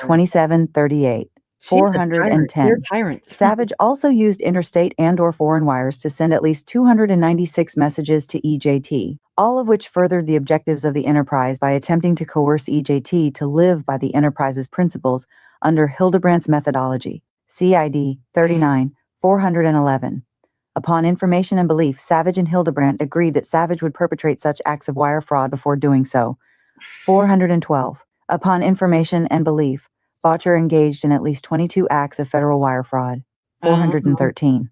2738, 410. Savage also used interstate and or foreign wires to send at least 296 messages to EJT, all of which furthered the objectives of the enterprise by attempting to coerce EJT to live by the enterprise's principles under Hildebrandt's methodology. CID 39, 411. Upon information and belief, Savage and Hildebrandt agreed that Savage would perpetrate such acts of wire fraud before doing so. 412. Upon information and belief, Botcher engaged in at least 22 acts of federal wire fraud. 413.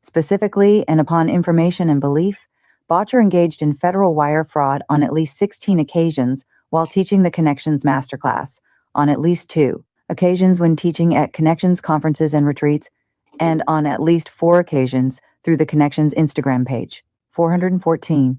Specifically, and upon information and belief, Botcher engaged in federal wire fraud on at least 16 occasions while teaching the Connections masterclass, on at least 2 occasions when teaching at Connections conferences and retreats, and on at least 4 occasions through the Connections Instagram page. 414.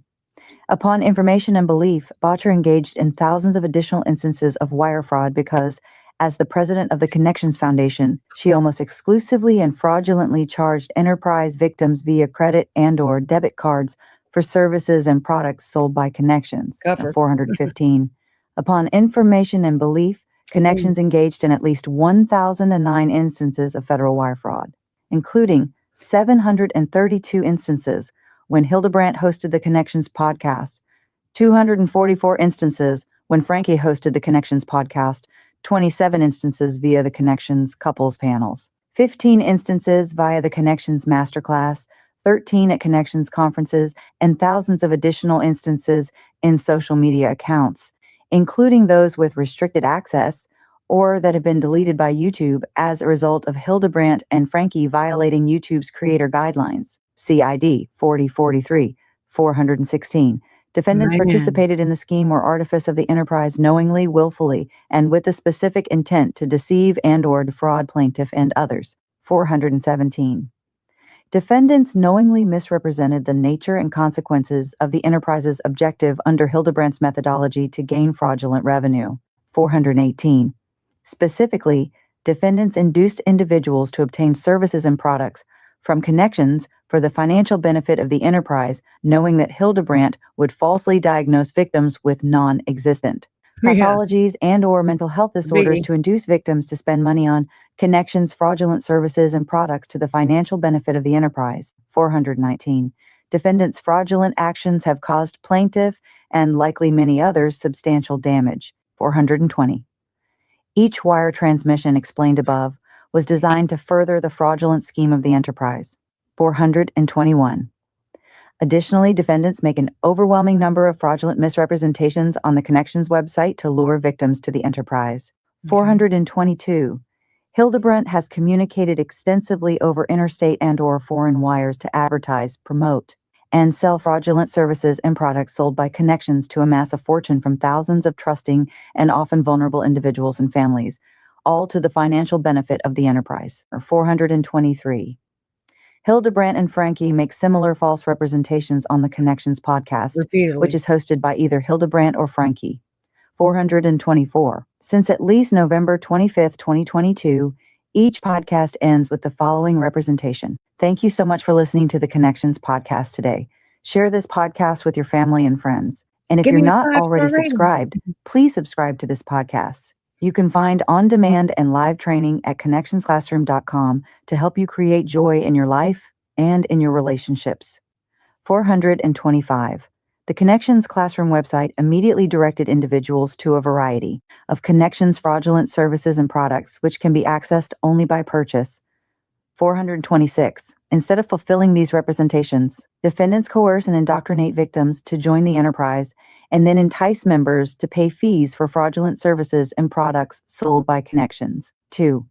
Upon information and belief, Botcher engaged in thousands of additional instances of wire fraud because, as the president of the Connections Foundation, she almost exclusively and fraudulently charged enterprise victims via credit and or debit cards for services and products sold by Connections. 415. Upon information and belief, Connections engaged in at least 1,009 instances of federal wire fraud, including 732 instances when Hildebrandt hosted the Connections podcast, 244 instances when Franke hosted the Connections podcast, 27 instances via the Connections couples panels, 15 instances via the Connections masterclass, 13 at Connections conferences, and thousands of additional instances in social media accounts, including those with restricted access or that have been deleted by YouTube as a result of Hildebrandt and Franke violating YouTube's creator guidelines. CID 4043, 416. Defendants participated in the scheme or artifice of the enterprise knowingly, willfully, and with the specific intent to deceive and or defraud plaintiff and others. 417. Defendants knowingly misrepresented the nature and consequences of the enterprise's objective under Hildebrandt's methodology to gain fraudulent revenue. 418. Specifically, defendants induced individuals to obtain services and products from Connections for the financial benefit of the enterprise, knowing that Hildebrandt would falsely diagnose victims with non-existent. pathologies, and or mental health disorders Biggie. to induce victims to spend money on connections, fraudulent services, and products to the financial benefit of the enterprise. 419. Defendants' fraudulent actions have caused plaintiff and likely many others substantial damage. 420. Each wire transmission explained above was designed to further the fraudulent scheme of the enterprise. 421. Additionally, defendants make an overwhelming number of fraudulent misrepresentations on the Connections website to lure victims to the enterprise. 422. Hildebrandt has communicated extensively over interstate and or foreign wires to advertise, promote, and sell fraudulent services and products sold by Connections to amass a fortune from thousands of trusting and often vulnerable individuals and families, all to the financial benefit of the enterprise. 423. Hildebrandt and Franke make similar false representations on the Connections podcast, Repeatedly. which is hosted by either Hildebrandt or Franke. 424. Since at least November 25th, 2022, each podcast ends with the following representation. Thank you so much for listening to the Connections podcast today. Share this podcast with your family and friends. And if Give you're me a not 5-star already rating. subscribed, please subscribe to this podcast. You can find on-demand and live training at connectionsclassroom.com to help you create joy in your life and in your relationships. 425. The Connections Classroom website immediately directed individuals to a variety of Connections fraudulent services and products, which can be accessed only by purchase. 426. Instead of fulfilling these representations, defendants coerce and indoctrinate victims to join the enterprise and then entice members to pay fees for fraudulent services and products sold by Connections. 2.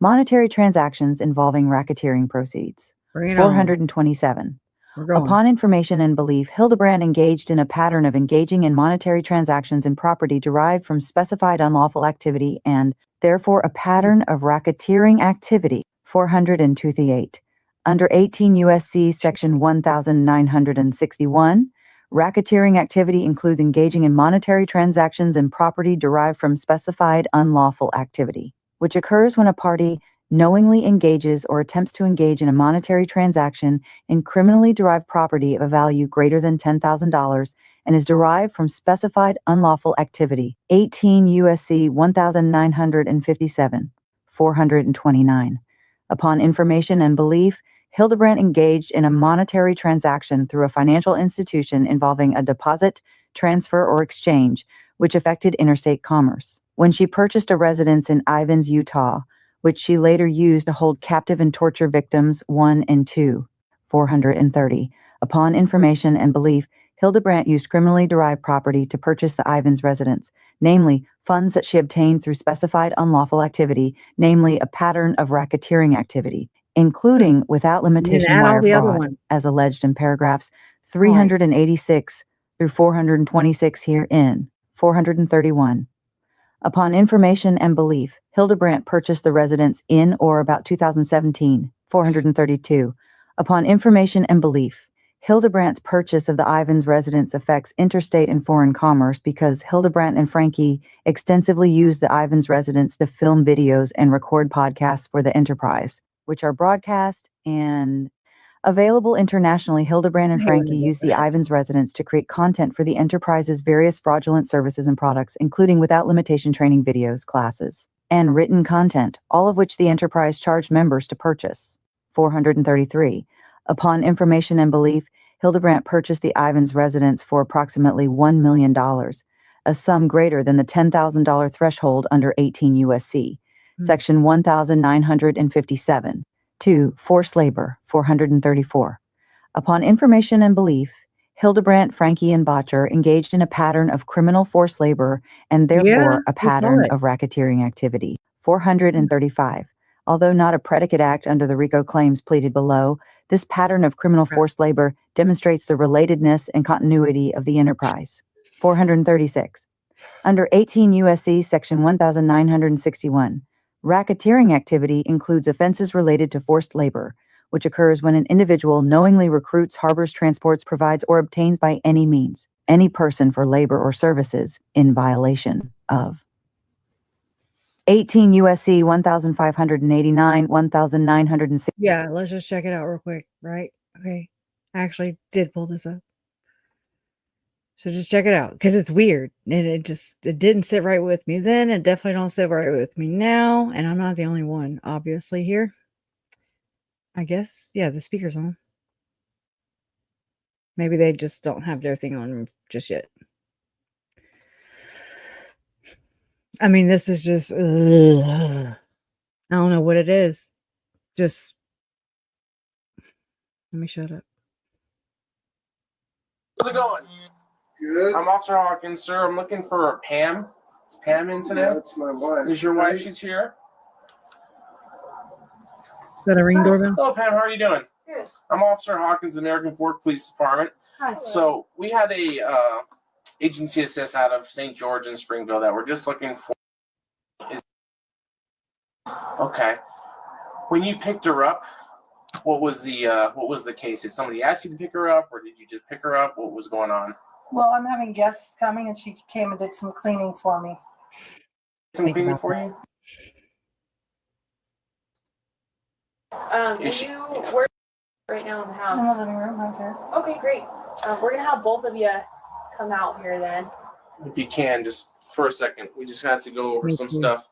Monetary transactions involving racketeering proceeds. Bring it on. 427. We're going. Upon information and belief, Hildebrandt engaged in a pattern of engaging in monetary transactions in property derived from specified unlawful activity and, therefore, a pattern of racketeering activity. 428. Under 18 U.S.C. Section 1961, racketeering activity includes engaging in monetary transactions in property derived from specified unlawful activity, which occurs when a party knowingly engages or attempts to engage in a monetary transaction in criminally derived property of a value greater than $10,000 and is derived from specified unlawful activity. 18 U.S.C. 1957. 429. Upon information and belief, Hildebrandt engaged in a monetary transaction through a financial institution involving a deposit, transfer, or exchange, which affected interstate commerce. When she purchased a residence in Ivins, Utah, which she later used to hold captive and torture victims 1 and 2. 430. Upon information and belief, Hildebrandt used criminally derived property to purchase the Ivins residence, namely funds that she obtained through specified unlawful activity, namely a pattern of racketeering activity, including without limitation add all wire the other fraud, ones. as alleged in paragraphs 386 through 426 herein. 431. Upon information and belief, Hildebrandt purchased the residence in or about 2017. 432. Upon information and belief, Hildebrandt's purchase of the Ivins residence affects interstate and foreign commerce because Hildebrandt and Franke extensively used the Ivins residence to film videos and record podcasts for the enterprise, which are broadcast and available internationally. Hildebrandt and Franke used the Ivins residence to create content for the enterprise's various fraudulent services and products, including without limitation training videos, classes, and written content, all of which the enterprise charged members to purchase. 433. Upon information and belief, Hildebrandt purchased the Ivins residence for approximately $1 million, a sum greater than the $10,000 threshold under 18 U.S.C. Section 1957. 2. Forced labor. 434. Upon information and belief, Hildebrandt, Franke, and Botcher engaged in a pattern of criminal forced labor and therefore a pattern of racketeering activity. 435. Although not a predicate act under the RICO claims pleaded below, this pattern of criminal forced labor demonstrates the relatedness and continuity of the enterprise. 436. Under 18 U.S.C. Section 1961, racketeering activity includes offenses related to forced labor, which occurs when an individual knowingly recruits, harbors, transports, provides, or obtains by any means any person for labor or services in violation of 18 U.S.C. 1589, 1960. Yeah, let's just check it out real quick, right? Okay. I actually did pull this up. So just check it out because it's weird. And it didn't sit right with me then. It definitely don't sit right with me now. And I'm not the only one, obviously, here. I guess. Yeah, the speaker's on. Maybe they just don't have their thing on just yet. I mean, this is just, ugh. I don't know what it is. Just, let me shut up. How's it going? Good. I'm Officer Hawkins, sir. I'm looking for Pam. Is Pam in today? Yeah, that's my wife. Is your wife? She's here. Is that a ring doorbell? Hello, Pam. How are you doing? Good. I'm Officer Hawkins, American Fork Police Department. Hi. So we had a agency assist out of St. George and Springville that we're just looking for. Okay. When you picked her up, what was the case? Did somebody ask you to pick her up, or did you just pick her up? What was going on? Well, I'm having guests coming, and she came and did some cleaning for me. Some cleaning for you? You work right now in the In the house. living room right here. Okay, great. We're gonna have both of you come out here then. If you can, just for a second, we just had to go over Me some too. stuff.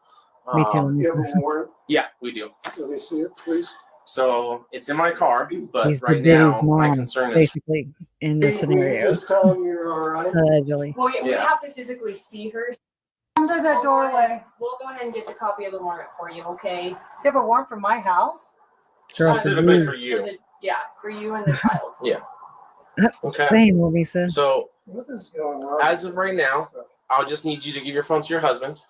Me too. You have a warrant? Yeah, we do. Let me see it, please. So it's in my car, but She's the right dude's now my mom, concern is basically, in this Will you scenario. just tell them you're all right? Allegedly. Well, we Yeah. have to physically see her. Come to the doorway. We'll go ahead and get the copy of the warrant for you, okay? You have a warrant for my house? Girl, specifically for for you. For you and the child. Yeah. Okay. Same, Lisa. So What is going on? as of right now, I'll just need you to give your phone to your husband.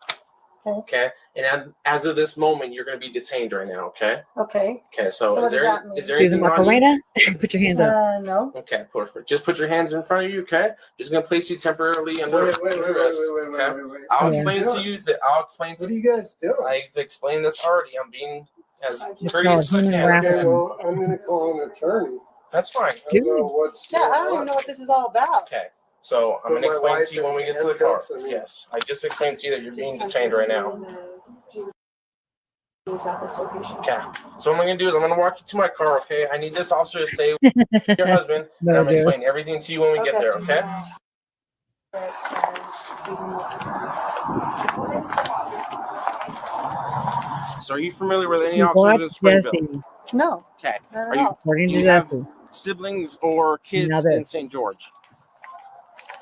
Okay. Okay. And as of this moment, you're going to be detained right now. Okay. Okay. Okay. So So what is does there that mean? is there Do the anything on you? Macarena? Put your hands up. No. Okay. Perfect. Just put your hands in front of you. Okay. Just going to place you temporarily under Wait. arrest. Okay? I'll Yeah. explain to you that I'll explain What to are you guys doing? I've explained this already. I'm being as It's courteous called as I human can. harassment. Okay, well, I'm going to call an attorney. That's fine. I don't know what's Yeah, going I don't even on. know what this is all about. Okay. So I'm Put going to my explain wife to you when in we get to the car. handcuffs and- Yes. I just explained to you that you're being detained right now. Okay. So what I'm going to do is I'm going to walk you to my car, okay? I need this officer to stay with your husband, and I'm going to Joe. explain everything to you when we get there, okay? So are you familiar with any officers in Springville? Jesse. No, Okay. not Are at you all. According do to you have Jesse. siblings or kids Now this. in St. George?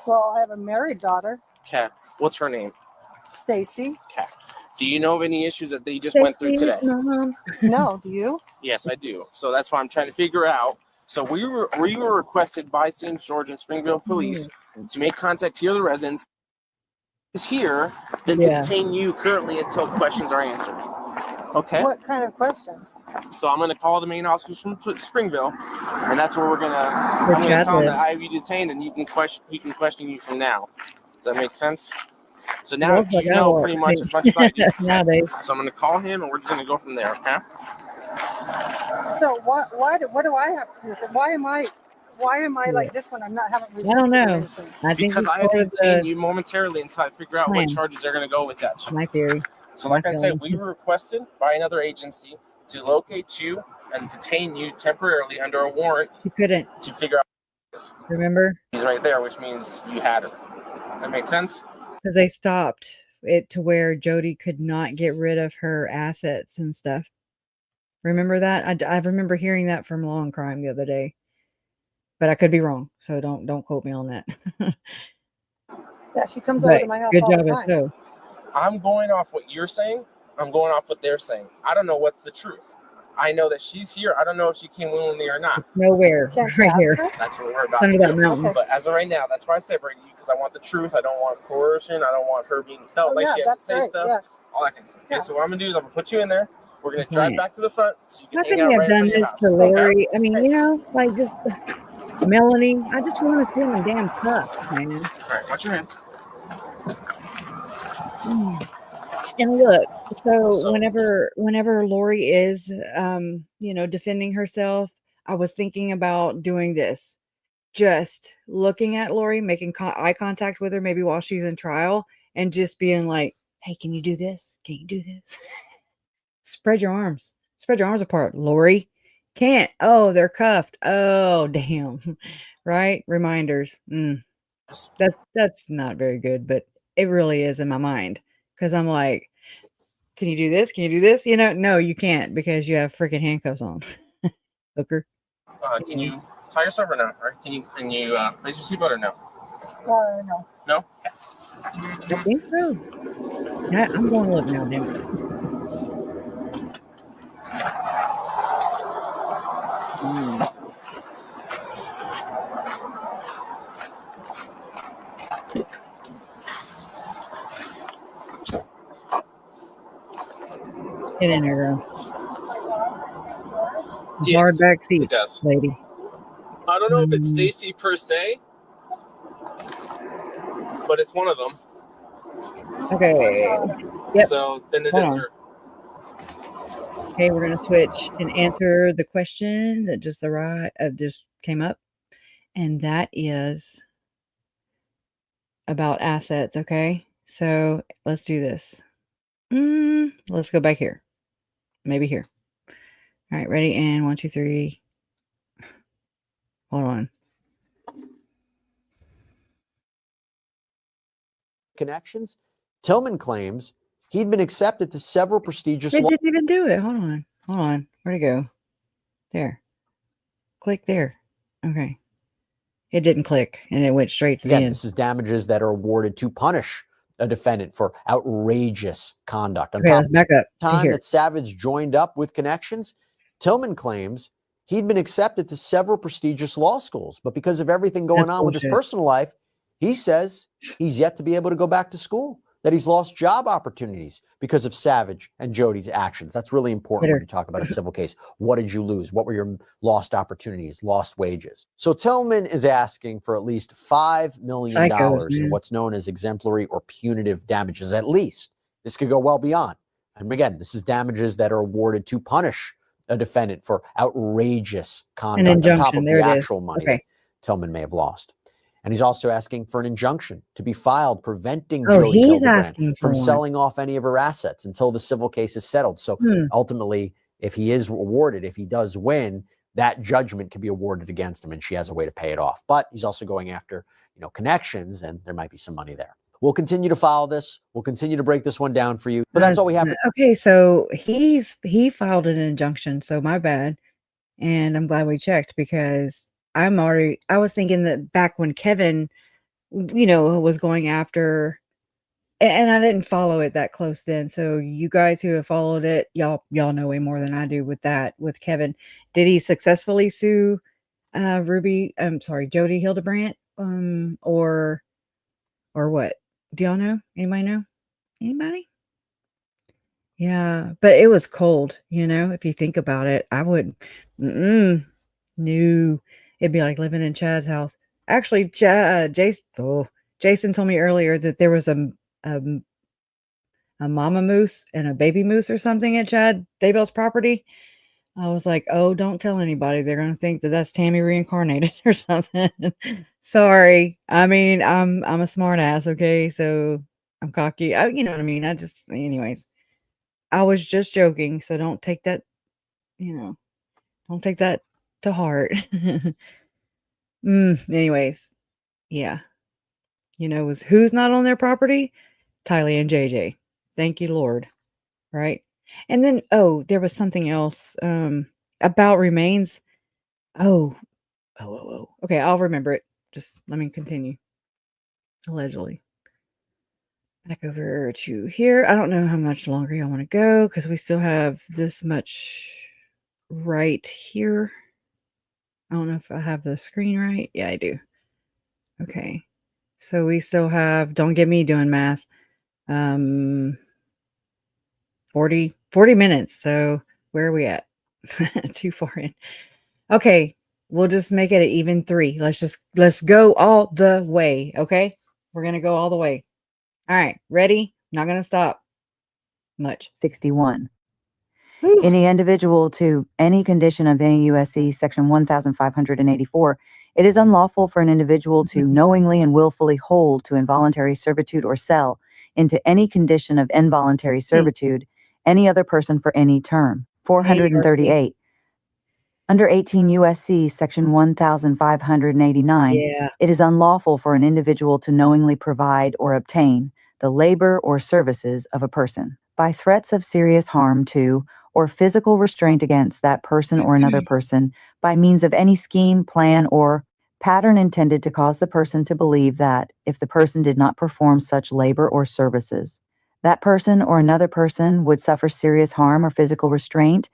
Well, I have a married daughter, Okay. What's her name? Stacy. Okay. Do you know of any issues that they just went through today? Mom. No, do you? Yes, I do. So that's why I'm trying to figure out. So we were requested by St. George and Springville Police to make contact here, the residents is here, than to Yeah. detain you currently until questions are answered. Okay. What kind of questions? So I'm going to call the main officers from Springville, and that's where I'm going to chat tell them with. that I have you detained, and he can question you from now. Does that make sense? So now Looks like you I know will. pretty much as much as I do. Okay? Nowadays. So I'm going to call him, and we're just going to go from there. Okay. So what do I have to do? Why am I like this when I'm not having I don't know. anything? I think Because it's I have part to of detain you momentarily until I figure out what plan. charges they're going to go with that. my theory. So like I said, feeling. we were requested by another agency to locate you and detain you temporarily under a warrant She couldn't. to figure out this. Remember? He's right there, which means you had her. That makes sense? Because they stopped it to where Jodi could not get rid of her assets and stuff. Remember that? I remember hearing that from Law and Crime the other day. But I could be wrong, so don't quote me on that. Yeah, she comes over But to my house good all job the at time. so. I'm going off what you're saying. I'm going off what they're saying. I don't know what's the truth. I know that she's here. I don't know if she came willingly or not. Nowhere. Can't you Right ask here. her? That's what we're about Under to that do. mountain. But as of right now, that's why I separated you, because I want the truth. I don't want coercion. I don't want her being felt Oh, like yeah, she has to that's say right. stuff. Yeah. All that kind of stuff. Okay, Yeah. so what I'm going to do is I'm going to put you in there. We're going to Right. drive back to the front so you How can hang could out they have right in done front of your this house. to Okay? Lori? I mean, you know, like just Melanie. I just want to see them in damn cuffs, man. All right, watch your hand. And look, so So- whenever Lori is defending herself, I was thinking about doing this. Just looking at Lori, making eye contact with her maybe while she's in trial, and just being like, "Hey, can you do this? Can you do this?" Spread your arms. Spread your arms apart, Lori. Can't. Oh, they're cuffed. Oh, damn. Right? Reminders. That's not very good, but it really is in my mind because I'm like, can you do this? Can you do this? No, you can't because you have freaking handcuffs on. Hooker. Can you tie yourself or no? Or can you place your seatbelt or no? No. No? I think so. Yeah, I'm going to look now, damn it. Get in there, girl. Yes, Hard back seat, it does. lady. I don't know if it's Stacy per se, but it's one of them. Okay. Yep. So then it Hold is on. her. Okay, we're gonna switch and answer the question that just came up, and that is about assets. Okay, so let's do this. Let's go back here. Maybe here. All right, ready? And 1, 2, 3. Hold on. Connections. Tillman claims he'd been accepted to several prestigious It didn't even do it. Hold on. Where'd it go? There. Click there. Okay. It didn't click, and it went straight to the Again, end. this is damages that are awarded to punish a defendant for outrageous conduct. On Okay, top let's back up to time here. that Savage joined up with Connections, Tillman claims he'd been accepted to several prestigious law schools, but because of everything going on with his personal life, he says he's yet to be able to go back to school, that he's lost job opportunities because of Savage and Jodi's actions. That's really important when you talk about a civil case. What did you lose? What were your lost opportunities, lost wages? So Tillman is asking for at least $5 million in what's known as exemplary or punitive damages, at least. This could go well beyond. And again, this is damages that are awarded to punish a defendant for outrageous conduct. An injunction. On top of there the it actual is. money Okay. that Tillman may have lost. And he's also asking for an injunction to be filed preventing Jodi Hildebrandt from selling off any of her assets until the civil case is settled. So ultimately, if he is awarded, if he does win, that judgment can be awarded against him and she has a way to pay it off. But he's also going after, Connections, and there might be some money there. We'll continue to follow this. We'll continue to break this one down for you. But that's all we have. Okay, so he filed an injunction, so my bad. And I'm glad we checked because I was thinking that back when Kevin, was going after, and I didn't follow it that close then. So you guys who have followed it, y'all know way more than I do with Kevin. Did he successfully sue Jodi Hildebrandt? Or what? Do y'all know? Anybody know? Anybody? Yeah, but it was cold, if you think about it. I would no. It'd be like living in Chad's house. Actually, Jason told me earlier that there was a mama moose and a baby moose or something at Chad Daybell's property. I was like, oh, don't tell anybody. They're going to think that that's Tammy reincarnated or something. Sorry. I mean, I'm a smart ass. Okay. So I'm cocky. You know what I mean? Anyways, I was just joking. So don't take that, don't take that to heart. Anyways. Yeah. Who's not on their property? Tylee and JJ. Thank you, Lord. Right. And then, there was something else, about remains. Oh. Okay. I'll remember it. Just let me continue. Allegedly. Back over to here. I don't know how much longer y'all want to go because we still have this much right here. I don't know if I have the screen right. Yeah, I do. Okay. So we still have, don't get me doing math. 40 minutes. So where are we at? Too far in. Okay. We'll just make it an even 3. Let's go all the way. Okay. We're going to go all the way. All right. Ready? Not going to stop much. 61. Any individual to any condition of any USC section 1584, it is unlawful for an individual to knowingly and willfully hold to involuntary servitude or sell into any condition of involuntary servitude any other person for any term. 438. Under 18 U.S.C. Section 1589, Yeah. it is unlawful for an individual to knowingly provide or obtain the labor or services of a person by threats of serious harm to or physical restraint against that person or another person by means of any scheme, plan, or pattern intended to cause the person to believe that, if the person did not perform such labor or services, that person or another person would suffer serious harm or physical restraint,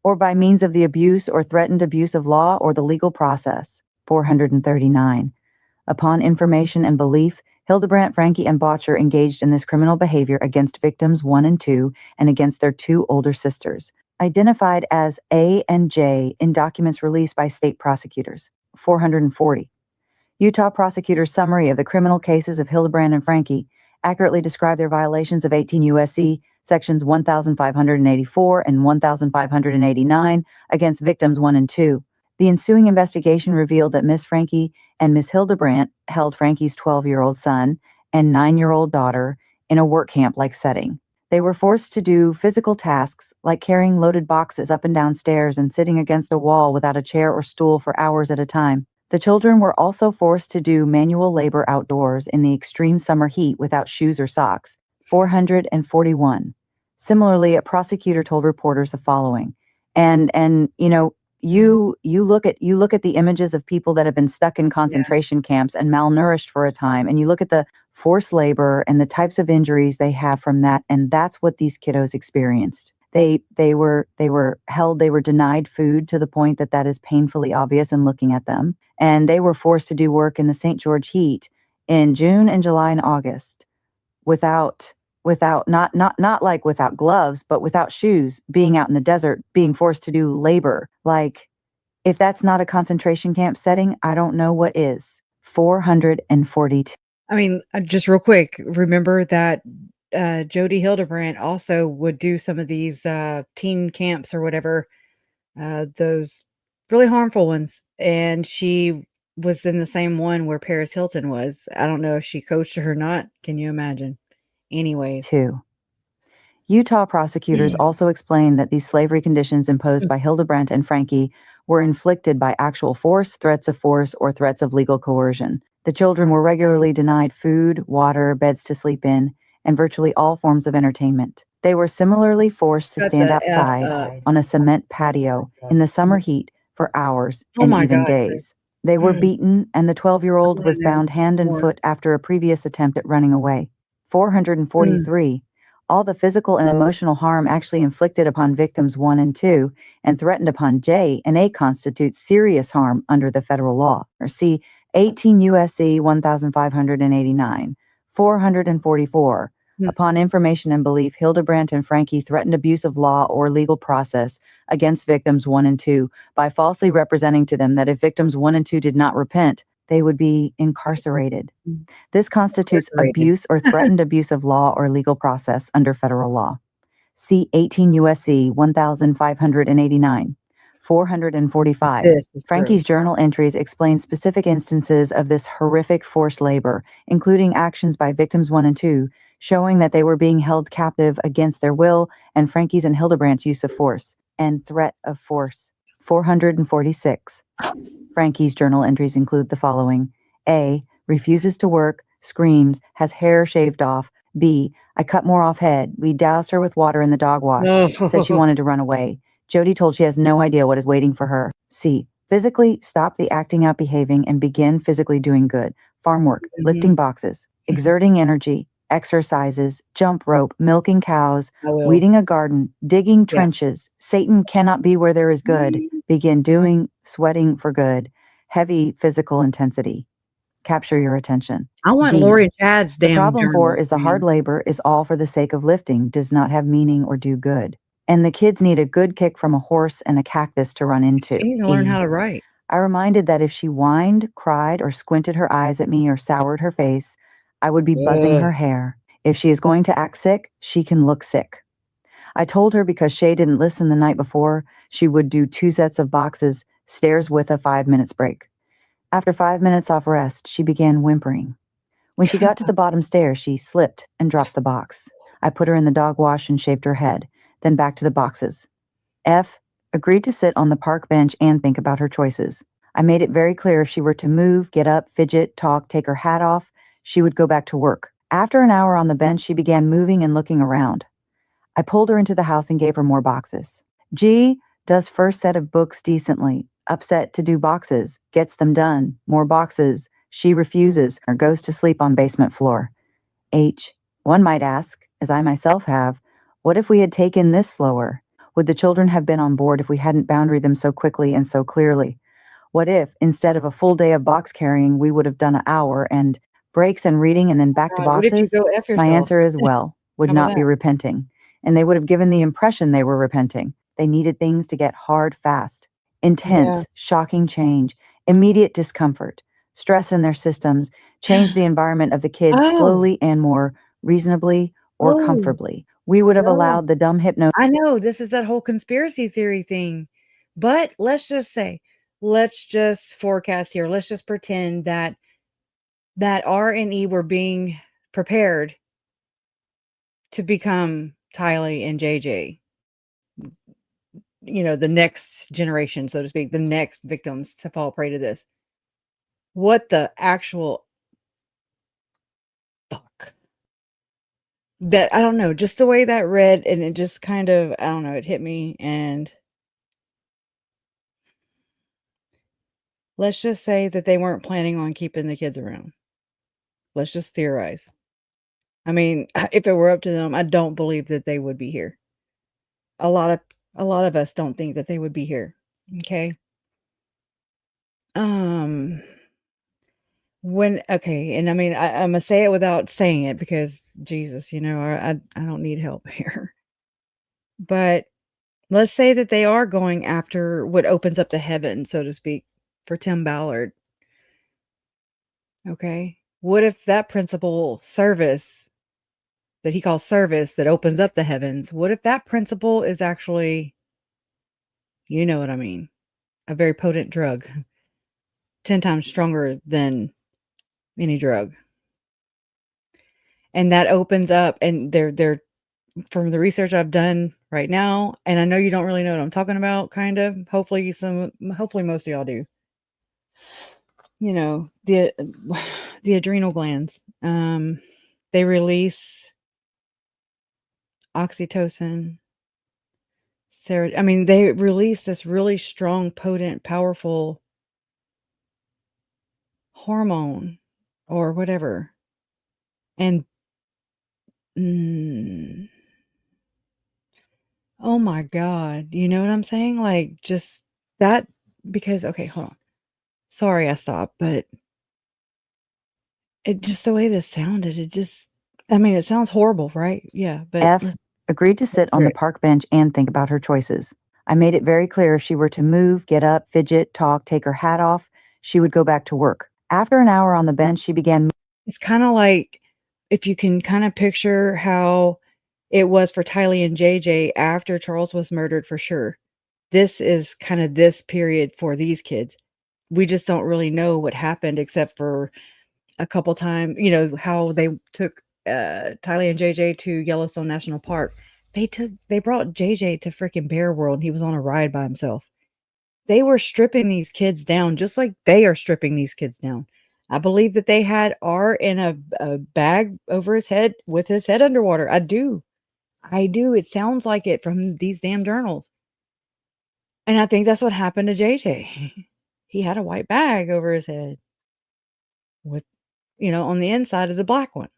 or by means of the abuse or threatened abuse of law or the legal process. 439. Upon information and belief, Hildebrandt, Franke, and Botcher engaged in this criminal behavior against victims 1 and 2 and against their 2 older sisters, identified as A and J in documents released by state prosecutors. 440. Utah prosecutors' summary of the criminal cases of Hildebrandt and Franke accurately describe their violations of 18 U.S.C. Sections 1584 and 1589 against victims 1 and 2. The ensuing investigation revealed that Miss Franke and Miss Hildebrandt held Franke's 12-year-old son and 9-year-old daughter in a work camp-like setting. They were forced to do physical tasks like carrying loaded boxes up and down stairs and sitting against a wall without a chair or stool for hours at a time. The children were also forced to do manual labor outdoors in the extreme summer heat without shoes or socks. 441. Similarly, a prosecutor told reporters the following, and you look at the images of people that have been stuck in concentration camps and malnourished for a time, and you look at the forced labor and the types of injuries they have from that, and that's what these kiddos experienced. They were held, they were denied food to the point that is painfully obvious in looking at them, and they were forced to do work in the St. George heat in June and July and August without not like without gloves, but without shoes, being out in the desert, being forced to do labor. Like, if that's not a concentration camp setting, I don't know what is. 442. I mean, just real quick, remember that Jodi Hildebrandt also would do some of these teen camps or whatever, those really harmful ones. And she was in the same one where Paris Hilton was. I don't know if she coached her or not. Can you imagine? Anyways. 2. Utah prosecutors also explained that these slavery conditions imposed by Hildebrandt and Franke were inflicted by actual force, threats of force, or threats of legal coercion. The children were regularly denied food, water, beds to sleep in, and virtually all forms of entertainment. They were similarly forced to stand outside on a cement patio in the summer heat for hours and even days. They were beaten, and the 12-year-old was bound hand and foot after a previous attempt at running away. 443. All the physical and emotional harm actually inflicted upon victims 1 and 2 and threatened upon J and A constitutes serious harm under the federal law. Or see 18 U.S.C. 1589. 444. Upon information and belief, Hildebrandt and Franke threatened abuse of law or legal process against victims 1 and 2 by falsely representing to them that if victims 1 and 2 did not repent, they would be incarcerated. This constitutes abuse or threatened abuse of law or legal process under federal law. See 18 U.S.C. 1589. 445. Franke's journal entries explain specific instances of this horrific forced labor, including actions by victims 1 and 2, showing that they were being held captive against their will, and Franke's and Hildebrandt's use of force and threat of force. 446. Franke's journal entries include the following. A. Refuses to work, screams, has hair shaved off. B. I cut more off head. We doused her with water in the dog wash. Said she wanted to run away. Jodi told she has no idea what is waiting for her. C. Physically stop the acting out behaving and begin physically doing good. Farm work, lifting boxes, exerting energy, exercises, jump rope, milking cows, weeding a garden, digging trenches. Satan cannot be where there is good. Begin doing, sweating for good. Heavy physical intensity. Capture your attention. I want D. Lori Chad's damn The problem for journals, is the man. hard labor is all for the sake of lifting, does not have meaning or do good. And the kids need a good kick from a horse and a cactus to run into. She needs to learn how to write. I reminded that if she whined, cried, or squinted her eyes at me or soured her face, I would be buzzing her hair. If she is going to act sick, she can look sick. I told her because Shay didn't listen the night before, she would do 2 sets of boxes, stairs with a 5 minutes break. After 5 minutes off rest, she began whimpering. When she got to the bottom stairs, she slipped and dropped the box. I put her in the dog wash and shaved her head, then back to the boxes. F, agreed to sit on the park bench and think about her choices. I made it very clear if she were to move, get up, fidget, talk, take her hat off, she would go back to work. After an hour on the bench, she began moving and looking around. I pulled her into the house and gave her more boxes. G does first set of books decently, upset to do boxes, gets them done, more boxes, she refuses or goes to sleep on basement floor. H, one might ask, as I myself have, what if we had taken this slower? Would the children have been on board if we hadn't boundaried them so quickly and so clearly? What if, instead of a full day of box carrying, we would have done an hour and breaks and reading and then back to What if you boxes? go F My yourself? answer is well, would How about not be that? repenting. And they would have given the impression they were repenting. They needed things to get hard fast. Intense, shocking change, immediate discomfort, stress in their systems, change the environment of the kids Oh. slowly and more reasonably or Oh. comfortably. We would have Yeah. allowed the dumb hypno. I know this is that whole conspiracy theory thing, but let's just forecast here. Let's just pretend that R and E were being prepared to become Tylee and JJ. You know, the next generation, so to speak, the next victims to fall prey to this. What the actual fuck? That, I don't know, just the way that read, and it just kind of, I don't know, it hit me. And let's just say that they weren't planning on keeping the kids around. Let's just theorize. I mean, if it were up to them, I don't believe that they would be here. A lot of us don't think that they would be here. Okay. And I mean, I'm gonna say it without saying it because Jesus, you know, I don't need help here. But let's say that they are going after what opens up the heaven, so to speak, for Tim Ballard. Okay. What if that principle service that he calls service that opens up the heavens, what if that principle is actually, you know what I mean, a very potent drug, 10 times stronger than any drug? And that opens up, and they're from the research I've done right now, and I know you don't really know what I'm talking about, kind of. Hopefully most of y'all do. You know, the adrenal glands, they release oxytocin, I mean, they release this really strong, potent, powerful hormone or whatever. And oh my God, you know what I'm saying? Like, just that, because, okay, hold on. Sorry I stopped, but it just, the way this sounded, it just, I mean, it sounds horrible, right? Yeah, but F agreed to sit on the park bench and think about her choices. I made it very clear if she were to move, get up, fidget, talk, take her hat off, she would go back to work. After an hour on the bench, she began. It's kind of like, if you can kind of picture how it was for Tylee and JJ after Charles was murdered, for sure. This is kind of this period for these kids. We just don't really know what happened, except for a couple times, you know, how they took Tylee and JJ to Yellowstone National Park. They brought JJ to freaking Bear World, and he was on a ride by himself. They were stripping these kids down just like they are stripping these kids down. I believe that they had R in a bag over his head with his head underwater. I do. It sounds like it from these damn journals. And I think that's what happened to JJ. He had a white bag over his head with, you know, on the inside of the black one.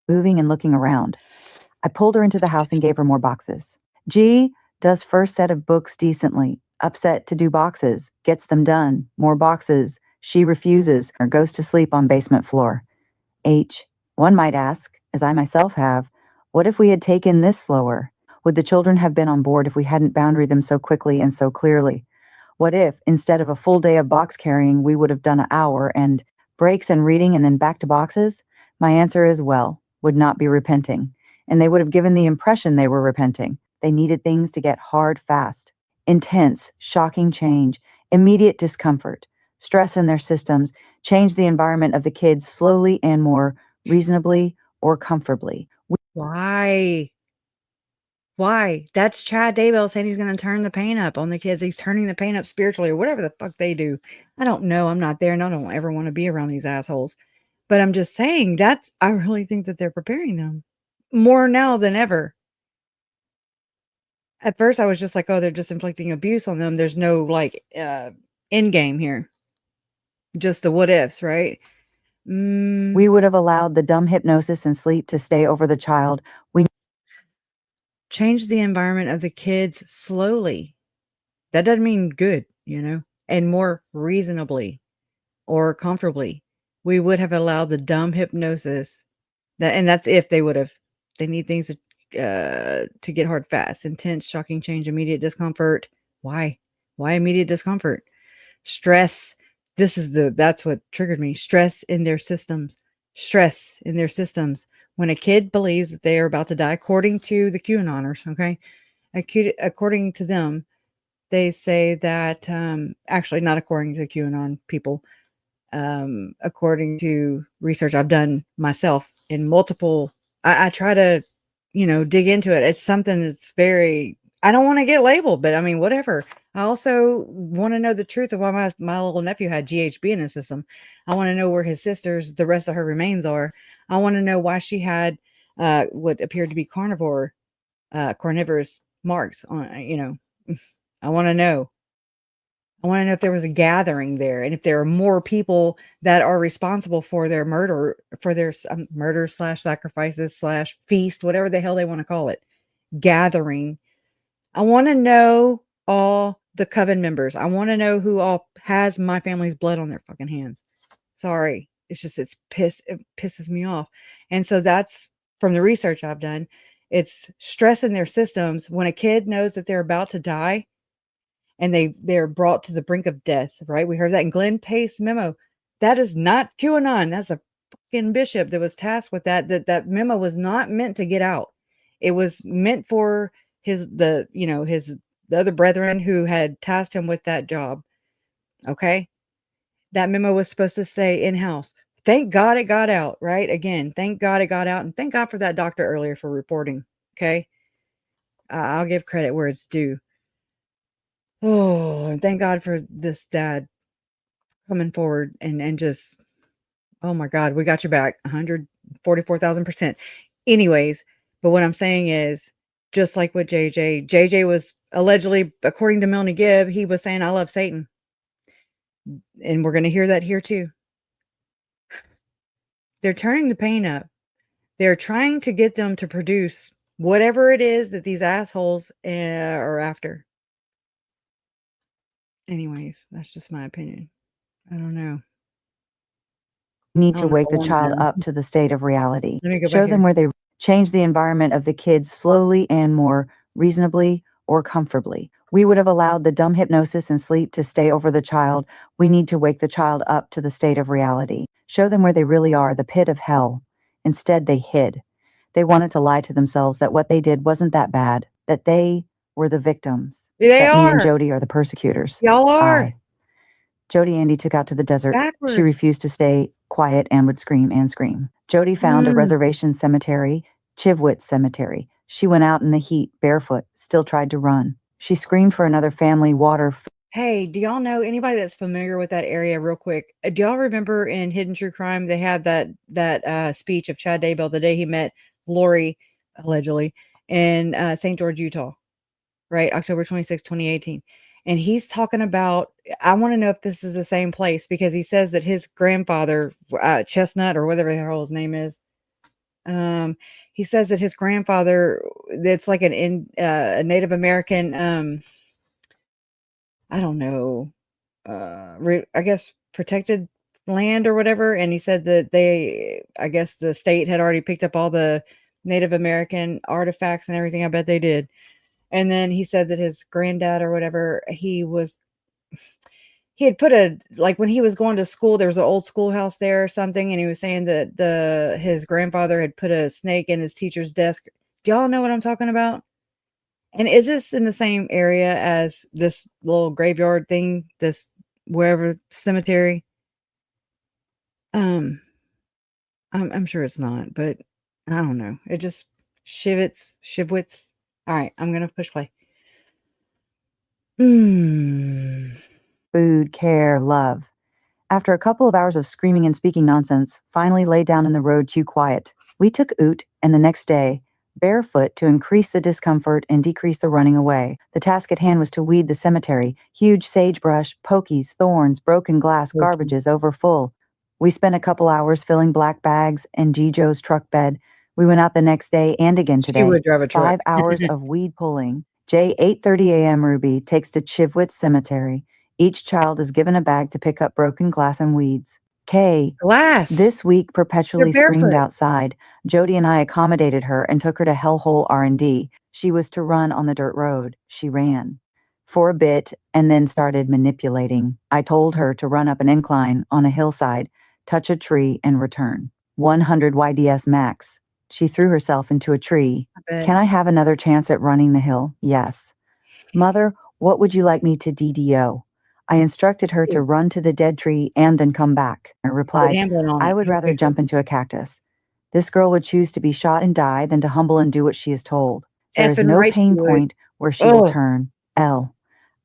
Moving and looking around. I pulled her into the house and gave her more boxes. G does first set of books decently, upset to do boxes, gets them done, more boxes, she refuses or goes to sleep on basement floor. H, one might ask, as I myself have, what if we had taken this slower? Would the children have been on board if we hadn't boundaried them so quickly and so clearly? What if, instead of a full day of box carrying, we would have done an hour and breaks and reading and then back to boxes? My answer is well, would not be repenting. And they would have given the impression they were repenting. They needed things to get hard fast. Intense, shocking change, immediate discomfort, stress in their systems, change the environment of the kids slowly and more reasonably or comfortably. Why? Why? That's Chad Daybell saying he's gonna turn the pain up on the kids. He's turning the pain up spiritually or whatever the fuck they do. I don't know. I'm not there, and I don't ever wanna be around these assholes. But I'm just saying I really think that they're preparing them more now than ever. At first, I was just like, "Oh, they're just inflicting abuse on them. There's no, like, end game here. Just the what ifs, right?" We would have allowed the dumb hypnosis and sleep to stay over the child. We change the environment of the kids slowly. That doesn't mean good, and more reasonably or comfortably. We would have allowed the dumb hypnosis and that's if they would have. They need things to get hard fast, intense, shocking change, immediate discomfort. Why? Why immediate discomfort? Stress. That's what triggered me. Stress in their systems. Stress in their systems. When a kid believes that they are about to die, according to the QAnoners, okay? According to them, they say that, actually not according to QAnon people, according to research I've done myself in multiple, I try to, dig into it. It's something that's I don't want to get labeled, but I mean, whatever. I also want to know the truth of why my little nephew had GHB in his system. I want to know where his sisters, the rest of her remains are. I want to know why she had what appeared to be carnivorous marks on, I want to know. I want to know if there was a gathering there and if there are more people that are responsible for their murder, for their murder / sacrifices / feast, whatever the hell they want to call it, gathering. I want to know all the coven members. I want to know who all has my family's blood on their fucking hands. Sorry. It's just, it pisses me off. And so that's from the research I've done. It's stress in their systems. When a kid knows that they're about to die, and they're brought to the brink of death, right? We heard that in Glenn Pace's memo. That is not QAnon. That's a fucking bishop that was tasked with that. That memo was not meant to get out. It was meant for the other brethren who had tasked him with that job. Okay. That memo was supposed to stay in-house. Thank God it got out, right? Again, thank God it got out. And thank God for that doctor earlier for reporting. Okay. I'll give credit where it's due. Oh, and thank God for this dad coming forward and just, oh my God, we got your back 144,000%. Anyways, but what I'm saying is, just like with JJ was allegedly, according to Melanie Gibb, he was saying, "I love Satan." And we're going to hear that here too. They're turning the pain up. They're trying to get them to produce whatever it is that these assholes are after. Anyways, that's just my opinion. I don't know. Need to wake the child up to the state of reality. Let me go Show back them here. where they change the environment of the kids slowly and more reasonably or comfortably. We would have allowed the dumb hypnosis and sleep to stay over the child. We need to wake the child up to the state of reality. Show them where they really are, the pit of hell. Instead, they hid. They wanted to lie to themselves that what they did wasn't that bad, that they were the victims. They that me and are. Jodi are the persecutors. Y'all are. Jodi Andy took out to the desert. Backwards. She refused to stay quiet and would scream and scream. Jodi found a reservation cemetery, Chivwit Cemetery. She went out in the heat, barefoot, still tried to run. She screamed for another family, water. Hey, do y'all know anybody that's familiar with that area real quick? Do y'all remember in Hidden True Crime, they had that speech of Chad Daybell the day he met Lori, allegedly, in St. George, Utah, right? October 26, 2018. And he's talking about, I want to know if this is the same place, because he says that his grandfather, Chestnut or whatever the hell his name is, he says that his grandfather, it's like a Native American, I don't know, I guess protected land or whatever. And he said that I guess the state had already picked up all the Native American artifacts and everything. I bet they did. And then he said that his granddad or whatever, he had put like when he was going to school, there was an old schoolhouse there or something. And he was saying that his grandfather had put a snake in his teacher's desk. Do y'all know what I'm talking about? And is this in the same area as this little graveyard thing, this wherever cemetery? I'm sure it's not, but I don't know. It just Shivwitz. All right, I'm going to push play. Food, care, love. After a couple of hours of screaming and speaking nonsense, finally lay down in the road too quiet. We took Oot, and the next day, barefoot to increase the discomfort and decrease the running away. The task at hand was to weed the cemetery. Huge sagebrush, pokies, thorns, broken glass, garbages over full. We spent a couple hours filling black bags and Jo's truck bed. We went out the next day and again today. She would drive a truck. 5 hours of weed pulling. J, 8:30 a.m. Ruby takes to Chivwitz Cemetery. Each child is given a bag to pick up broken glass and weeds. K, Glass. This week perpetually You're screamed barefoot. outside. Jodi and I accommodated her and took her to Hellhole R&D. She was to run on the dirt road. She ran. For a bit, and then started manipulating. I told her to run up an incline on a hillside, touch a tree, and return. 100 YDS max. She threw herself into a tree. Can I have another chance at running the hill? Yes. Mother, what would you like me to DDO? I instructed her to run to the dead tree and then come back. I replied, I would rather jump into a cactus. This girl would choose to be shot and die than to humble and do what she is told. There is no pain point where she will turn. L.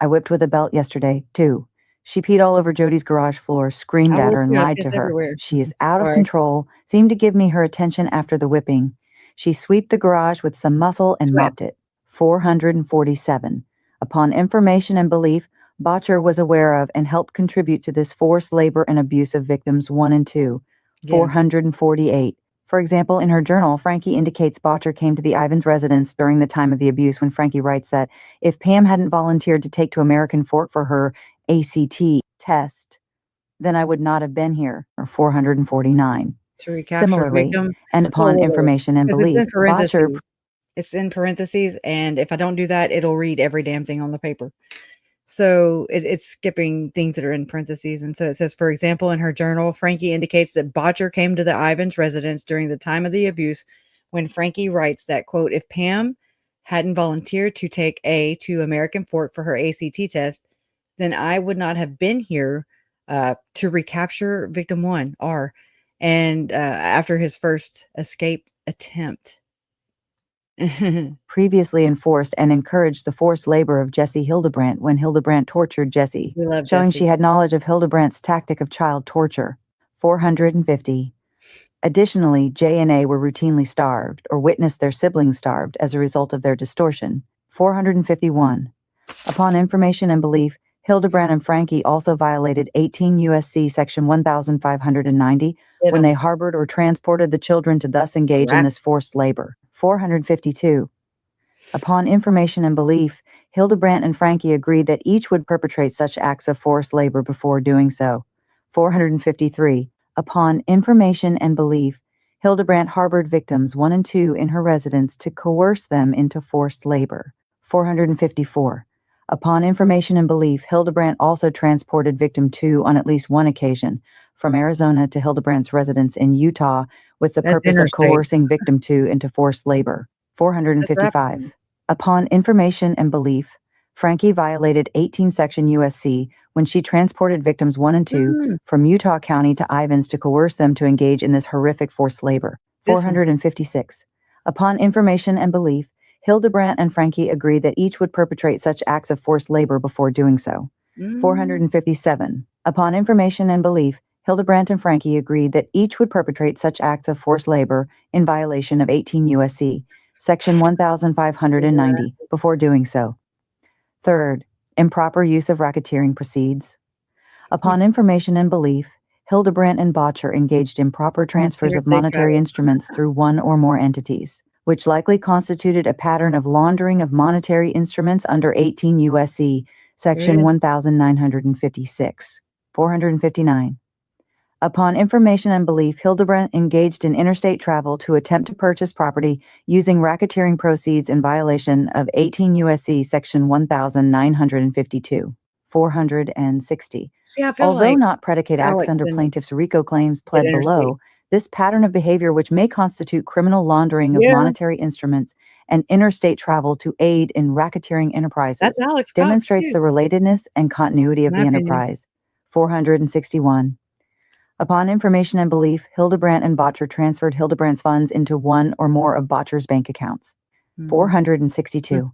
I whipped with a belt yesterday, too. She peed all over Jodi's garage floor, screamed at her, and lied to her. She is out of control, seemed to give me her attention after the whipping. She swept the garage with some muscle and mopped it. 447. Upon information and belief, Botcher was aware of and helped contribute to this forced labor and abuse of victims 1 and 2. 448. For example, in her journal, Frankie indicates Botcher came to the Ivins residence during the time of the abuse when Frankie writes that if Pam hadn't volunteered to take to American Fork for her ACT test, then I would not have been here, or 449. Similarly, and upon information and belief, Botcher... It's in parentheses, and if I don't do that, it'll read every damn thing on the paper. So it's skipping things that are in parentheses. And so it says, for example, in her journal, Frankie indicates that Botcher came to the Ivins residence during the time of the abuse when Frankie writes that, quote, if Pam hadn't volunteered to take to American Fork for her ACT test, then I would not have been here to recapture victim 1, R, and after his first escape attempt. Previously enforced and encouraged the forced labor of Jodi Hildebrandt when Hildebrandt tortured Jessie, showing she had knowledge of Hildebrandt's tactic of child torture. 450. Additionally, J and A were routinely starved or witnessed their siblings starved as a result of their distortion. 451. Upon information and belief, Hildebrandt and Frankie also violated 18 U.S.C. section 1590 when they harbored or transported the children to thus engage in this forced labor. 452. Upon information and belief, Hildebrandt and Frankie agreed that each would perpetrate such acts of forced labor before doing so. 453. Upon information and belief, Hildebrandt harbored victims 1 and 2 in her residence to coerce them into forced labor. 454. Upon information and belief, Hildebrandt also transported victim 2 on at least one occasion from Arizona to Hildebrandt's residence in Utah with the purpose of coercing victim 2 into forced labor. 455. Upon information and belief, Frankie violated 18 section USC when she transported victims 1 and 2 from Utah County to Ivins to coerce them to engage in this horrific forced labor. 456. Upon information and belief, Hildebrandt and Frankie agreed that each would perpetrate such acts of forced labor before doing so. 457. Upon information and belief, Hildebrandt and Frankie agreed that each would perpetrate such acts of forced labor in violation of 18 U.S.C. Section 1590 before doing so. Third, improper use of racketeering proceeds. Upon information and belief, Hildebrandt and Botcher engaged in proper transfers of monetary instruments through one or more entities, which likely constituted a pattern of laundering of monetary instruments under 18 U.S.C. Section 1956. 459. Upon information and belief, Hildebrandt engaged in interstate travel to attempt to purchase property using racketeering proceeds in violation of 18 U.S.C. Section 1952. 460. Although not predicate acts under plaintiff's RICO claims pled below, this pattern of behavior, which may constitute criminal laundering of monetary instruments and interstate travel to aid in racketeering enterprises, demonstrates the relatedness and continuity of the enterprise. 461. Upon information and belief, Hildebrandt and Botcher transferred Hildebrandt's funds into one or more of Botcher's bank accounts. 462.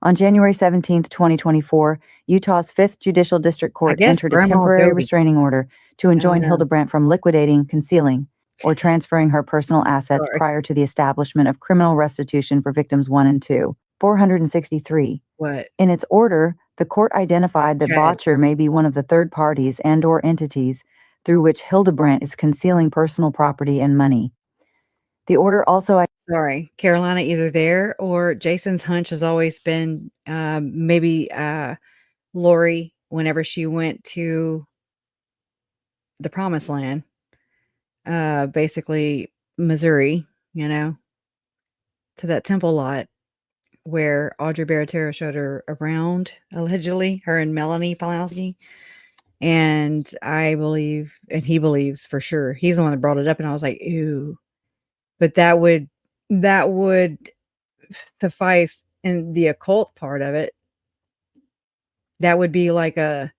On January 17th, 2024, Utah's 5th Judicial District Court entered a temporary restraining order to enjoin Hildebrandt from liquidating, concealing, or transferring her personal assets prior to the establishment of criminal restitution for victims 1 and 2. 463. What? In its order, the court identified that Botcher may be one of the third parties and/or entities through which Hildebrandt is concealing personal property and money. The order also... Sorry, Carolina, either there or Jason's hunch has always been maybe Lori, whenever she went to the promised land, basically Missouri, to that temple lot where Audrey Baratero showed her around, allegedly, her and Melanie Falowski. And I believe, and he believes for sure, he's the one that brought it up, and I was like, ew. But that would suffice in the occult part of it. That would be like a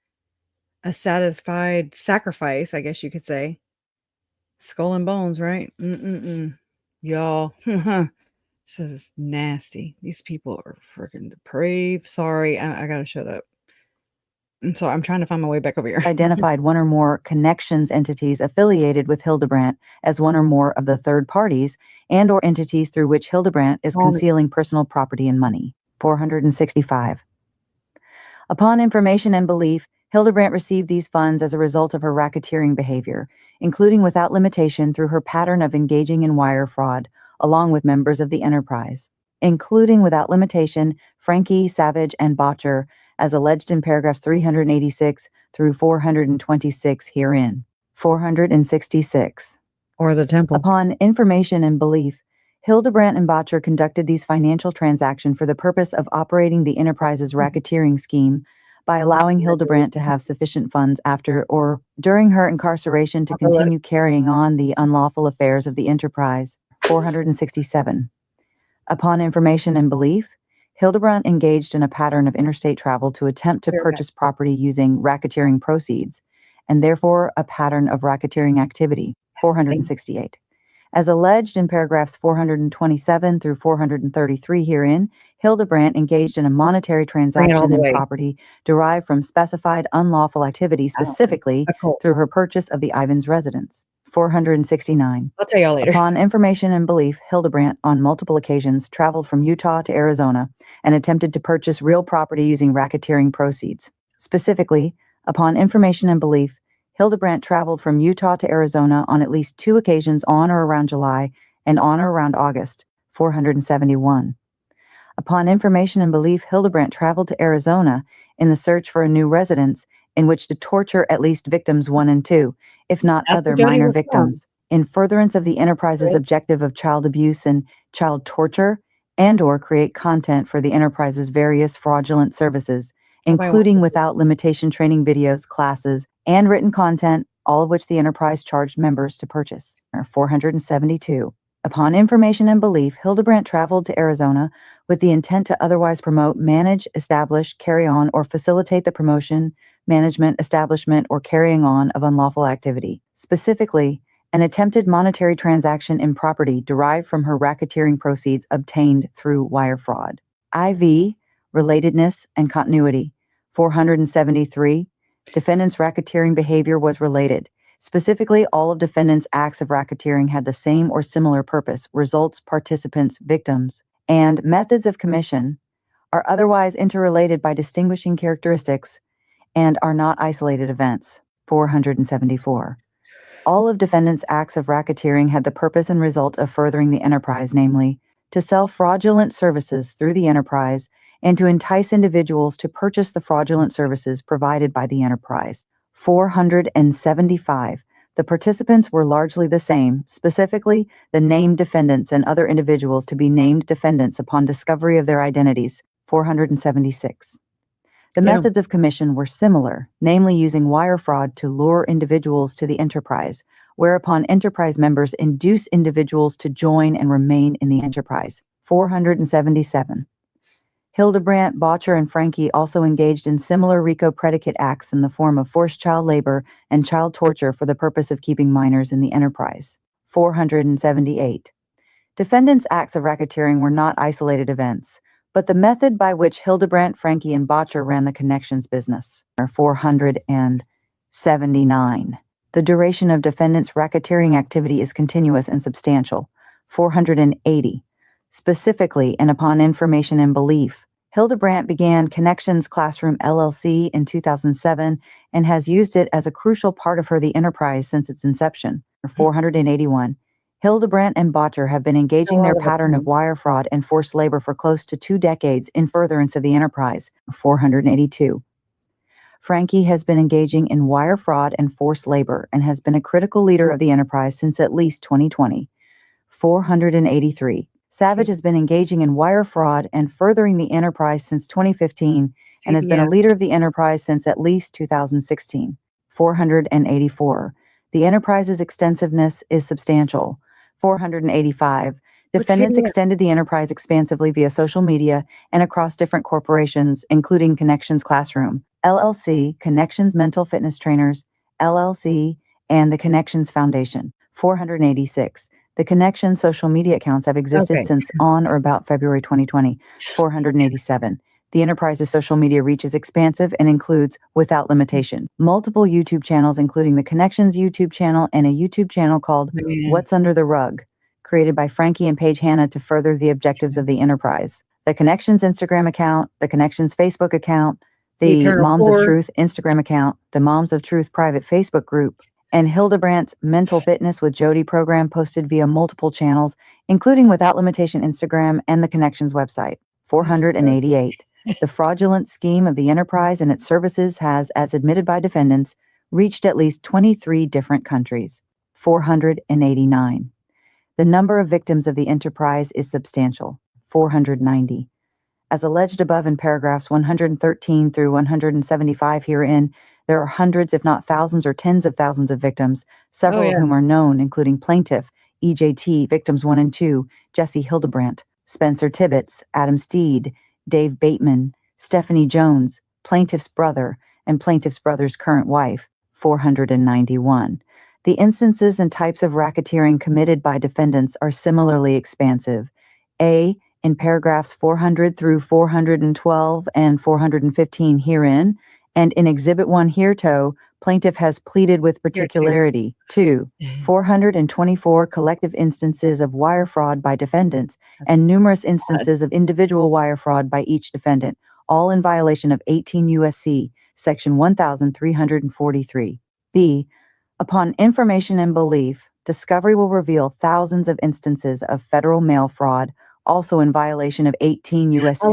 satisfied sacrifice, I guess you could say. Skull and bones, right? Y'all, this is nasty. These people are freaking depraved. Sorry, I gotta shut up. I'm sorry, I'm trying to find my way back over here. Identified one or more connections entities affiliated with Hildebrandt as one or more of the third parties and or entities through which Hildebrandt is concealing personal property and money. 465. Upon information and belief, Hildebrandt received these funds as a result of her racketeering behavior, including without limitation through her pattern of engaging in wire fraud, along with members of the enterprise, including without limitation Franke, Savage, and Botcher, as alleged in paragraphs 386 through 426 herein. 466. Or the temple. Upon information and belief, Hildebrandt and Botcher conducted these financial transactions for the purpose of operating the enterprise's racketeering scheme by allowing Hildebrandt to have sufficient funds after or during her incarceration to continue carrying on the unlawful affairs of the enterprise. 467. Upon information and belief, Hildebrandt engaged in a pattern of interstate travel to attempt to purchase property using racketeering proceeds, and therefore a pattern of racketeering activity. 468. As alleged in paragraphs 427 through 433 herein, Hildebrandt engaged in a monetary transaction in property derived from specified unlawful activity, specifically through her purchase of the Ivins residence. 469. I'll tell y'all later. Upon information and belief, Hildebrandt, on multiple occasions, traveled from Utah to Arizona and attempted to purchase real property using racketeering proceeds. Specifically, upon information and belief, Hildebrandt traveled from Utah to Arizona on at least 2 occasions on or around July and on or around August. 471. Upon information and belief, Hildebrandt traveled to Arizona in the search for a new residence in which to torture at least victims 1 and 2, if not other minor victims, in furtherance of the enterprise's objective of child abuse and child torture, and or create content for the enterprise's various fraudulent services, including without limitation training videos, classes, and written content, all of which the enterprise charged members to purchase. 472. Upon information and belief, Hildebrandt traveled to Arizona with the intent to otherwise promote, manage, establish, carry on, or facilitate the promotion, management, establishment, or carrying on of unlawful activity. Specifically, an attempted monetary transaction in property derived from her racketeering proceeds obtained through wire fraud. IV, relatedness and continuity. 473. Defendant's racketeering behavior was related. Specifically, all of defendant's acts of racketeering had the same or similar purpose, results, participants, victims, and methods of commission, are otherwise interrelated by distinguishing characteristics, and are not isolated events. 474. All of defendant's acts of racketeering had the purpose and result of furthering the enterprise, namely, to sell fraudulent services through the enterprise and to entice individuals to purchase the fraudulent services provided by the enterprise. 475. The participants were largely the same, specifically the named defendants and other individuals to be named defendants upon discovery of their identities. 476. The methods of commission were similar, namely using wire fraud to lure individuals to the enterprise, whereupon enterprise members induce individuals to join and remain in the enterprise. 477. Hildebrandt, Botcher, and Franke also engaged in similar RICO predicate acts in the form of forced child labor and child torture for the purpose of keeping minors in the enterprise. 478. Defendants' acts of racketeering were not isolated events, but the method by which Hildebrandt, Franke, and Botcher ran the connections business. 479. The duration of defendants' racketeering activity is continuous and substantial. 480. Specifically, and upon information and belief, Hildebrandt began Connections Classroom LLC in 2007 and has used it as a crucial part of the enterprise since its inception. 481. Hildebrandt and Botcher have been engaging their pattern of wire fraud and forced labor for close to 2 decades in furtherance of the enterprise. 482. Franke has been engaging in wire fraud and forced labor and has been a critical leader of the enterprise since at least 2020. 483. Savage has been engaging in wire fraud and furthering the enterprise since 2015 and has been a leader of the enterprise since at least 2016. 484. The enterprise's extensiveness is substantial. 485. Defendants extended the enterprise expansively via social media and across different corporations, including Connections Classroom, LLC, Connections Mental Fitness Trainers, LLC, and the Connections Foundation. 486. The Connections social media accounts have existed since on or about February 2020. 487. The enterprise's social media reach is expansive and includes, without limitation, multiple YouTube channels, including the Connections YouTube channel and a YouTube channel called What's Under the Rug, created by Franke and Paige Hanna to further the objectives of the enterprise. The Connections Instagram account, the Connections Facebook account, the Moms of Truth Instagram account, the Moms of Truth private Facebook group, and Hildebrandt's Mental Fitness with Jodi program posted via multiple channels, including Without Limitation Instagram and the Connections website. 488. The fraudulent scheme of the enterprise and its services has, as admitted by defendants, reached at least 23 different countries. 489. The number of victims of the enterprise is substantial. 490. As alleged above in paragraphs 113 through 175 herein, there are hundreds, if not thousands or tens of thousands of victims, several of whom are known, including Plaintiff, EJT, Victims 1 and 2, Jesse Hildebrandt, Spencer Tibbetts, Adam Steed, Dave Bateman, Stephanie Jones, Plaintiff's brother, and Plaintiff's brother's current wife. 491. The instances and types of racketeering committed by defendants are similarly expansive. A. In paragraphs 400 through 412 and 415 herein, and in Exhibit 1 hereto, Plaintiff has pleaded with particularity. 2. 424 collective instances of wire fraud by defendants and numerous instances of individual wire fraud by each defendant, all in violation of 18 U.S.C. Section 1343. B. Upon information and belief, discovery will reveal thousands of instances of federal mail fraud, also in violation of 18 U.S.C.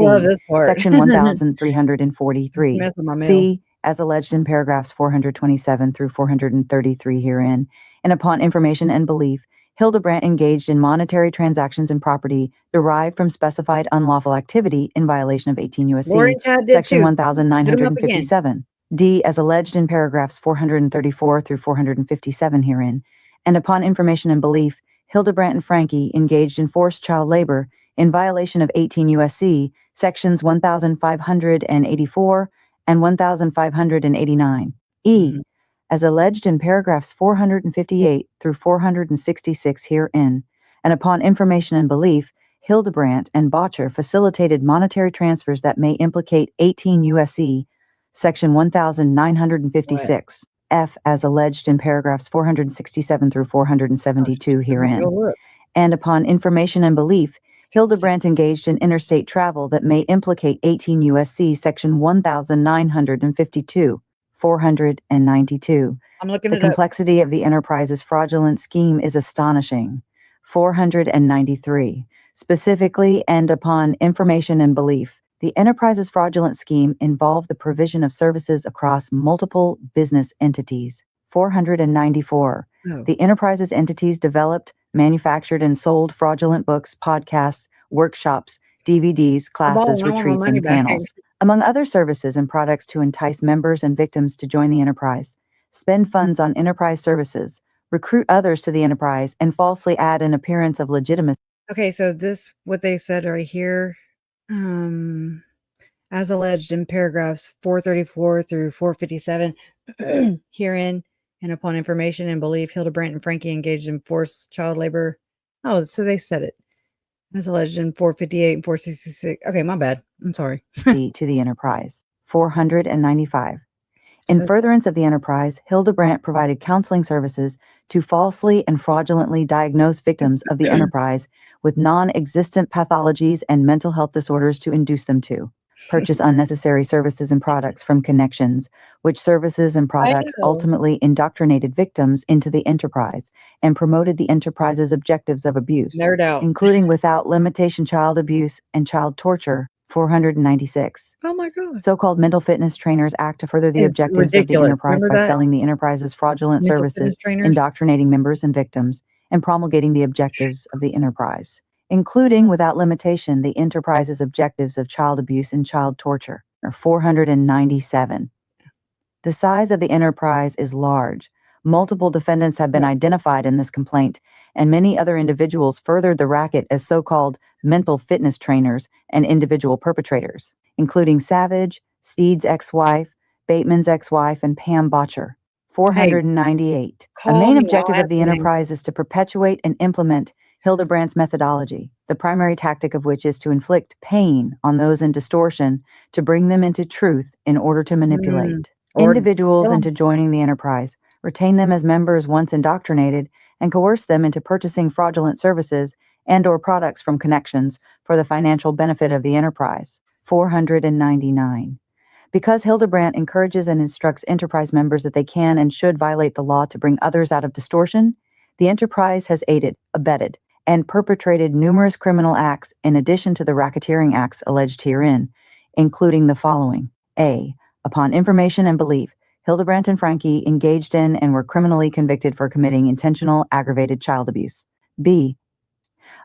Section 1343. C. As alleged in paragraphs 427 through 433 herein, and upon information and belief, Hildebrandt engaged in monetary transactions and property derived from specified unlawful activity in violation of 18 U.S.C. Section 1957. D. As alleged in paragraphs 434 through 457 herein, and upon information and belief, Hildebrandt and Franke engaged in forced child labor in violation of 18 U.S.C. Sections 1584 and 1589. E. As alleged in paragraphs 458 through 466 herein, and upon information and belief, Hildebrandt and Botcher facilitated monetary transfers that may implicate 18 U.S.C. Section 1956. F. As alleged in paragraphs 467 through 472 herein, and upon information and belief, Hildebrandt engaged in interstate travel that may implicate 18 U.S.C. Section 1952. 492. The complexity of the enterprise's fraudulent scheme is astonishing. 493. Specifically and upon information and belief, the enterprise's fraudulent scheme involved the provision of services across multiple business entities. 494. The enterprise's entities developed, manufactured, and sold fraudulent books, podcasts, workshops, DVDs, classes, retreats, and panels, among other services and products to entice members and victims to join the enterprise, spend funds on enterprise services, recruit others to the enterprise, and falsely add an appearance of legitimacy. Okay, so this, what they said right here, as alleged in paragraphs 434 through 457, herein and upon information and belief, Hildebrandt and Franke engaged in forced child labor. Oh, so they said it. As alleged in 458 and 466. Okay, my bad. I'm sorry. C to the enterprise. 495. In So- furtherance of the enterprise, Hildebrandt provided counseling services to falsely and fraudulently diagnose victims of the enterprise with non-existent pathologies and mental health disorders to induce them to purchase unnecessary services and products from connections, which services and products know. ultimately indoctrinated victims into the enterprise and promoted the enterprise's objectives of abuse, Nerd out. including without limitation child abuse and child torture. 496. Oh my God. So-called mental fitness trainers act to further the It's objectives of the ridiculous. enterprise Remember by that? selling the enterprise's fraudulent Mental services, fitness trainers? indoctrinating members and victims, and promulgating the objectives of the enterprise, including without limitation the enterprise's objectives of child abuse and child torture. 497. The size of the enterprise is large. Multiple defendants have been identified in this complaint, and many other individuals furthered the racket as so-called mental fitness trainers and individual perpetrators, including Savage, Steed's ex-wife, Bateman's ex-wife, and Pam Botcher. 498. A call main me, objective I'll of the ask your name. enterprise is to perpetuate and implement Hildebrandt's methodology, the primary tactic of which is to inflict pain on those in distortion to bring them into truth in order to manipulate individuals into joining the enterprise, retain them as members once indoctrinated, and coerce them into purchasing fraudulent services and/or products from connections for the financial benefit of the enterprise. 499. Because Hildebrandt encourages and instructs enterprise members that they can and should violate the law to bring others out of distortion, the enterprise has aided, abetted, and perpetrated numerous criminal acts in addition to the racketeering acts alleged herein, including the following. A. Upon information and belief, Hildebrandt and Franke engaged in and were criminally convicted for committing intentional aggravated child abuse. B.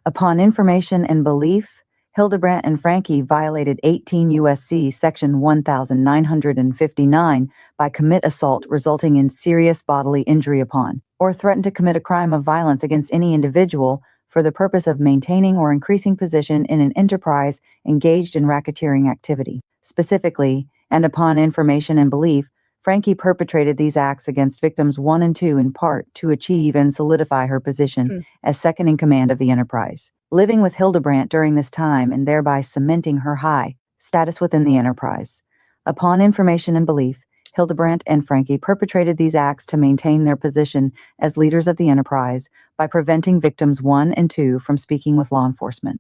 Upon information and belief, Hildebrandt and Franke violated 18 U.S.C. Section 1959 by commit assault resulting in serious bodily injury upon, or threaten to commit a crime of violence against any individual for the purpose of maintaining or increasing position in an enterprise engaged in racketeering activity. Specifically, and upon information and belief, Franke perpetrated these acts against victims 1 and 2 in part to achieve and solidify her position as second in command of the enterprise, living with Hildebrandt during this time and thereby cementing her high status within the enterprise. Upon information and belief, Hildebrandt and Franke perpetrated these acts to maintain their position as leaders of the enterprise by preventing victims 1 and 2 from speaking with law enforcement.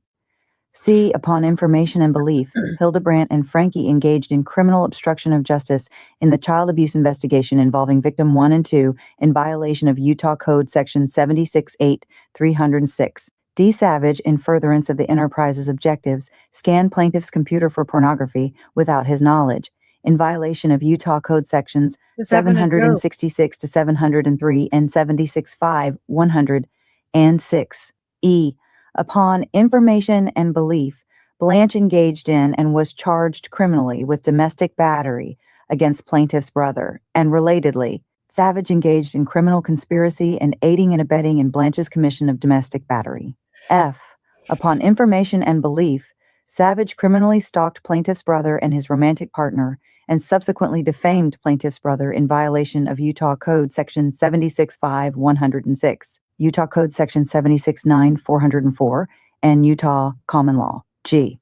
C. Upon information and belief, Hildebrandt and Franke engaged in criminal obstruction of justice in the child abuse investigation involving victim 1 and 2 in violation of Utah Code Section 76-8-306. D. Savage, in furtherance of the enterprise's objectives, scanned plaintiff's computer for pornography without his knowledge, in violation of Utah Code Sections 766-703 and 76-5-106. E. Upon information and belief, Blanche engaged in and was charged criminally with domestic battery against plaintiff's brother, and relatedly, Savage engaged in criminal conspiracy and aiding and abetting in Blanche's commission of domestic battery. F. Upon information and belief, Savage criminally stalked plaintiff's brother and his romantic partner, and subsequently defamed plaintiff's brother in violation of Utah Code Section 76-5-106. Utah Code Section 76-9-404, and Utah Common Law. G.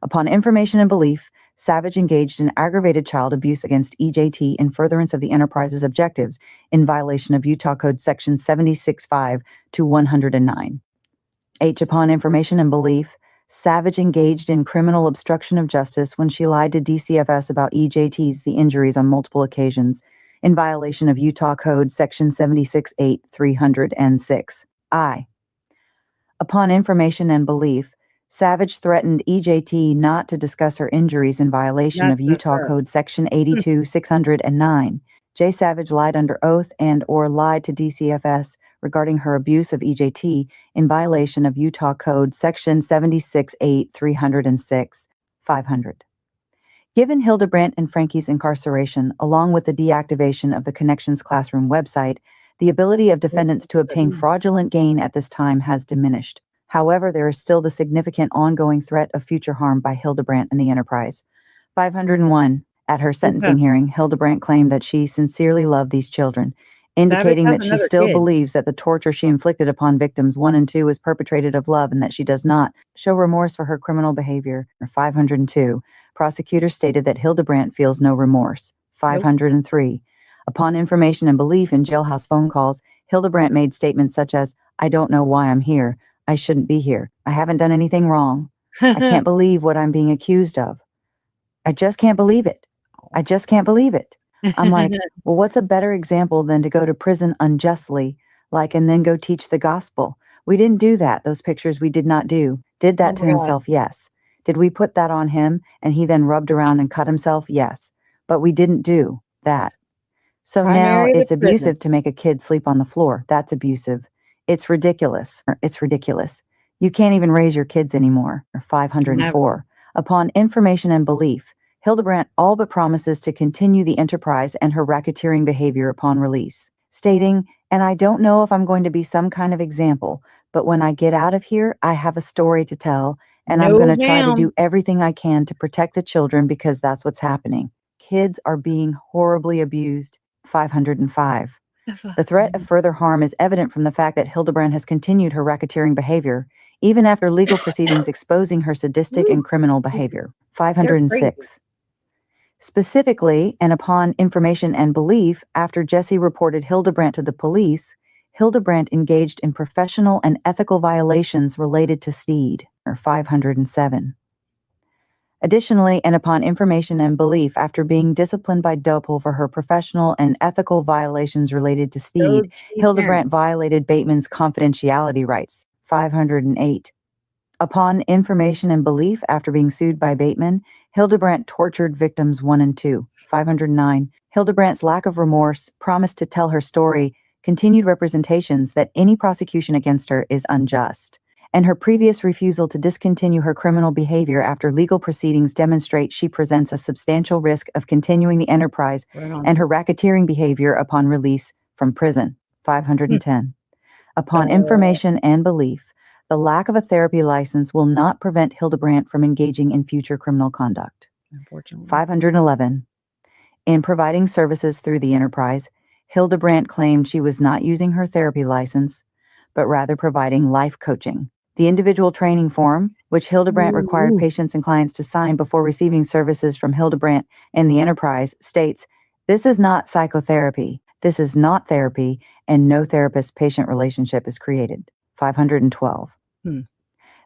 Upon information and belief, Savage engaged in aggravated child abuse against EJT in furtherance of the enterprise's objectives in violation of Utah Code Section 76-5-109. H. Upon information and belief, Savage engaged in criminal obstruction of justice when she lied to DCFS about EJT's the injuries on multiple occasions, in violation of Utah Code Section 76-8-306. I. Upon information and belief, Savage threatened EJT not to discuss her injuries in violation of Utah Code Section 82-609. J. Savage lied under oath and/or lied to DCFS regarding her abuse of EJT in violation of Utah Code Section 76-8-306. 500. Given Hildebrandt and Franke's incarceration, along with the deactivation of the Connections Classroom website, the ability of defendants to obtain fraudulent gain at this time has diminished. However, there is still the significant ongoing threat of future harm by Hildebrandt and the enterprise. 501. At her sentencing Okay. hearing, Hildebrandt claimed that she sincerely loved these children, Savage indicating has that she another still kid. believes that the torture she inflicted upon victims 1 and 2 was perpetrated of love and that she does not show remorse for her criminal behavior. 502. Prosecutors stated that Hildebrandt feels no remorse. 503. Upon information and belief in jailhouse phone calls, Hildebrandt made statements such as, "I don't know why I'm here. I shouldn't be here. I haven't done anything wrong. I can't believe what I'm being accused of. I just can't believe it. I just can't believe it." I'm like, well, what's a better example than to go to prison unjustly, and then go teach the gospel? We didn't do that. Those pictures we did not do. Did that Oh to my God. himself? Yes. Did we put that on him and he then rubbed around and cut himself? Yes. But we didn't do that. So now Primary to it's prison. abusive to make a kid sleep on the floor. That's abusive. It's ridiculous. It's ridiculous. You can't even raise your kids anymore. 504. Upon information and belief, Hildebrandt all but promises to continue the enterprise and her racketeering behavior upon release, stating, "And I don't know if I'm going to be some kind of example, but when I get out of here, I have a story to tell, and I'm going to try to do everything I can to protect the children because that's what's happening. Kids are being horribly abused." 505. The threat of further harm is evident from the fact that Hildebrandt has continued her racketeering behavior, even after legal proceedings exposing her sadistic and criminal behavior. 506. Specifically, and upon information and belief, after Jesse reported Hildebrandt to the police, Hildebrandt engaged in professional and ethical violations related to Steed, 507. Additionally, and upon information and belief, after being disciplined by Daybell for her professional and ethical violations related to Steed, Hildebrandt violated Bateman's confidentiality rights, 508. Upon information and belief, after being sued by Bateman, Hildebrandt tortured victims 1 and 2, 509. Hildebrandt's lack of remorse, promise to tell her story, continued representations that any prosecution against her is unjust, and her previous refusal to discontinue her criminal behavior after legal proceedings demonstrate she presents a substantial risk of continuing the enterprise and her racketeering behavior upon release from prison. 510. Upon information and belief, the lack of a therapy license will not prevent Hildebrandt from engaging in future criminal conduct. Unfortunately. 511. In providing services through the enterprise, Hildebrandt claimed she was not using her therapy license, but rather providing life coaching. The individual training form, which Hildebrandt required patients and clients to sign before receiving services from Hildebrandt and the enterprise, states, "This is not psychotherapy. This is not therapy, and no therapist-patient relationship is created." 512.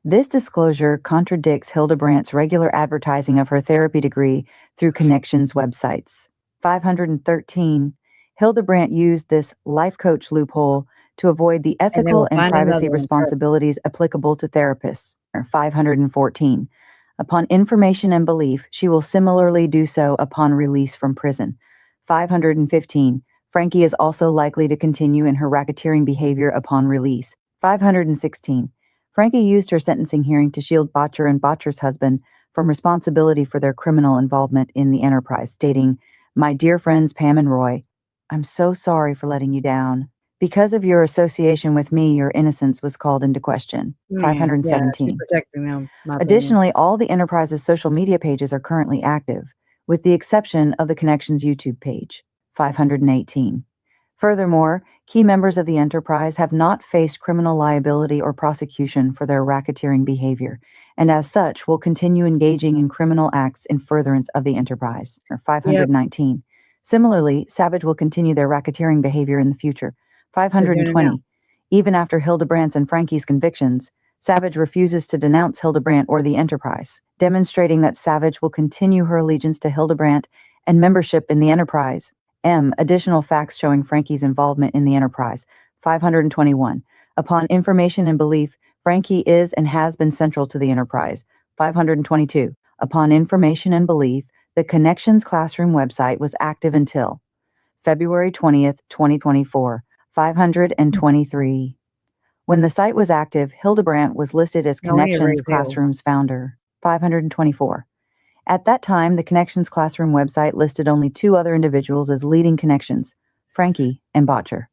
This disclosure contradicts Hildebrandt's regular advertising of her therapy degree through Connections websites. 513. Hildebrandt used this life coach loophole to avoid the ethical and privacy responsibilities applicable to therapists. 514. Upon information and belief, she will similarly do so upon release from prison. 515. Franke is also likely to continue in her racketeering behavior upon release. 516. Franke used her sentencing hearing to shield Botcher and Botcher's husband from responsibility for their criminal involvement in the enterprise, stating, "My dear friends Pam and Roy, I'm so sorry for letting you down. Because of your association with me, your innocence was called into question." 517. Protecting them. Additionally, all the enterprise's social media pages are currently active, with the exception of the Connections YouTube page. 518. Furthermore, key members of the enterprise have not faced criminal liability or prosecution for their racketeering behavior, and as such will continue engaging in criminal acts in furtherance of the enterprise. 519. Similarly, Savage will continue their racketeering behavior in the future. 520. Even after Hildebrandt's and Franke's convictions, Savage refuses to denounce Hildebrandt or the enterprise, demonstrating that Savage will continue her allegiance to Hildebrandt and membership in the enterprise. Additional facts showing Franke's involvement in the enterprise. 521. Upon information and belief, Franke is and has been central to the enterprise. 522. Upon information and belief, the Connections Classroom website was active until February 20th, 2024. 523. When the site was active, Hildebrandt was listed as Connections Classroom's founder. 524. At that time, the Connections Classroom website listed only 2 other individuals as leading connections, Franke and Botcher.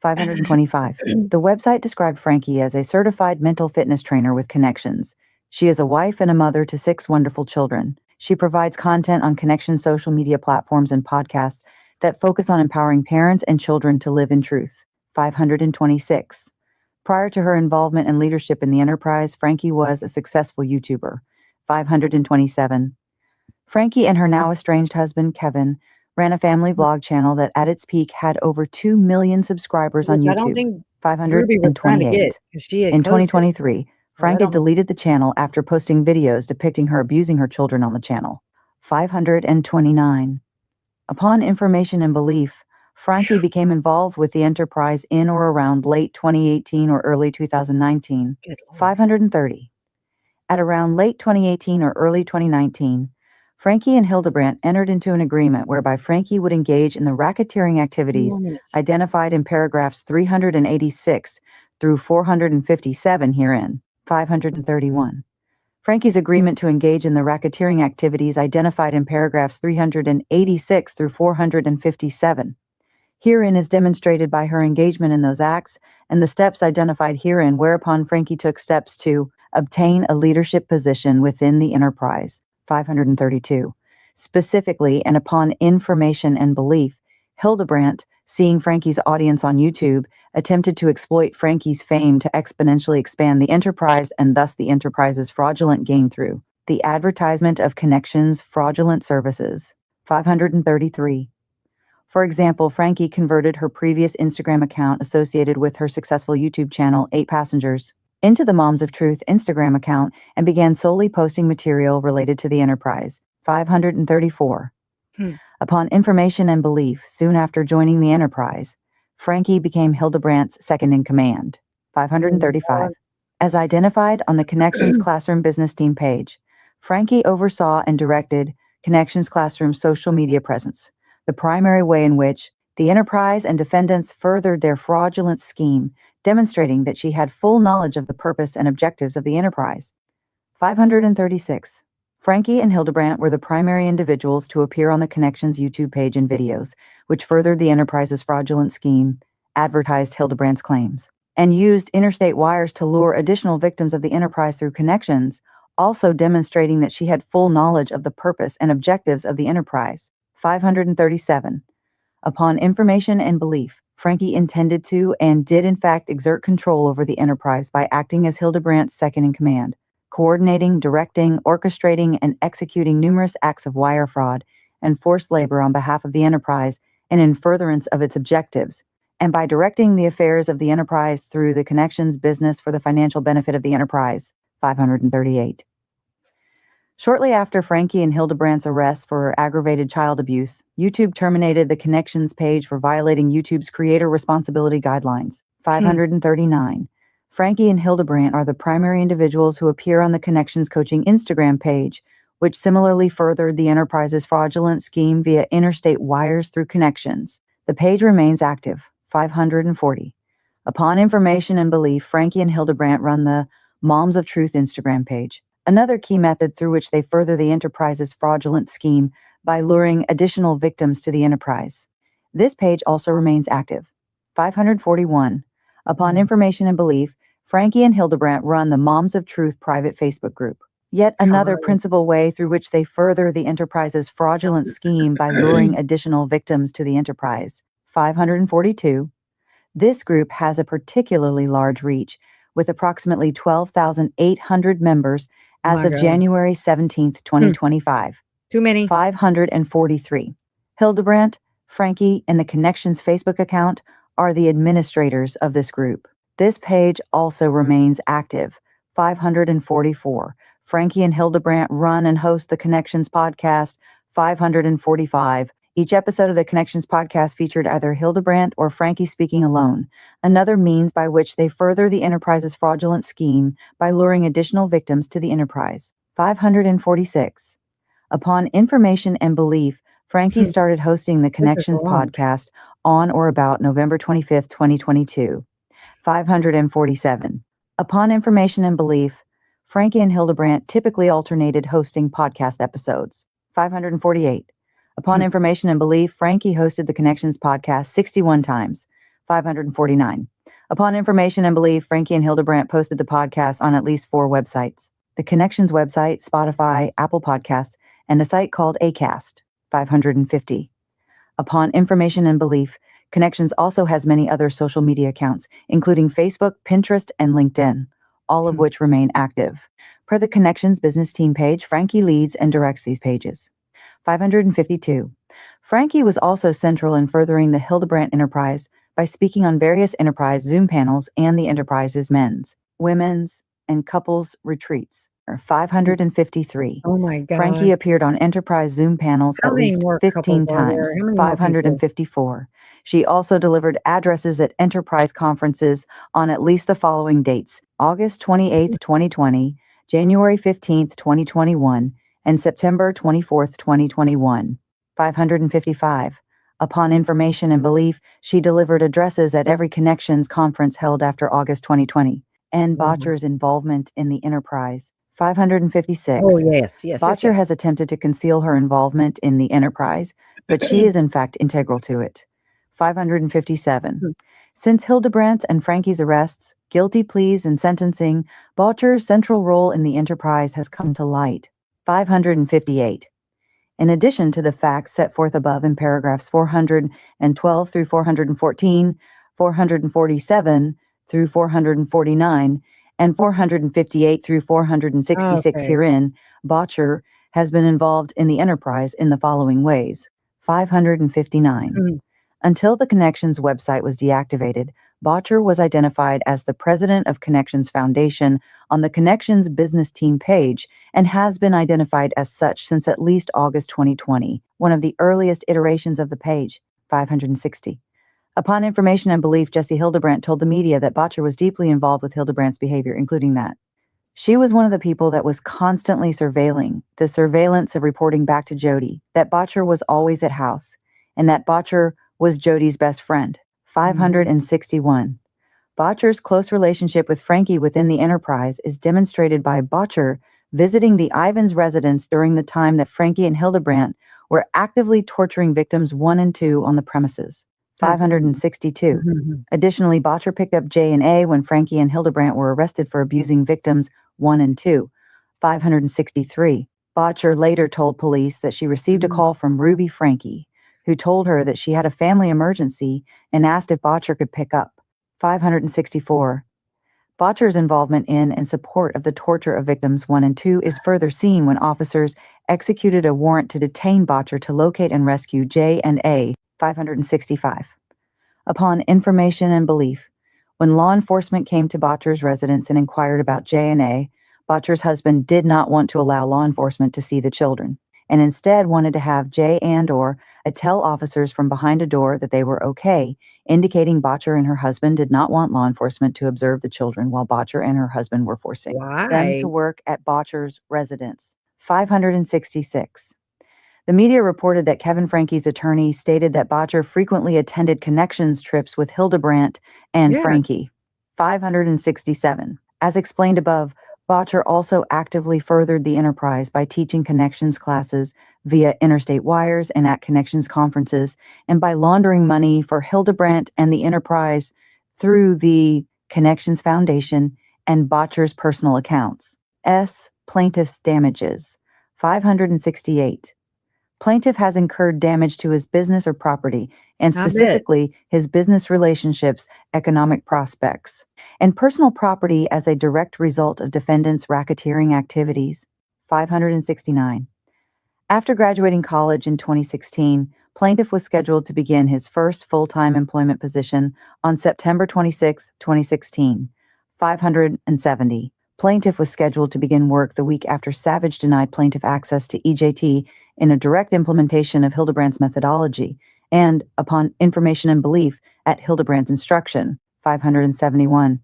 525. The website described Franke as a certified mental fitness trainer with connections. She is a wife and a mother to 6 wonderful children. She provides content on Connection's social media platforms and podcasts that focus on empowering parents and children to live in truth. 526. Prior to her involvement and leadership in the enterprise, Franke was a successful YouTuber. 527. Franke and her now estranged husband, Kevin, ran a family vlog channel that at its peak had over 2 million subscribers on Which I don't YouTube. think Ruby was trying to get 528. 'cause she had In closed it. 2023, Franke don't- deleted the channel after posting videos depicting her abusing her children on the channel. 529. Upon information and belief, Franke became involved with the enterprise in or around late 2018 or early 2019. Good Lord. 530. At around late 2018 or early 2019, Franke and Hildebrandt entered into an agreement whereby Franke would engage in the racketeering activities Enormous. identified in paragraphs 386 through 457 herein. 531. Franke's agreement to engage in the racketeering activities identified in paragraphs 386 through 457. Herein is demonstrated by her engagement in those acts and the steps identified herein, whereupon Franke took steps to obtain a leadership position within the enterprise. 532. Specifically, and upon information and belief, Hildebrandt, seeing Franke's audience on YouTube, attempted to exploit Franke's fame to exponentially expand the enterprise and thus the enterprise's fraudulent gain through the advertisement of Connection's fraudulent services. 533. For example, Franke converted her previous Instagram account associated with her successful YouTube channel, 8 Passengers, into the Moms of Truth Instagram account and began solely posting material related to the enterprise. 534. Upon information and belief, soon after joining the enterprise, Franke became Hildebrandt's second-in-command. 535. As identified on the Connections Classroom Business Team page, Franke oversaw and directed Connections Classroom's social media presence, the primary way in which the enterprise and defendants furthered their fraudulent scheme, demonstrating that she had full knowledge of the purpose and objectives of the enterprise. 536. Franke and Hildebrandt were the primary individuals to appear on the Connections YouTube page in videos, which furthered the enterprise's fraudulent scheme, advertised Hildebrandt's claims, and used interstate wires to lure additional victims of the enterprise through Connections, also demonstrating that she had full knowledge of the purpose and objectives of the enterprise. 537. Upon information and belief, Franke intended to and did in fact exert control over the enterprise by acting as Hildebrandt's second-in-command, coordinating, directing, orchestrating, and executing numerous acts of wire fraud and forced labor on behalf of the enterprise and in furtherance of its objectives, and by directing the affairs of the enterprise through the Connections business for the financial benefit of the enterprise. 538. Shortly after Franke and Hildebrandt's arrests for aggravated child abuse, YouTube terminated the Connections page for violating YouTube's creator responsibility guidelines. 539. Franke and Hildebrandt are the primary individuals who appear on the Connections Coaching Instagram page, which similarly furthered the enterprise's fraudulent scheme via interstate wires through Connections. The page remains active. 540. Upon information and belief, Franke and Hildebrandt run the Moms of Truth Instagram page, another key method through which they further the enterprise's fraudulent scheme by luring additional victims to the enterprise. This page also remains active. 541. Upon information and belief, Franke and Hildebrandt run the Moms of Truth private Facebook group, yet another principal way through which they further the enterprise's fraudulent scheme by luring additional victims to the enterprise. 542. This group has a particularly large reach, with approximately 12,800 members as of January 17th, 2025. Too many. 543. Hildebrandt, Franke, and the Connections Facebook account are the administrators of this group. This page also remains active. 544. Franke and Hildebrandt run and host the Connections podcast. 545. Each episode of the Connections podcast featured either Hildebrandt or Franke speaking alone, another means by which they further the enterprise's fraudulent scheme by luring additional victims to the enterprise. 546. Upon information and belief, Franke started hosting the Connections podcast on or about November 25th, 2022. 547. Upon information and belief, Franke and Hildebrandt typically alternated hosting podcast episodes. 548. Upon information and belief, Franke hosted the Connections podcast 61 times. 549. Upon information and belief, Franke and Hildebrandt posted the podcast on at least 4 websites: the Connections website, Spotify, Apple Podcasts, and a site called Acast, 550. Upon information and belief, Connections also has many other social media accounts, including Facebook, Pinterest, and LinkedIn, all of which remain active. Per the Connections business team page, Franke leads and directs these pages. 552. Franke was also central in furthering the Hildebrandt enterprise by speaking on various enterprise Zoom panels and the enterprise's men's, women's, and couples retreats. 553. Oh my God. Franke appeared on enterprise Zoom panels How at many least more 15 couples are there? times. How many more people? 554. She also delivered addresses at enterprise conferences on at least the following dates: August 28th, 2020, January 15th, 2021, and September 24th, 2021. 555. Upon information and belief, she delivered addresses at every Connections conference held after August 2020. And Botcher's involvement in the enterprise. 556. Oh, yes. Botcher has attempted to conceal her involvement in the enterprise, but she is in fact integral to it. 557. Since Hildebrandt and Franke's arrests, guilty pleas, and sentencing, Botcher's central role in the enterprise has come to light. 558. In addition to the facts set forth above in paragraphs 412 through 414, 447 through 449, and 458 through 466 herein, Botcher has been involved in the enterprise in the following ways. 559. Until the Connections website was deactivated, Botcher was identified as the president of Connections Foundation on the Connections business team page and has been identified as such since at least August 2020, one of the earliest iterations of the page. 560. Upon information and belief, Jodi Hildebrandt told the media that Botcher was deeply involved with Hildebrandt's behavior, including that she was one of the people that was constantly surveilling, the surveillance of reporting back to Jodi, that Botcher was always at house, and that Botcher was Jodi's best friend. 561. Botcher's close relationship with Franke within the enterprise is demonstrated by Botcher visiting the Ivins residence during the time that Franke and Hildebrandt were actively torturing victims 1 and 2 on the premises. 562. Additionally, Botcher picked up J&A when Franke and Hildebrandt were arrested for abusing victims 1 and 2. 563. Botcher later told police that she received a call from Ruby Franke, who told her that she had a family emergency and asked if Botcher could pick up. 564. Botcher's involvement in and support of the torture of victims 1 and 2 is further seen when officers executed a warrant to detain Botcher to locate and rescue J and A. 565. Upon information and belief, when law enforcement came to Botcher's residence and inquired about J and A, Botcher's husband did not want to allow law enforcement to see the children, and instead wanted to have J and/or tell officers from behind a door that they were okay, indicating Botcher and her husband did not want law enforcement to observe the children while Botcher and her husband were forcing them to work at Botcher's residence. 566. The media reported that Kevin Franke's attorney stated that Botcher frequently attended Connections trips with Hildebrandt and Franke. 567. As explained above, Botcher also actively furthered the enterprise by teaching Connections classes via interstate wires and at Connections conferences, and by laundering money for Hildebrandt and the enterprise through the Connections Foundation and Botcher's personal accounts. Plaintiff's damages. 568. Plaintiff has incurred damage to his business or property, and specifically his business relationships, economic prospects, and personal property as a direct result of defendant's racketeering activities. 569. After graduating college in 2016, Plaintiff was scheduled to begin his first full-time employment position on September 26, 2016. 570. Plaintiff was scheduled to begin work the week after Savage denied Plaintiff access to EJT in a direct implementation of Hildebrandt's methodology, and, upon information and belief, at Hildebrandt's instruction. 571.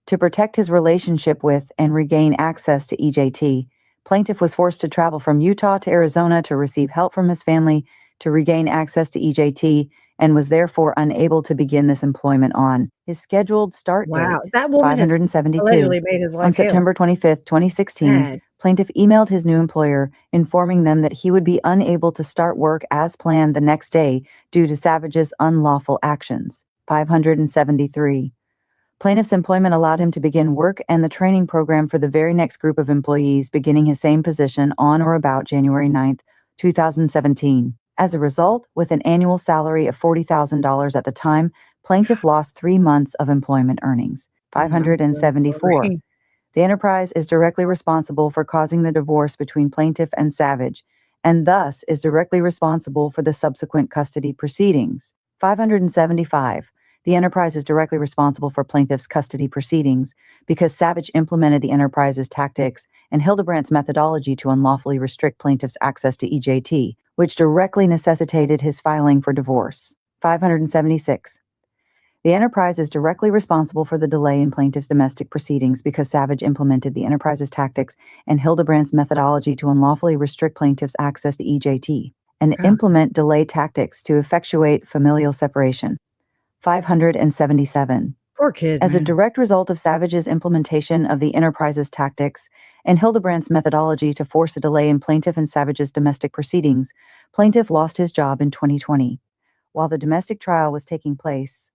To protect his relationship with and regain access to EJT, Plaintiff was forced to travel from Utah to Arizona to receive help from his family to regain access to EJT, and was therefore unable to begin this employment on his scheduled start date. That woman 572. made his life On September 25th, 2016, Plaintiff emailed his new employer, informing them that he would be unable to start work as planned the next day due to Savage's unlawful actions. 573. Plaintiff's employment allowed him to begin work and the training program for the very next group of employees beginning his same position on or about January 9th, 2017. As a result, with an annual salary of $40,000 at the time, plaintiff lost 3 months of employment earnings. 574. The enterprise is directly responsible for causing the divorce between plaintiff and Savage, and thus is directly responsible for the subsequent custody proceedings. 575. The enterprise is directly responsible for plaintiff's custody proceedings because Savage implemented the enterprise's tactics and Hildebrandt's methodology to unlawfully restrict plaintiff's access to EJT, which directly necessitated his filing for divorce. 576. The enterprise is directly responsible for the delay in plaintiff's domestic proceedings because Savage implemented the enterprise's tactics and Hildebrandt's methodology to unlawfully restrict plaintiff's access to EJT and implement delay tactics to effectuate familial separation. 577. Poor kid. As a direct result of Savage's implementation of the enterprise's tactics and Hildebrandt's methodology to force a delay in plaintiff and Savage's domestic proceedings, plaintiff lost his job in 2020. While the domestic trial was taking place,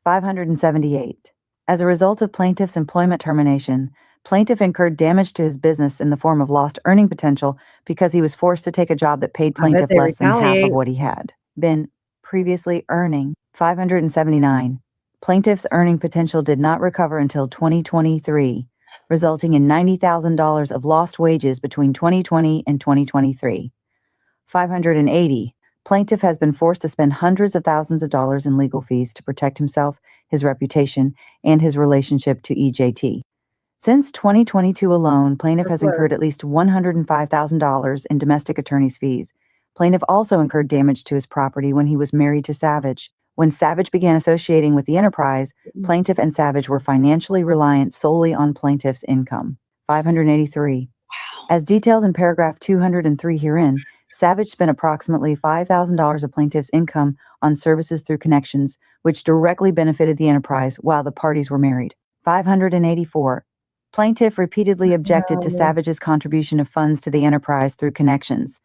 578. As a result of plaintiff's employment termination, plaintiff incurred damage to his business in the form of lost earning potential because he was forced to take a job that paid plaintiff less than half of what he had been previously earning. 579. Plaintiff's earning potential did not recover until 2023, resulting in $90,000 of lost wages between 2020 and 2023. 580. Plaintiff has been forced to spend hundreds of thousands of dollars in legal fees to protect himself, his reputation, and his relationship to EJT. Since 2022 alone, plaintiff has incurred at least $105,000 in domestic attorney's fees. Plaintiff also incurred damage to his property when he was married to Savage. When Savage began associating with the enterprise, plaintiff and Savage were financially reliant solely on plaintiff's income. 583. As detailed in paragraph 203 herein, Savage spent approximately $5,000 of plaintiff's income on services through connections, which directly benefited the enterprise while the parties were married. 584. Plaintiff repeatedly objected to Savage's contribution of funds to the enterprise through connections.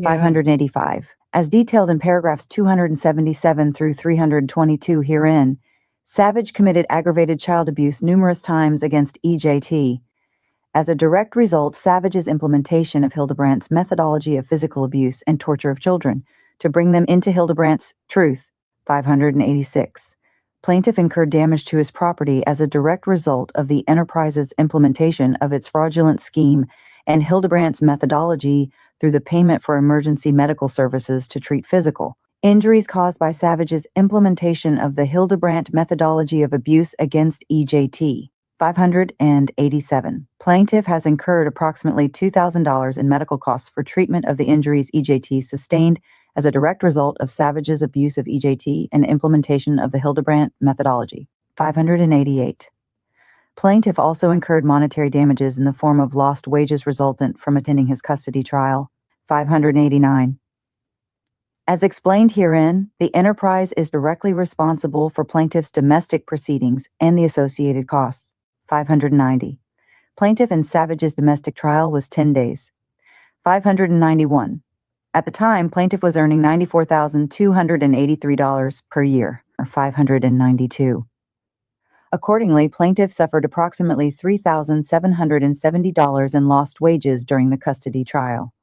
585. As detailed in paragraphs 277 through 322 herein, Savage committed aggravated child abuse numerous times against EJT. As a direct result, Savage's implementation of Hildebrandt's methodology of physical abuse and torture of children to bring them into Hildebrandt's truth. 586. Plaintiff incurred damage to his property as a direct result of the enterprise's implementation of its fraudulent scheme and Hildebrandt's methodology through the payment for emergency medical services to treat physical injuries caused by Savage's implementation of the Hildebrandt methodology of abuse against EJT. 587. Plaintiff has incurred approximately $2,000 in medical costs for treatment of the injuries EJT sustained as a direct result of Savage's abuse of EJT and implementation of the Hildebrandt methodology. 588. Plaintiff also incurred monetary damages in the form of lost wages resultant from attending his custody trial. 589. As explained herein, the enterprise is directly responsible for plaintiff's domestic proceedings and the associated costs. 590. Plaintiff and Savage's domestic trial was 10 days. 591. At the time, plaintiff was earning $94,283 per year, or $592. Accordingly, plaintiff suffered approximately $3,770 in lost wages during the custody trial.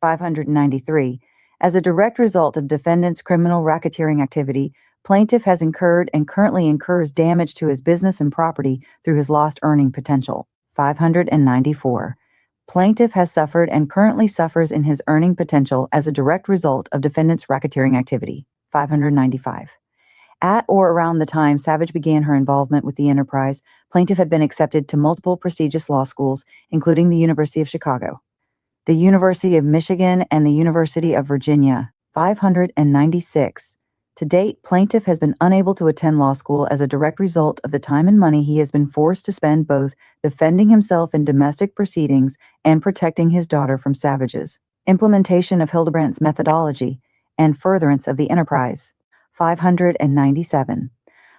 593. As a direct result of defendant's criminal racketeering activity, plaintiff has incurred and currently incurs damage to his business and property through his lost earning potential. 594. Plaintiff has suffered and currently suffers in his earning potential as a direct result of defendant's racketeering activity. 595. At or around the time Savage began her involvement with the enterprise, plaintiff had been accepted to multiple prestigious law schools, including the University of Chicago, the University of Michigan, and the University of Virginia. 596. To date, plaintiff has been unable to attend law school as a direct result of the time and money he has been forced to spend both defending himself in domestic proceedings and protecting his daughter from Savage's implementation of Hildebrandt's methodology and furtherance of the enterprise. 597.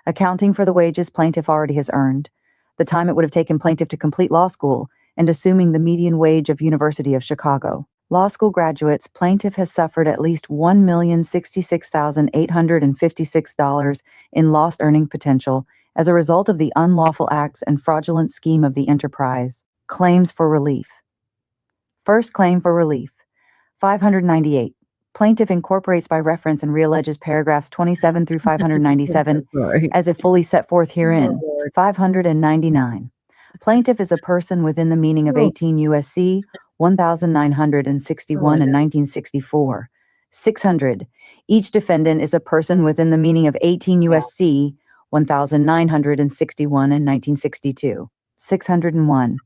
Accounting for the wages plaintiff already has earned, the time it would have taken plaintiff to complete law school, and assuming the median wage of University of Chicago law school graduates, plaintiff has suffered at least $1,066,856 in lost earning potential as a result of the unlawful acts and fraudulent scheme of the enterprise. Claims for relief. First claim for relief. 598. Plaintiff incorporates by reference and realleges paragraphs 27 through 597 Sorry. as if fully set forth herein. Oh, Lord. 599. Plaintiff is a person within the meaning of 18 U.S.C. 1961 and 1964. 600. Each defendant is a person within the meaning of 18 U.S.C. 1961 and 1962. 601.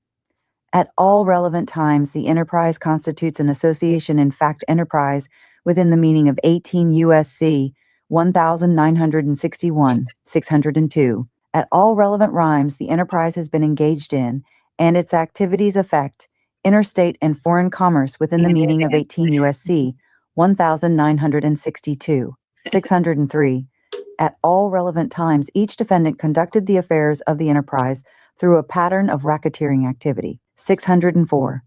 At all relevant times, the enterprise constitutes an association in fact enterprise within the meaning of 18 U.S.C. 1961, 602. At all relevant rhymes, the enterprise has been engaged in, and its activities affect interstate and foreign commerce within the meaning of 18 U.S.C. 1962, 603. At all relevant times, each defendant conducted the affairs of the enterprise through a pattern of racketeering activity. 604.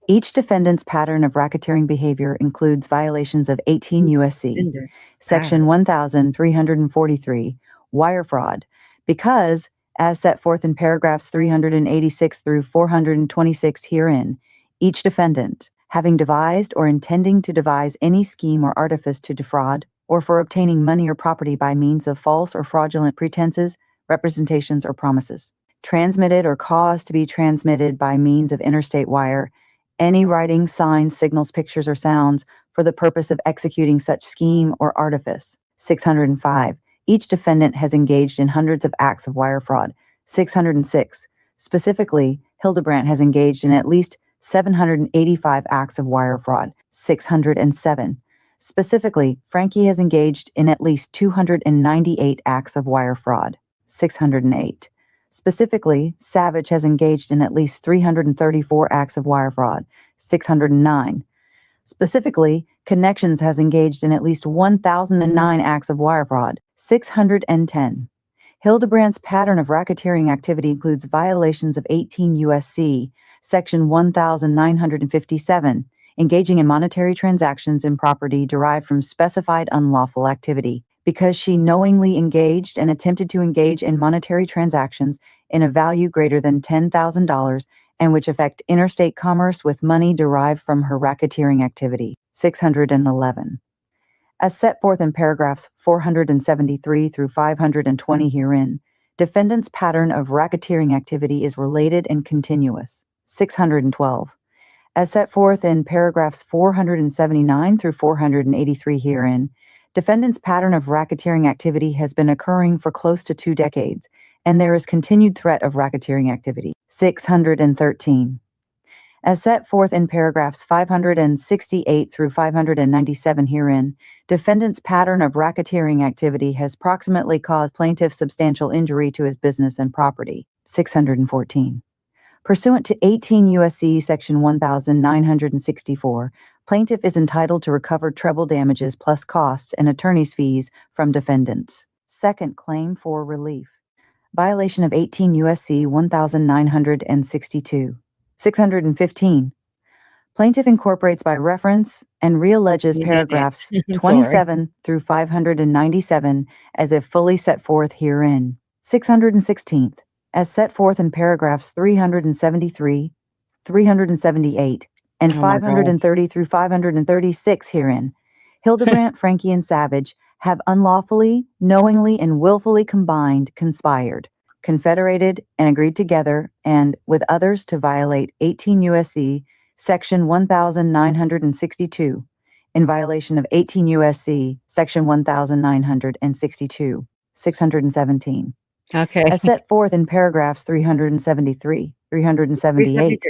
Each defendant's pattern of racketeering behavior includes violations of 18 U.S.C. Section 1343, wire fraud, because, as set forth in paragraphs 386 through 426 herein, each defendant, having devised or intending to devise any scheme or artifice to defraud, or for obtaining money or property by means of false or fraudulent pretenses, representations, or promises, transmitted or caused to be transmitted by means of interstate wire, any writing, signs, signals, pictures, or sounds for the purpose of executing such scheme or artifice. 605. Each defendant has engaged in hundreds of acts of wire fraud. 606. Specifically, Hildebrandt has engaged in at least 785 acts of wire fraud. 607. Specifically, Franke has engaged in at least 298 acts of wire fraud. 608. Specifically, Savage has engaged in at least 334 acts of wire fraud. 609. Specifically, Connections has engaged in at least 1,009 acts of wire fraud. 610. Hildebrandt's pattern of racketeering activity includes violations of 18 U.S.C. Section 1957, engaging in monetary transactions in property derived from specified unlawful activity, because she knowingly engaged and attempted to engage in monetary transactions in a value greater than $10,000 and which affect interstate commerce with money derived from her racketeering activity. 611. As set forth in paragraphs 473 through 520 herein, defendant's pattern of racketeering activity is related and continuous. 612. As set forth in paragraphs 479 through 483 herein, defendant's pattern of racketeering activity has been occurring for close to 2 decades, and there is continued threat of racketeering activity. 613. As set forth in paragraphs 568 through 597 herein, defendant's pattern of racketeering activity has proximately caused plaintiff substantial injury to his business and property. 614. Pursuant to 18 U.S.C. Section 1964, plaintiff is entitled to recover treble damages plus costs and attorney's fees from defendants. Second claim for relief. Violation of 18 U.S.C. 1962. 615. Plaintiff incorporates by reference and realleges paragraphs 27 through 597 as if fully set forth herein. 616th. As set forth in paragraphs 373, 378, and 530 through 536 herein, Hildebrandt, Franke, and Savage have unlawfully, knowingly, and willfully combined, conspired, confederated, and agreed together, and with others to violate 18 U.S.C. Section 1962, in violation of 18 U.S.C. Section 1962, 617. Okay. As set forth in paragraphs 373, 378,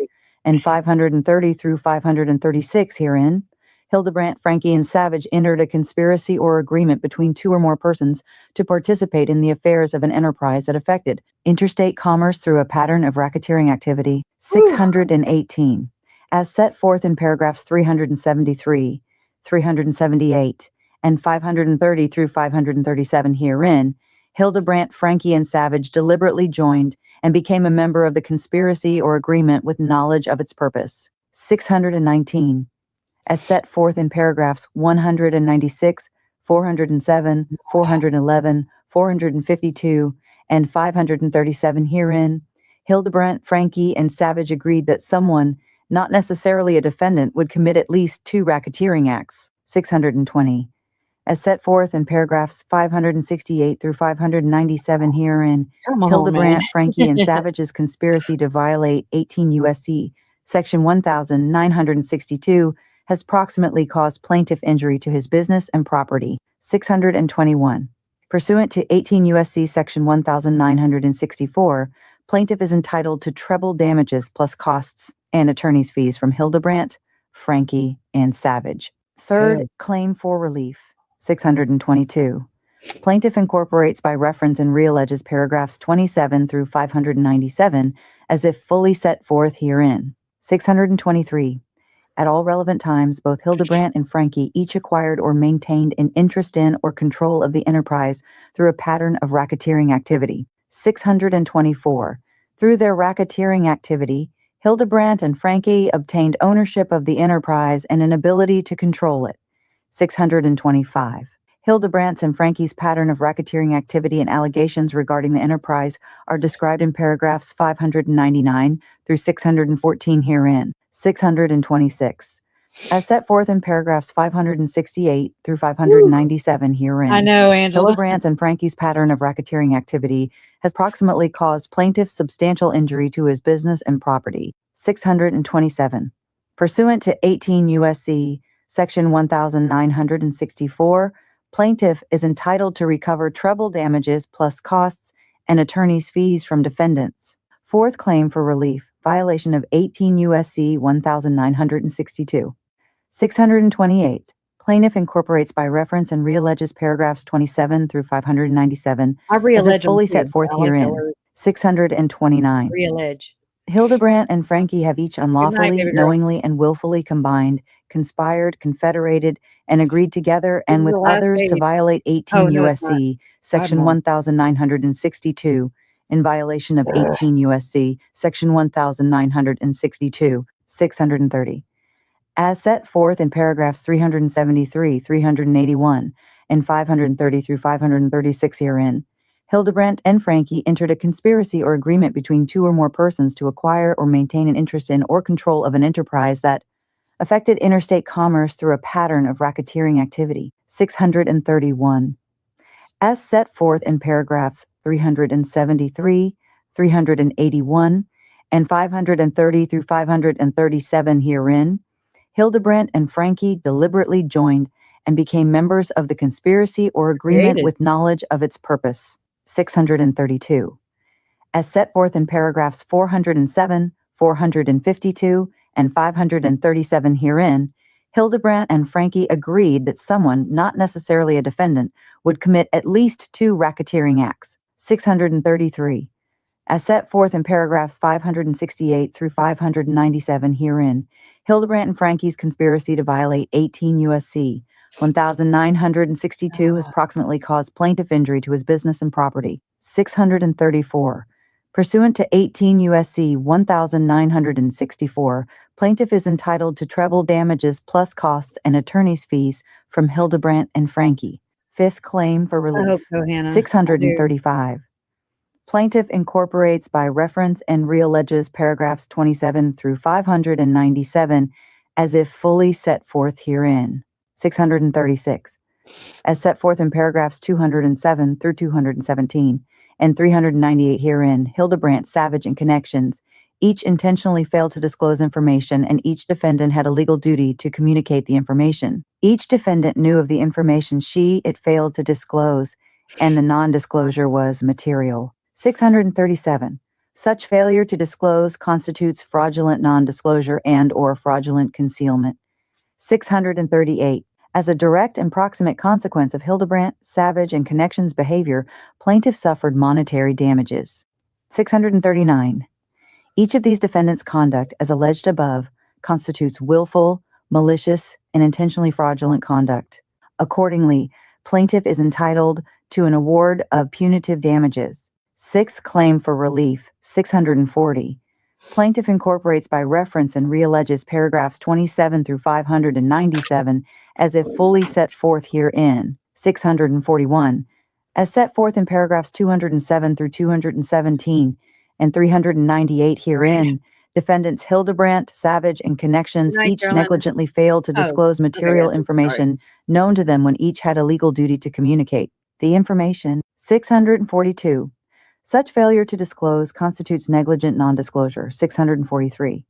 and 530 through 536 herein, Hildebrandt, Franke, and Savage entered a conspiracy or agreement between 2 or more persons to participate in the affairs of an enterprise that affected interstate commerce through a pattern of racketeering activity. 618. As set forth in paragraphs 373, 378, and 530 through 537 herein, Hildebrandt, Franke, and Savage deliberately joined and became a member of the conspiracy or agreement with knowledge of its purpose. 619. As set forth in paragraphs 196, 407, 411, 452, and 537 herein, Hildebrandt, Franke, and Savage agreed that someone, not necessarily a defendant, would commit at least 2 racketeering acts. 620. As set forth in paragraphs 568 through 597 herein, Come on, Hildebrandt, man. Franke, and Savage's conspiracy to violate 18 U.S.C. Section 1962 has proximately caused plaintiff injury to his business and property. 621. Pursuant to 18 U.S.C. Section 1964, plaintiff is entitled to treble damages plus costs and attorney's fees from Hildebrandt, Franke, and Savage. Third, Okay. claim for relief. 622. Plaintiff incorporates by reference and realleges paragraphs 27 through 597 as if fully set forth herein. 623. At all relevant times, both Hildebrandt and Franke each acquired or maintained an interest in or control of the enterprise through a pattern of racketeering activity. 624. Through their racketeering activity, Hildebrandt and Franke obtained ownership of the enterprise and an ability to control it. 625. Hildebrandt's and Franke's pattern of racketeering activity and allegations regarding the enterprise are described in paragraphs 599 through 614 herein. 626. As set forth in paragraphs 568 through 597 herein. I know, Angela. Hildebrandt's and Franke's pattern of racketeering activity has proximately caused plaintiff substantial injury to his business and property. 627. Pursuant to 18 U.S.C. Section 1964, plaintiff is entitled to recover treble damages plus costs and attorney's fees from defendants. Fourth claim for relief, violation of 18 U.S.C. 1962. 628. Plaintiff incorporates by reference and realleges paragraphs 27 through 597 I as reallege if fully set forth herein. 629. Reallege. Hildebrandt and Franke have each unlawfully, baby girl. knowingly, and willfully combined, conspired, confederated, and agreed together and with the last others to page. violate 18 Oh, no, it's not. U.S.C. Section I'm on. 1962 in violation of 18 U.S.C. Section 1962, 630. As set forth in paragraphs 373, 381, and 530 through 536 herein, Hildebrandt and Franke entered a conspiracy or agreement between 2 or more persons to acquire or maintain an interest in or control of an enterprise that affected interstate commerce through a pattern of racketeering activity. 631. As set forth in paragraphs 373, 381, and 530 through 537 herein, Hildebrandt and Franke deliberately joined and became members of the conspiracy or agreement Created. with knowledge of its purpose. 632. As set forth in paragraphs 407, 452, and 537 herein, Hildebrandt and Franke agreed that someone, not necessarily a defendant, would commit at least 2 racketeering acts. 633. As set forth in paragraphs 568 through 597 herein, Hildebrandt and Franke's conspiracy to violate 18 U.S.C. 1962 has proximately caused plaintiff injury to his business and property. 634. Pursuant to 18 U.S.C. 1964, plaintiff is entitled to treble damages plus costs and attorney's fees from Hildebrandt and Franke. Fifth claim for I hope relief. so, Hannah. 635. Plaintiff incorporates by reference and realleges paragraphs 27 through 597 as if fully set forth herein. 636. As set forth in paragraphs 207 through 217 and 398 herein, Hildebrandt, Savage, and Connections each intentionally failed to disclose information, and each defendant had a legal duty to communicate the information. Each defendant knew of the information it failed to disclose, and the non-disclosure was material. 637. Such failure to disclose constitutes fraudulent non-disclosure and/or fraudulent concealment. 638. As a direct and proximate consequence of Hildebrandt, Savage, and Connections' behavior, plaintiff suffered monetary damages. 639. Each of these defendants' conduct, as alleged above, constitutes willful, malicious, and intentionally fraudulent conduct. Accordingly, plaintiff is entitled to an award of punitive damages. Sixth claim for relief, 640. Plaintiff incorporates by reference and realleges paragraphs 27 through 597 as if fully set forth herein. 641. As set forth in paragraphs 207 through 217 and 398 herein, defendants Hildebrandt, Savage, and Connections Good night, each Carolina. negligently failed to Oh, disclose material that's it. information known to them when each had a legal duty to communicate. The information. 642. Such failure to disclose constitutes negligent non-disclosure. 643.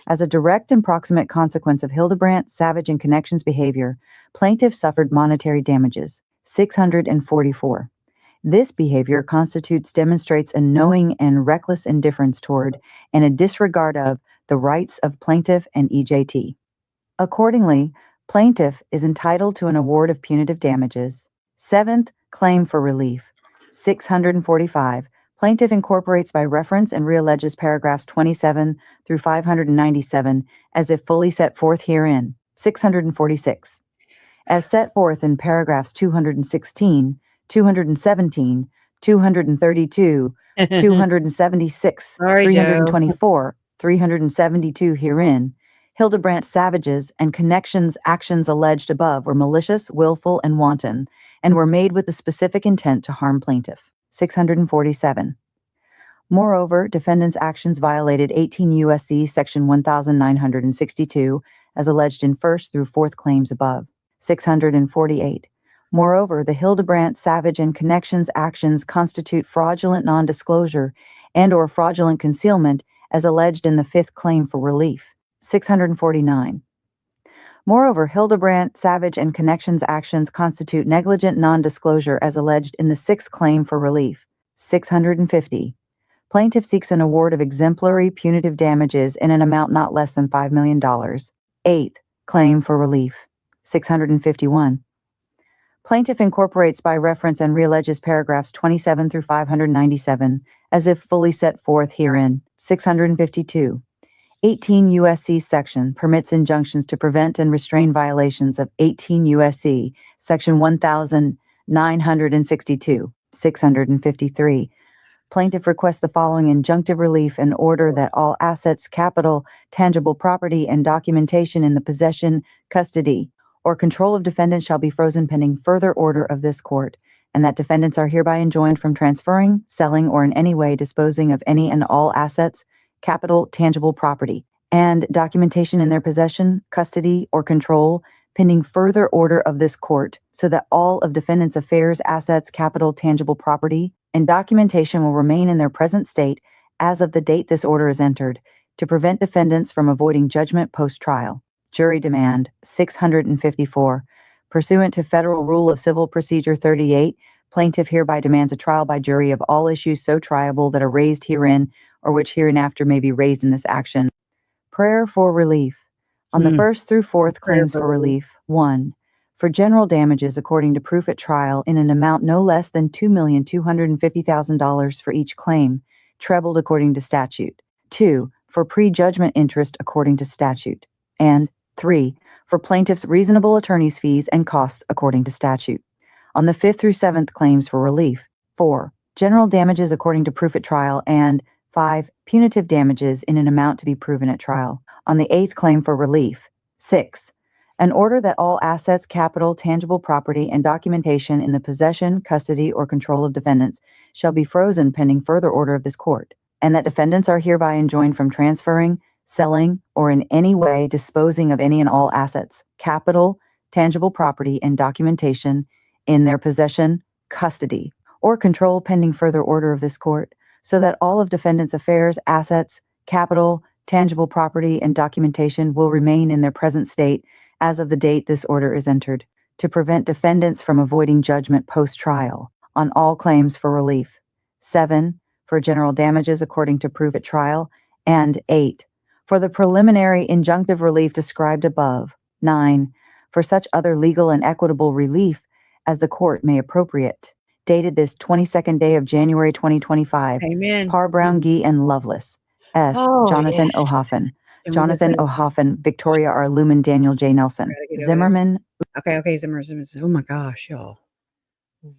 As a direct and proximate consequence of Hildebrandt, Savage, and Connections' behavior, plaintiff suffered monetary damages. 644. This behavior demonstrates a knowing and reckless indifference toward and a disregard of the rights of plaintiff and EJT. Accordingly, plaintiff is entitled to an award of punitive damages. Seventh, claim for relief. 645. Plaintiff incorporates by reference and realleges paragraphs 27 through 597 as if fully set forth herein. 646. As set forth in paragraphs 216, 217, 232, 276, Sorry, 324, 372 herein, Hildebrandt Savage's and Connections' actions alleged above were malicious, willful, and wanton, and were made with the specific intent to harm plaintiff. 647. Moreover, defendants' actions violated 18 U.S.C. section 1962 as alleged in first through fourth claims above. 648. Moreover, the Hildebrandt, Savage, and Connections actions constitute fraudulent non-disclosure and or fraudulent concealment as alleged in the fifth claim for relief. 649. Moreover, Hildebrandt, Savage, and Connections actions constitute negligent non-disclosure as alleged in the sixth claim for relief. 650. Plaintiff seeks an award of exemplary punitive damages in an amount not less than $5 million. Eighth claim for relief. 651. Plaintiff incorporates by reference and realleges paragraphs 27 through 597 as if fully set forth herein. 652. 18 U.S.C. section permits injunctions to prevent and restrain violations of 18 U.S.C. section 1962. 653. Plaintiff requests the following injunctive relief in order that all assets, capital, tangible property, and documentation in the possession, custody, or control of defendants shall be frozen pending further order of this court, and that defendants are hereby enjoined from transferring, selling, or in any way disposing of any and all assets, capital, tangible property, and documentation in their possession, custody, or control pending further order of this court, so that all of defendants' affairs, assets, capital, tangible property, and documentation will remain in their present state as of the date this order is entered, to prevent defendants from avoiding judgment post-trial. Jury demand 654. Pursuant to Federal Rule of Civil Procedure 38, plaintiff hereby demands a trial by jury of all issues so triable that are raised herein or which hereinafter may be raised in this action. Prayer for relief. On the first through fourth claims for relief, 1. For general damages according to proof at trial in an amount no less than $2,250,000 for each claim, trebled according to statute. 2. For prejudgment interest according to statute. And 3. For plaintiff's reasonable attorney's fees and costs according to statute. On the 5th through 7th claims for relief, 4. General damages according to proof at trial, and 5. Punitive damages in an amount to be proven at trial. On the 8th claim for relief, 6. An order that all assets, capital, tangible property, and documentation in the possession, custody, or control of defendants shall be frozen pending further order of this court, and that defendants are hereby enjoined from transferring, selling, or in any way disposing of any and all assets, capital, tangible property, and documentation in their possession, custody, or control pending further order of this court, so that all of defendants' affairs, assets, capital, tangible property, and documentation will remain in their present state as of the date this order is entered, to prevent defendants from avoiding judgment post-trial on all claims for relief. 7. For general damages according to proof at trial, and 8. For the preliminary injunctive relief described above. 9. For such other legal and equitable relief as the court may appropriate. Dated this 22nd day of January 2025. Amen. Parr, Brown, Gee, and Lovelace. S. Oh, Jonathan yes. O'Hoffen. And Jonathan O'Hoffen, Victoria R. Lumen, Daniel J. Nelson. Gotta get over Zimmerman. Okay, Zimmerman. Oh my gosh, y'all.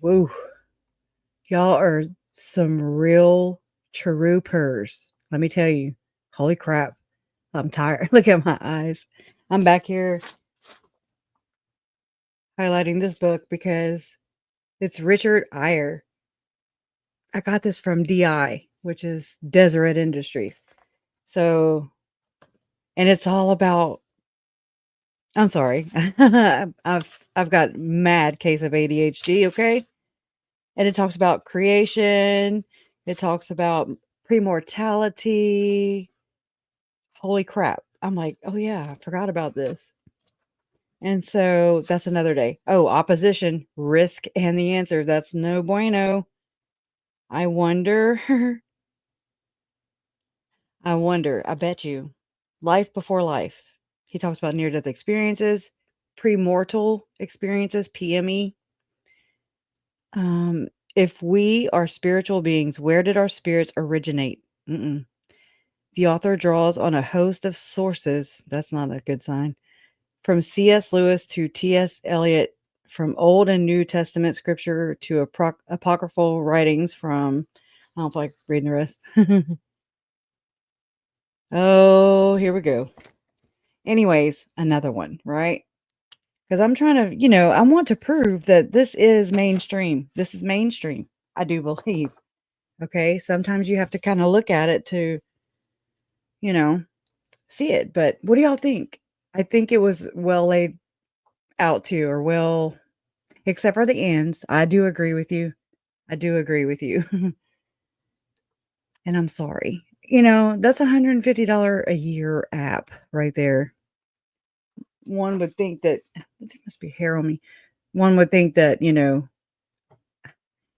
Woo. Y'all are some real troopers. Let me tell you. Holy crap. I'm tired. Look at my eyes. I'm back here highlighting this book because It's Richard Eyre. I got this from DI, which is Deseret Industries. So, and it's all about, I'm sorry. I've got mad case of ADHD, okay? And it talks about creation. It talks about premortality. Holy crap. I'm like, oh yeah, I forgot about this. And so that's another day. Oh, opposition, risk, and the answer. That's no bueno. I wonder, I bet you. Life before life. He talks about near-death experiences, premortal experiences, PME. If we are spiritual beings, where did our spirits originate? The author draws on a host of sources. That's not a good sign. From C.S. Lewis to T.S. Eliot, from Old and New Testament scripture to apocryphal writings from, I don't feel like reading the rest. Oh, here we go. Anyways, another one, right? Because I'm trying to, I want to prove that this is mainstream. This is mainstream. I do believe. Okay. Sometimes you have to kind of look at it to, see it. But what do y'all think? I think it was well laid out too, or well, except for the ends. I do agree with you. I do agree with you. And I'm sorry. That's $150 a year app right there. One would think that there must be hair on me. One would think that,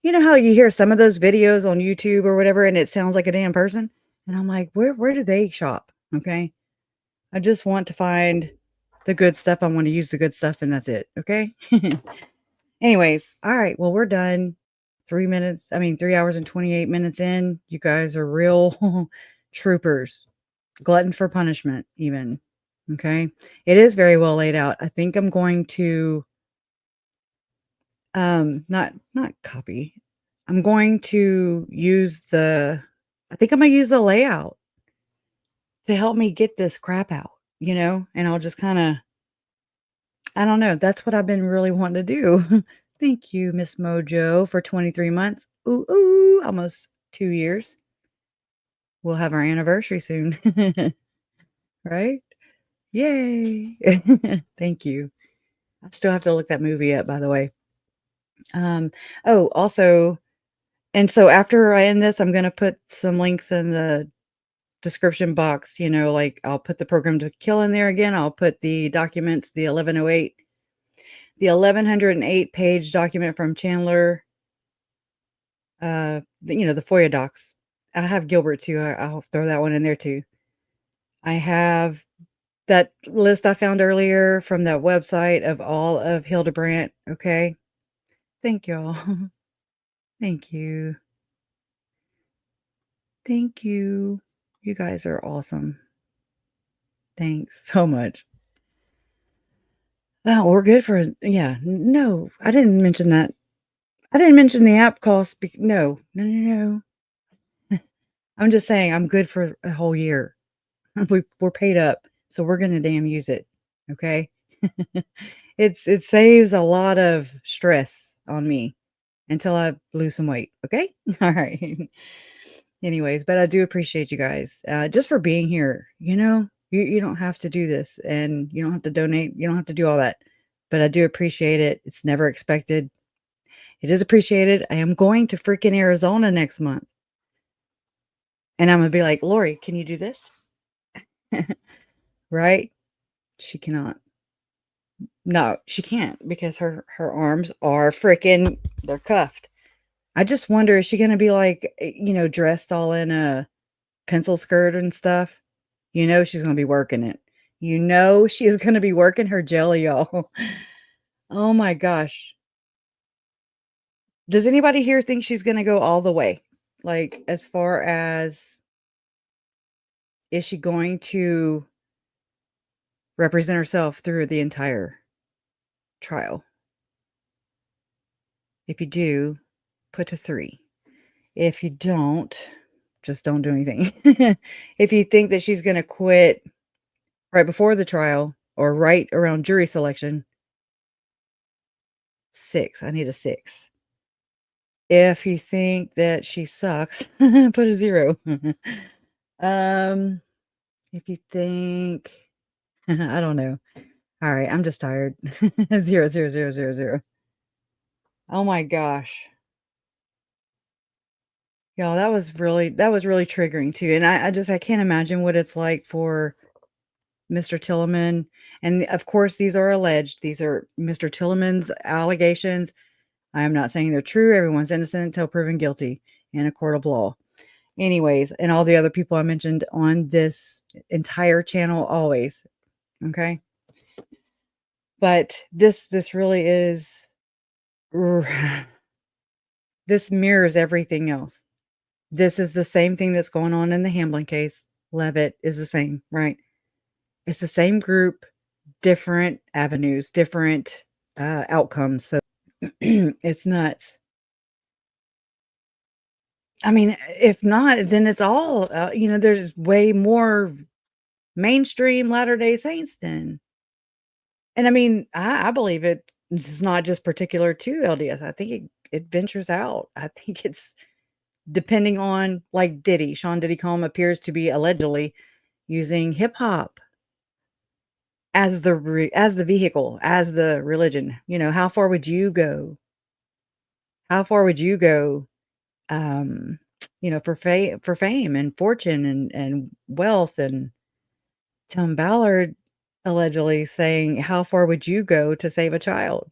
how you hear some of those videos on YouTube or whatever, and it sounds like a damn person. And I'm like, where do they shop? Okay. I just want to find the good stuff. I want to use the good stuff, and that's it. Okay. Anyways. All right. Well, we're done. 3 hours and 28 minutes in. You guys are real troopers. Glutton for punishment, even. Okay. It is very well laid out. I think I'm going to not copy. I'm going to use I think I'm gonna use the layout to help me get this crap out, and I'll just kind of, I don't know. That's what I've been really wanting to do. Thank you, Miss Mojo, for 23 months. Ooh, almost 2 years. We'll have our anniversary soon. Right? Yay. Thank you. I still have to look that movie up, by the way. Also, and so after I end this, I'm going to put some links in the description box, like I'll put the program to kill in there again. I'll put the documents, the 1108 page document from Chandler, the FOIA docs. I have Gilbert too. I'll throw that one in there too. I have that list I found earlier from that website of all of Hildebrandt. Okay. Thank y'all. Thank you. Thank you. You guys are awesome. Thanks so much. Oh, we're good for, yeah. No, I didn't mention that. I didn't mention the app cost. No. I'm just saying I'm good for a whole year. We're paid up, so we're gonna damn use it. Okay. It saves a lot of stress on me until I lose some weight. Okay. All right. Anyways, but I do appreciate you guys just for being here. You don't have to do this, and you don't have to donate. You don't have to do all that, but I do appreciate it. It's never expected. It is appreciated. I am going to freaking Arizona next month, and I'm gonna be like, Lori, can you do this? Right? She cannot. No, she can't, because her arms are freaking, they're cuffed. I just wonder, is she gonna be like, dressed all in a pencil skirt and stuff? She's gonna be working it. She is gonna be working her jelly, y'all. Oh my gosh. Does anybody here think she's gonna go all the way? Like, as far as, is she going to represent herself through the entire trial? If you do, put to 3. If you don't, just don't do anything. If you think that she's gonna quit right before the trial or right around jury selection, 6. I need a 6. If you think that she sucks, put a 0. If you think, I don't know. All right, I'm just tired. 0, 0, 0, 0, 0. Oh my gosh. Y'all, that was really triggering too. And I can't imagine what it's like for Mr. Tillman. And of course, these are alleged. These are Mr. Tillman's allegations. I am not saying they're true. Everyone's innocent until proven guilty in a court of law. Anyways, and all the other people I mentioned on this entire channel always. Okay. But this really is this mirrors everything else. This is the same thing that's going on in the Hamblin case. Levitt is the same, right? It's the same group, different avenues, different outcomes. So it's nuts. I mean, if not, then it's all, there's way more mainstream Latter-day Saints then. And I mean, I believe it's not just particular to LDS. I think it ventures out. I think it's depending on, like Diddy, Sean Diddy Combs appears to be allegedly using hip hop as the vehicle, as the religion. How far would you go? How far would you go? For fame and fortune and wealth. And Tom Ballard allegedly saying, how far would you go to save a child?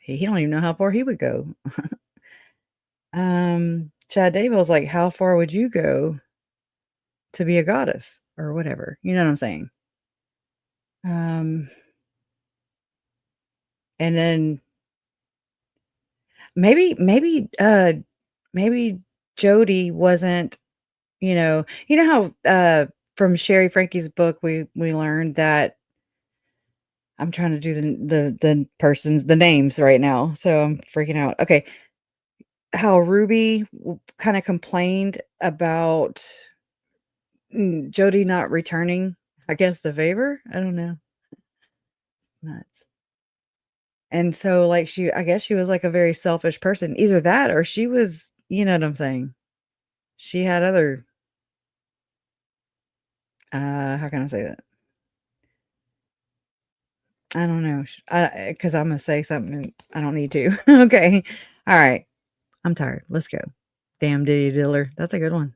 He don't even know how far he would go. Chad Daybell's like, how far would you go to be a goddess or whatever? You know what I'm saying? And then maybe Jodi wasn't, how from Sherry Frankie's book we learned that, I'm trying to do the names right now, so I'm freaking out. Okay. How Ruby kind of complained about Jodi not returning, I guess, the favor. I don't know. Nuts. And so, like, I guess she was like a very selfish person. Either that or she was, you know what I'm saying? She had other, how can I say that? I don't know. Because I'm going to say something I don't need to. Okay. All right. I'm tired. Let's go. Damn Diddy Diller. That's a good one.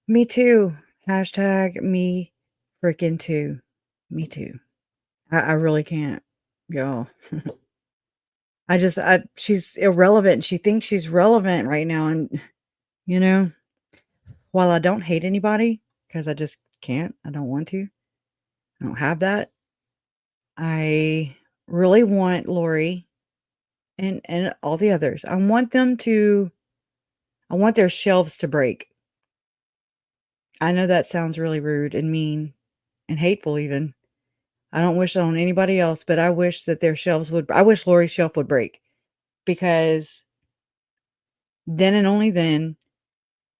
Me too. Hashtag me freaking too. Me too. I really can't, y'all. She's irrelevant. She thinks she's relevant right now. And, while I don't hate anybody, because I just can't, I don't want to, I don't have that. I really want Lori and all the others. I want their shelves to break. I know that sounds really rude and mean and hateful even. I don't wish it on anybody else, but I wish that I wish Lori's shelf would break, because then and only then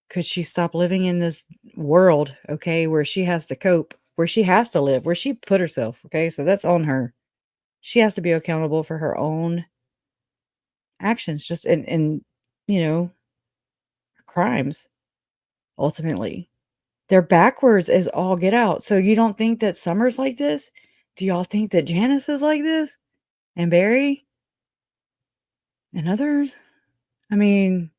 could she stop living in this world, okay, where she has to cope, where she has to live, where she put herself, okay? So that's on her. She has to be accountable for her own actions, just and crimes, ultimately. They're backwards as all get out. So you don't think that Summer's like this? Do y'all think that Janice is like this? And Barry? And others? I mean,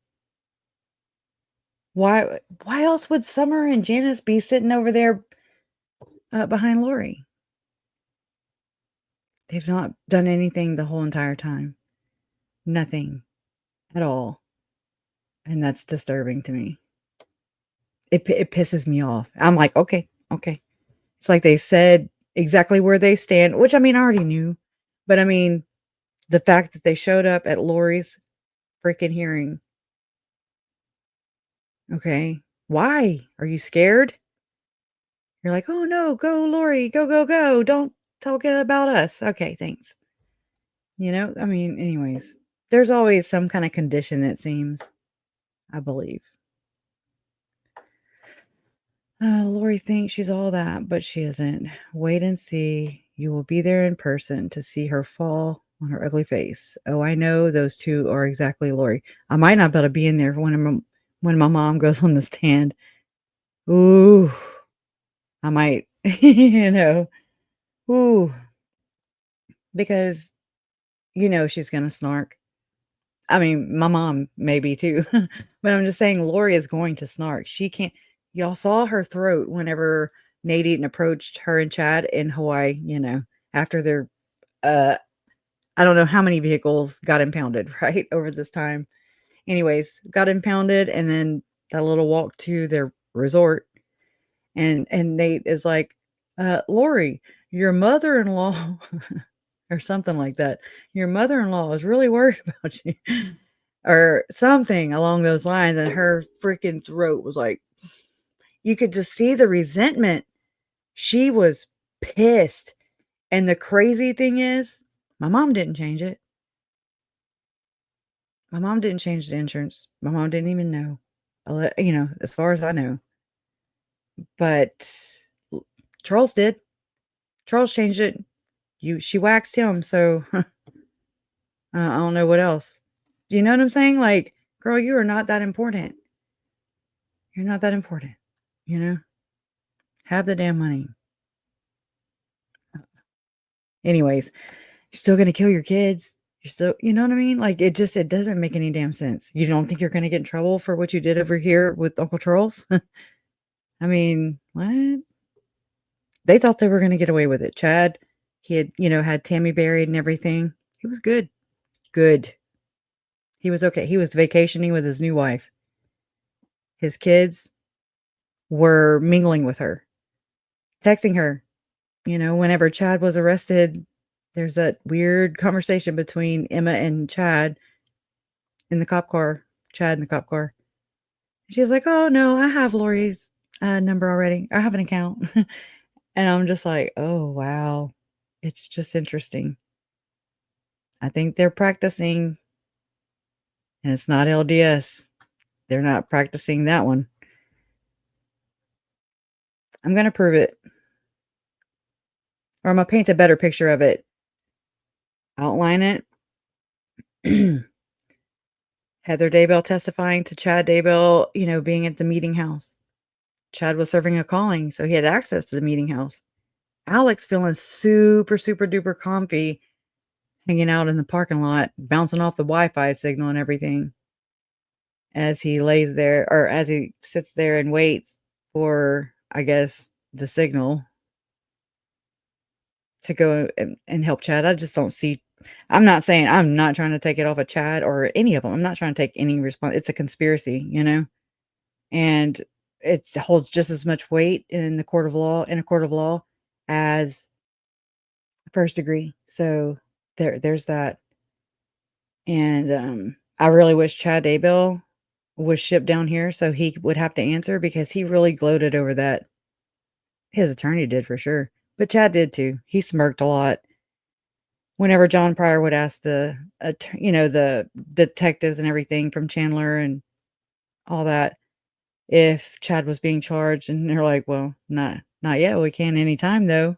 why else would Summer and Janice be sitting over there behind Lori? They've not done anything the whole entire time. Nothing at all. And that's disturbing to me. It pisses me off. I'm like, okay. It's like they said exactly where they stand, which I mean, I already knew. But I mean, the fact that they showed up at Lori's freaking hearing. Okay. Why? Are you scared? You're like, oh no, go Lori, go. Don't talk about us. Okay, thanks. I mean, anyways, there's always some kind of condition, it seems, I believe. Lori thinks she's all that, but she isn't. Wait and see. You will be there in person to see her fall on her ugly face. Oh, I know those two are exactly Lori. I might not be able to be in there when my mom goes on the stand. Ooh, I might, ooh, because she's gonna snark. I mean, my mom maybe too, but I'm just saying Lori is going to snark. She can't. Y'all saw her throat whenever Nadine approached her and Chad in Hawaii. After their I don't know how many vehicles got impounded right over this time. Anyways, got impounded, and then that little walk to their resort, and Nate is like, Lori, your mother-in-law or something like that. Your mother-in-law is really worried about you or something along those lines. And her freaking throat was like, you could just see the resentment. She was pissed. And the crazy thing is, my mom didn't change it. My mom didn't change the insurance. My mom didn't even know, as far as I know. But Charles did. Charles changed it. She waxed him, so I don't know what else. Do you know what I'm saying? Like, girl, you are not that important. You're not that important. Have the damn money. Anyways, you're still gonna kill your kids. You're still, you know what I mean? Like, it doesn't make any damn sense. You don't think you're gonna get in trouble for what you did over here with Uncle Charles? I mean, what? They thought they were gonna get away with it. Chad, he had, had Tammy buried and everything. He was good. Good. He was okay. He was vacationing with his new wife. His kids were mingling with her, texting her. Whenever Chad was arrested, there's that weird conversation between Emma and Chad in the cop car. Chad in the cop car. She's like, "Oh no, I have Lori's number already. I have an account." And I'm just like, "Oh wow, it's just interesting." I think they're practicing, and it's not LDS. They're not practicing that one. I'm gonna prove it, or I'm gonna paint a better picture of it. Outline it. Heather Daybell testifying to Chad Daybell, being at the meeting house. Chad was serving a calling, so he had access to the meeting house. Alex feeling super, super duper comfy, hanging out in the parking lot, bouncing off the Wi-Fi signal and everything as he lays there, or as he sits there and waits for, I guess, the signal to go and help Chad. I just don't see. I'm not saying, I'm not trying to take it off of Chad or any of them. I'm not trying to take any response. It's a conspiracy, and it holds just as much weight in a court of law as first degree. So there's that. And I really wish Chad Daybell was shipped down here so he would have to answer, because he really gloated over that. His attorney did for sure, but Chad did too. He smirked a lot whenever John Pryor would ask the detectives and everything from Chandler and all that, if Chad was being charged, and they're like, "Well, not yet. We can anytime though."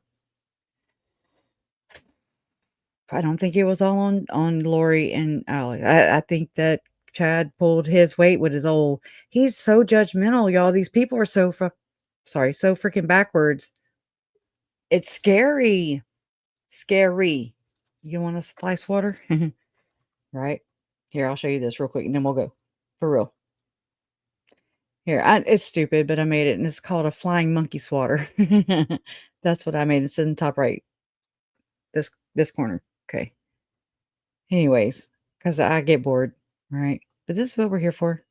I don't think it was all on Lori and Alex. I think that Chad pulled his weight with his old. He's so judgmental, y'all. These people are so so freaking backwards. It's scary. Scary. You want a spice water? Right? Here, I'll show you this real quick, and then we'll go. For real. Here, it's stupid, but I made it, and it's called a flying monkey swatter. That's what I made. It's in the top right. This corner. Okay. Anyways, because I get bored, right? But this is what we're here for.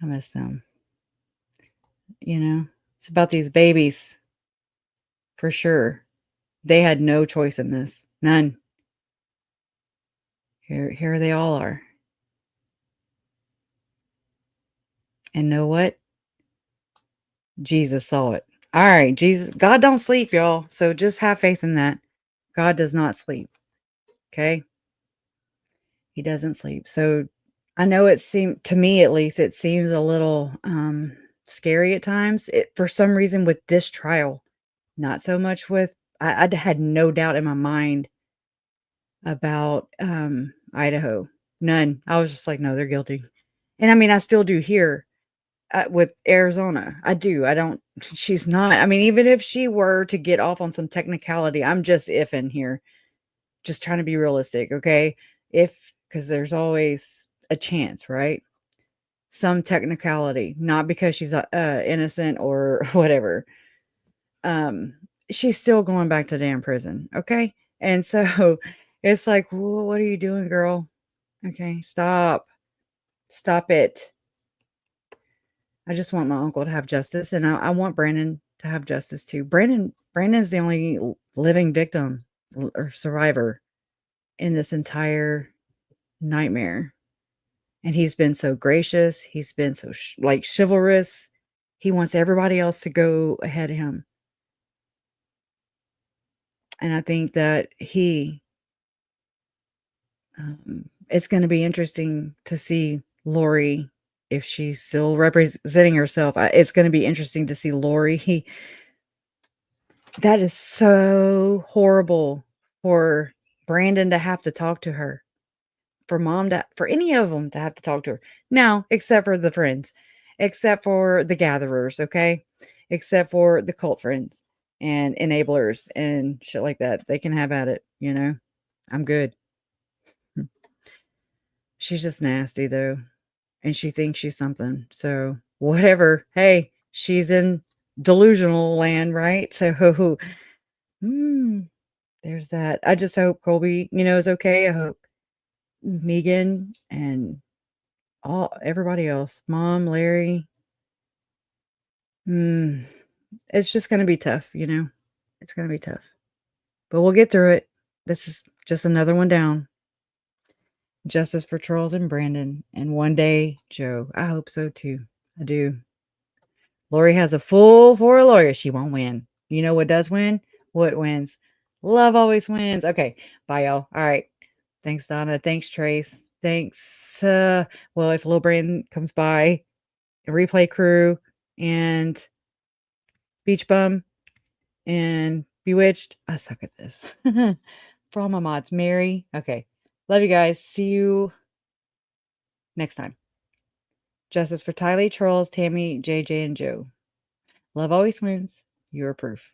I miss them. It's about these babies. For sure. They had no choice in this. None. Here they all are. And know what? Jesus saw it. All right, Jesus. God don't sleep, y'all. So just have faith in that. God does not sleep. Okay? He doesn't sleep. So I know it seemed, to me at least, it seems a little scary at times. For some reason with this trial, not so much with, I had no doubt in my mind about Idaho. None. I was just like, no, they're guilty. And I mean, I still do here with Arizona. I do. I don't. She's not. I mean, even if she were to get off on some technicality, I'm just ifing here, just trying to be realistic, okay? Because there's always a chance, right? Some technicality, not because she's innocent or whatever. She's still going back to damn prison, okay? And so it's like, well, what are you doing, girl? Okay, stop it. I just want my uncle to have justice, and I want Brandon to have justice too. Brandon's the only living victim or survivor in this entire nightmare. And he's been so gracious. He's been so like chivalrous. He wants everybody else to go ahead of him. And I think that it's going to be interesting to see Lori, if she's still representing herself. It's going to be interesting to see Lori. That is so horrible for Brandon to have to talk to her. For any of them to have to talk to her. Now, except for the friends, except for the gatherers, okay? Except for the cult friends and enablers and shit like that. They can have at it, you know? I'm good. She's just nasty, though. And she thinks she's something. So, whatever. Hey, she's in delusional land, right? So, there's that. I just hope Colby, is okay. I hope Megan and everybody else, Mom, Larry. It's just going to be tough, It's going to be tough. But we'll get through it. This is just another one down. Justice for Charles and Brandon. And one day, Joe. I hope so too. I do. Lori has a fool for a lawyer. She won't win. You know what does win? What wins? Love always wins. Okay. Bye, y'all. All right. Thanks, Donna. Thanks, Trace. Thanks. Well, if Lil Brandon comes by, a replay crew, and Beach Bum, and Bewitched. I suck at this. For all my mods. Mary. Okay. Love you guys. See you next time. Justice for Tylee, Charles, Tammy, JJ, and Joe. Love always wins. You're proof.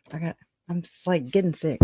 I'm just like getting sick.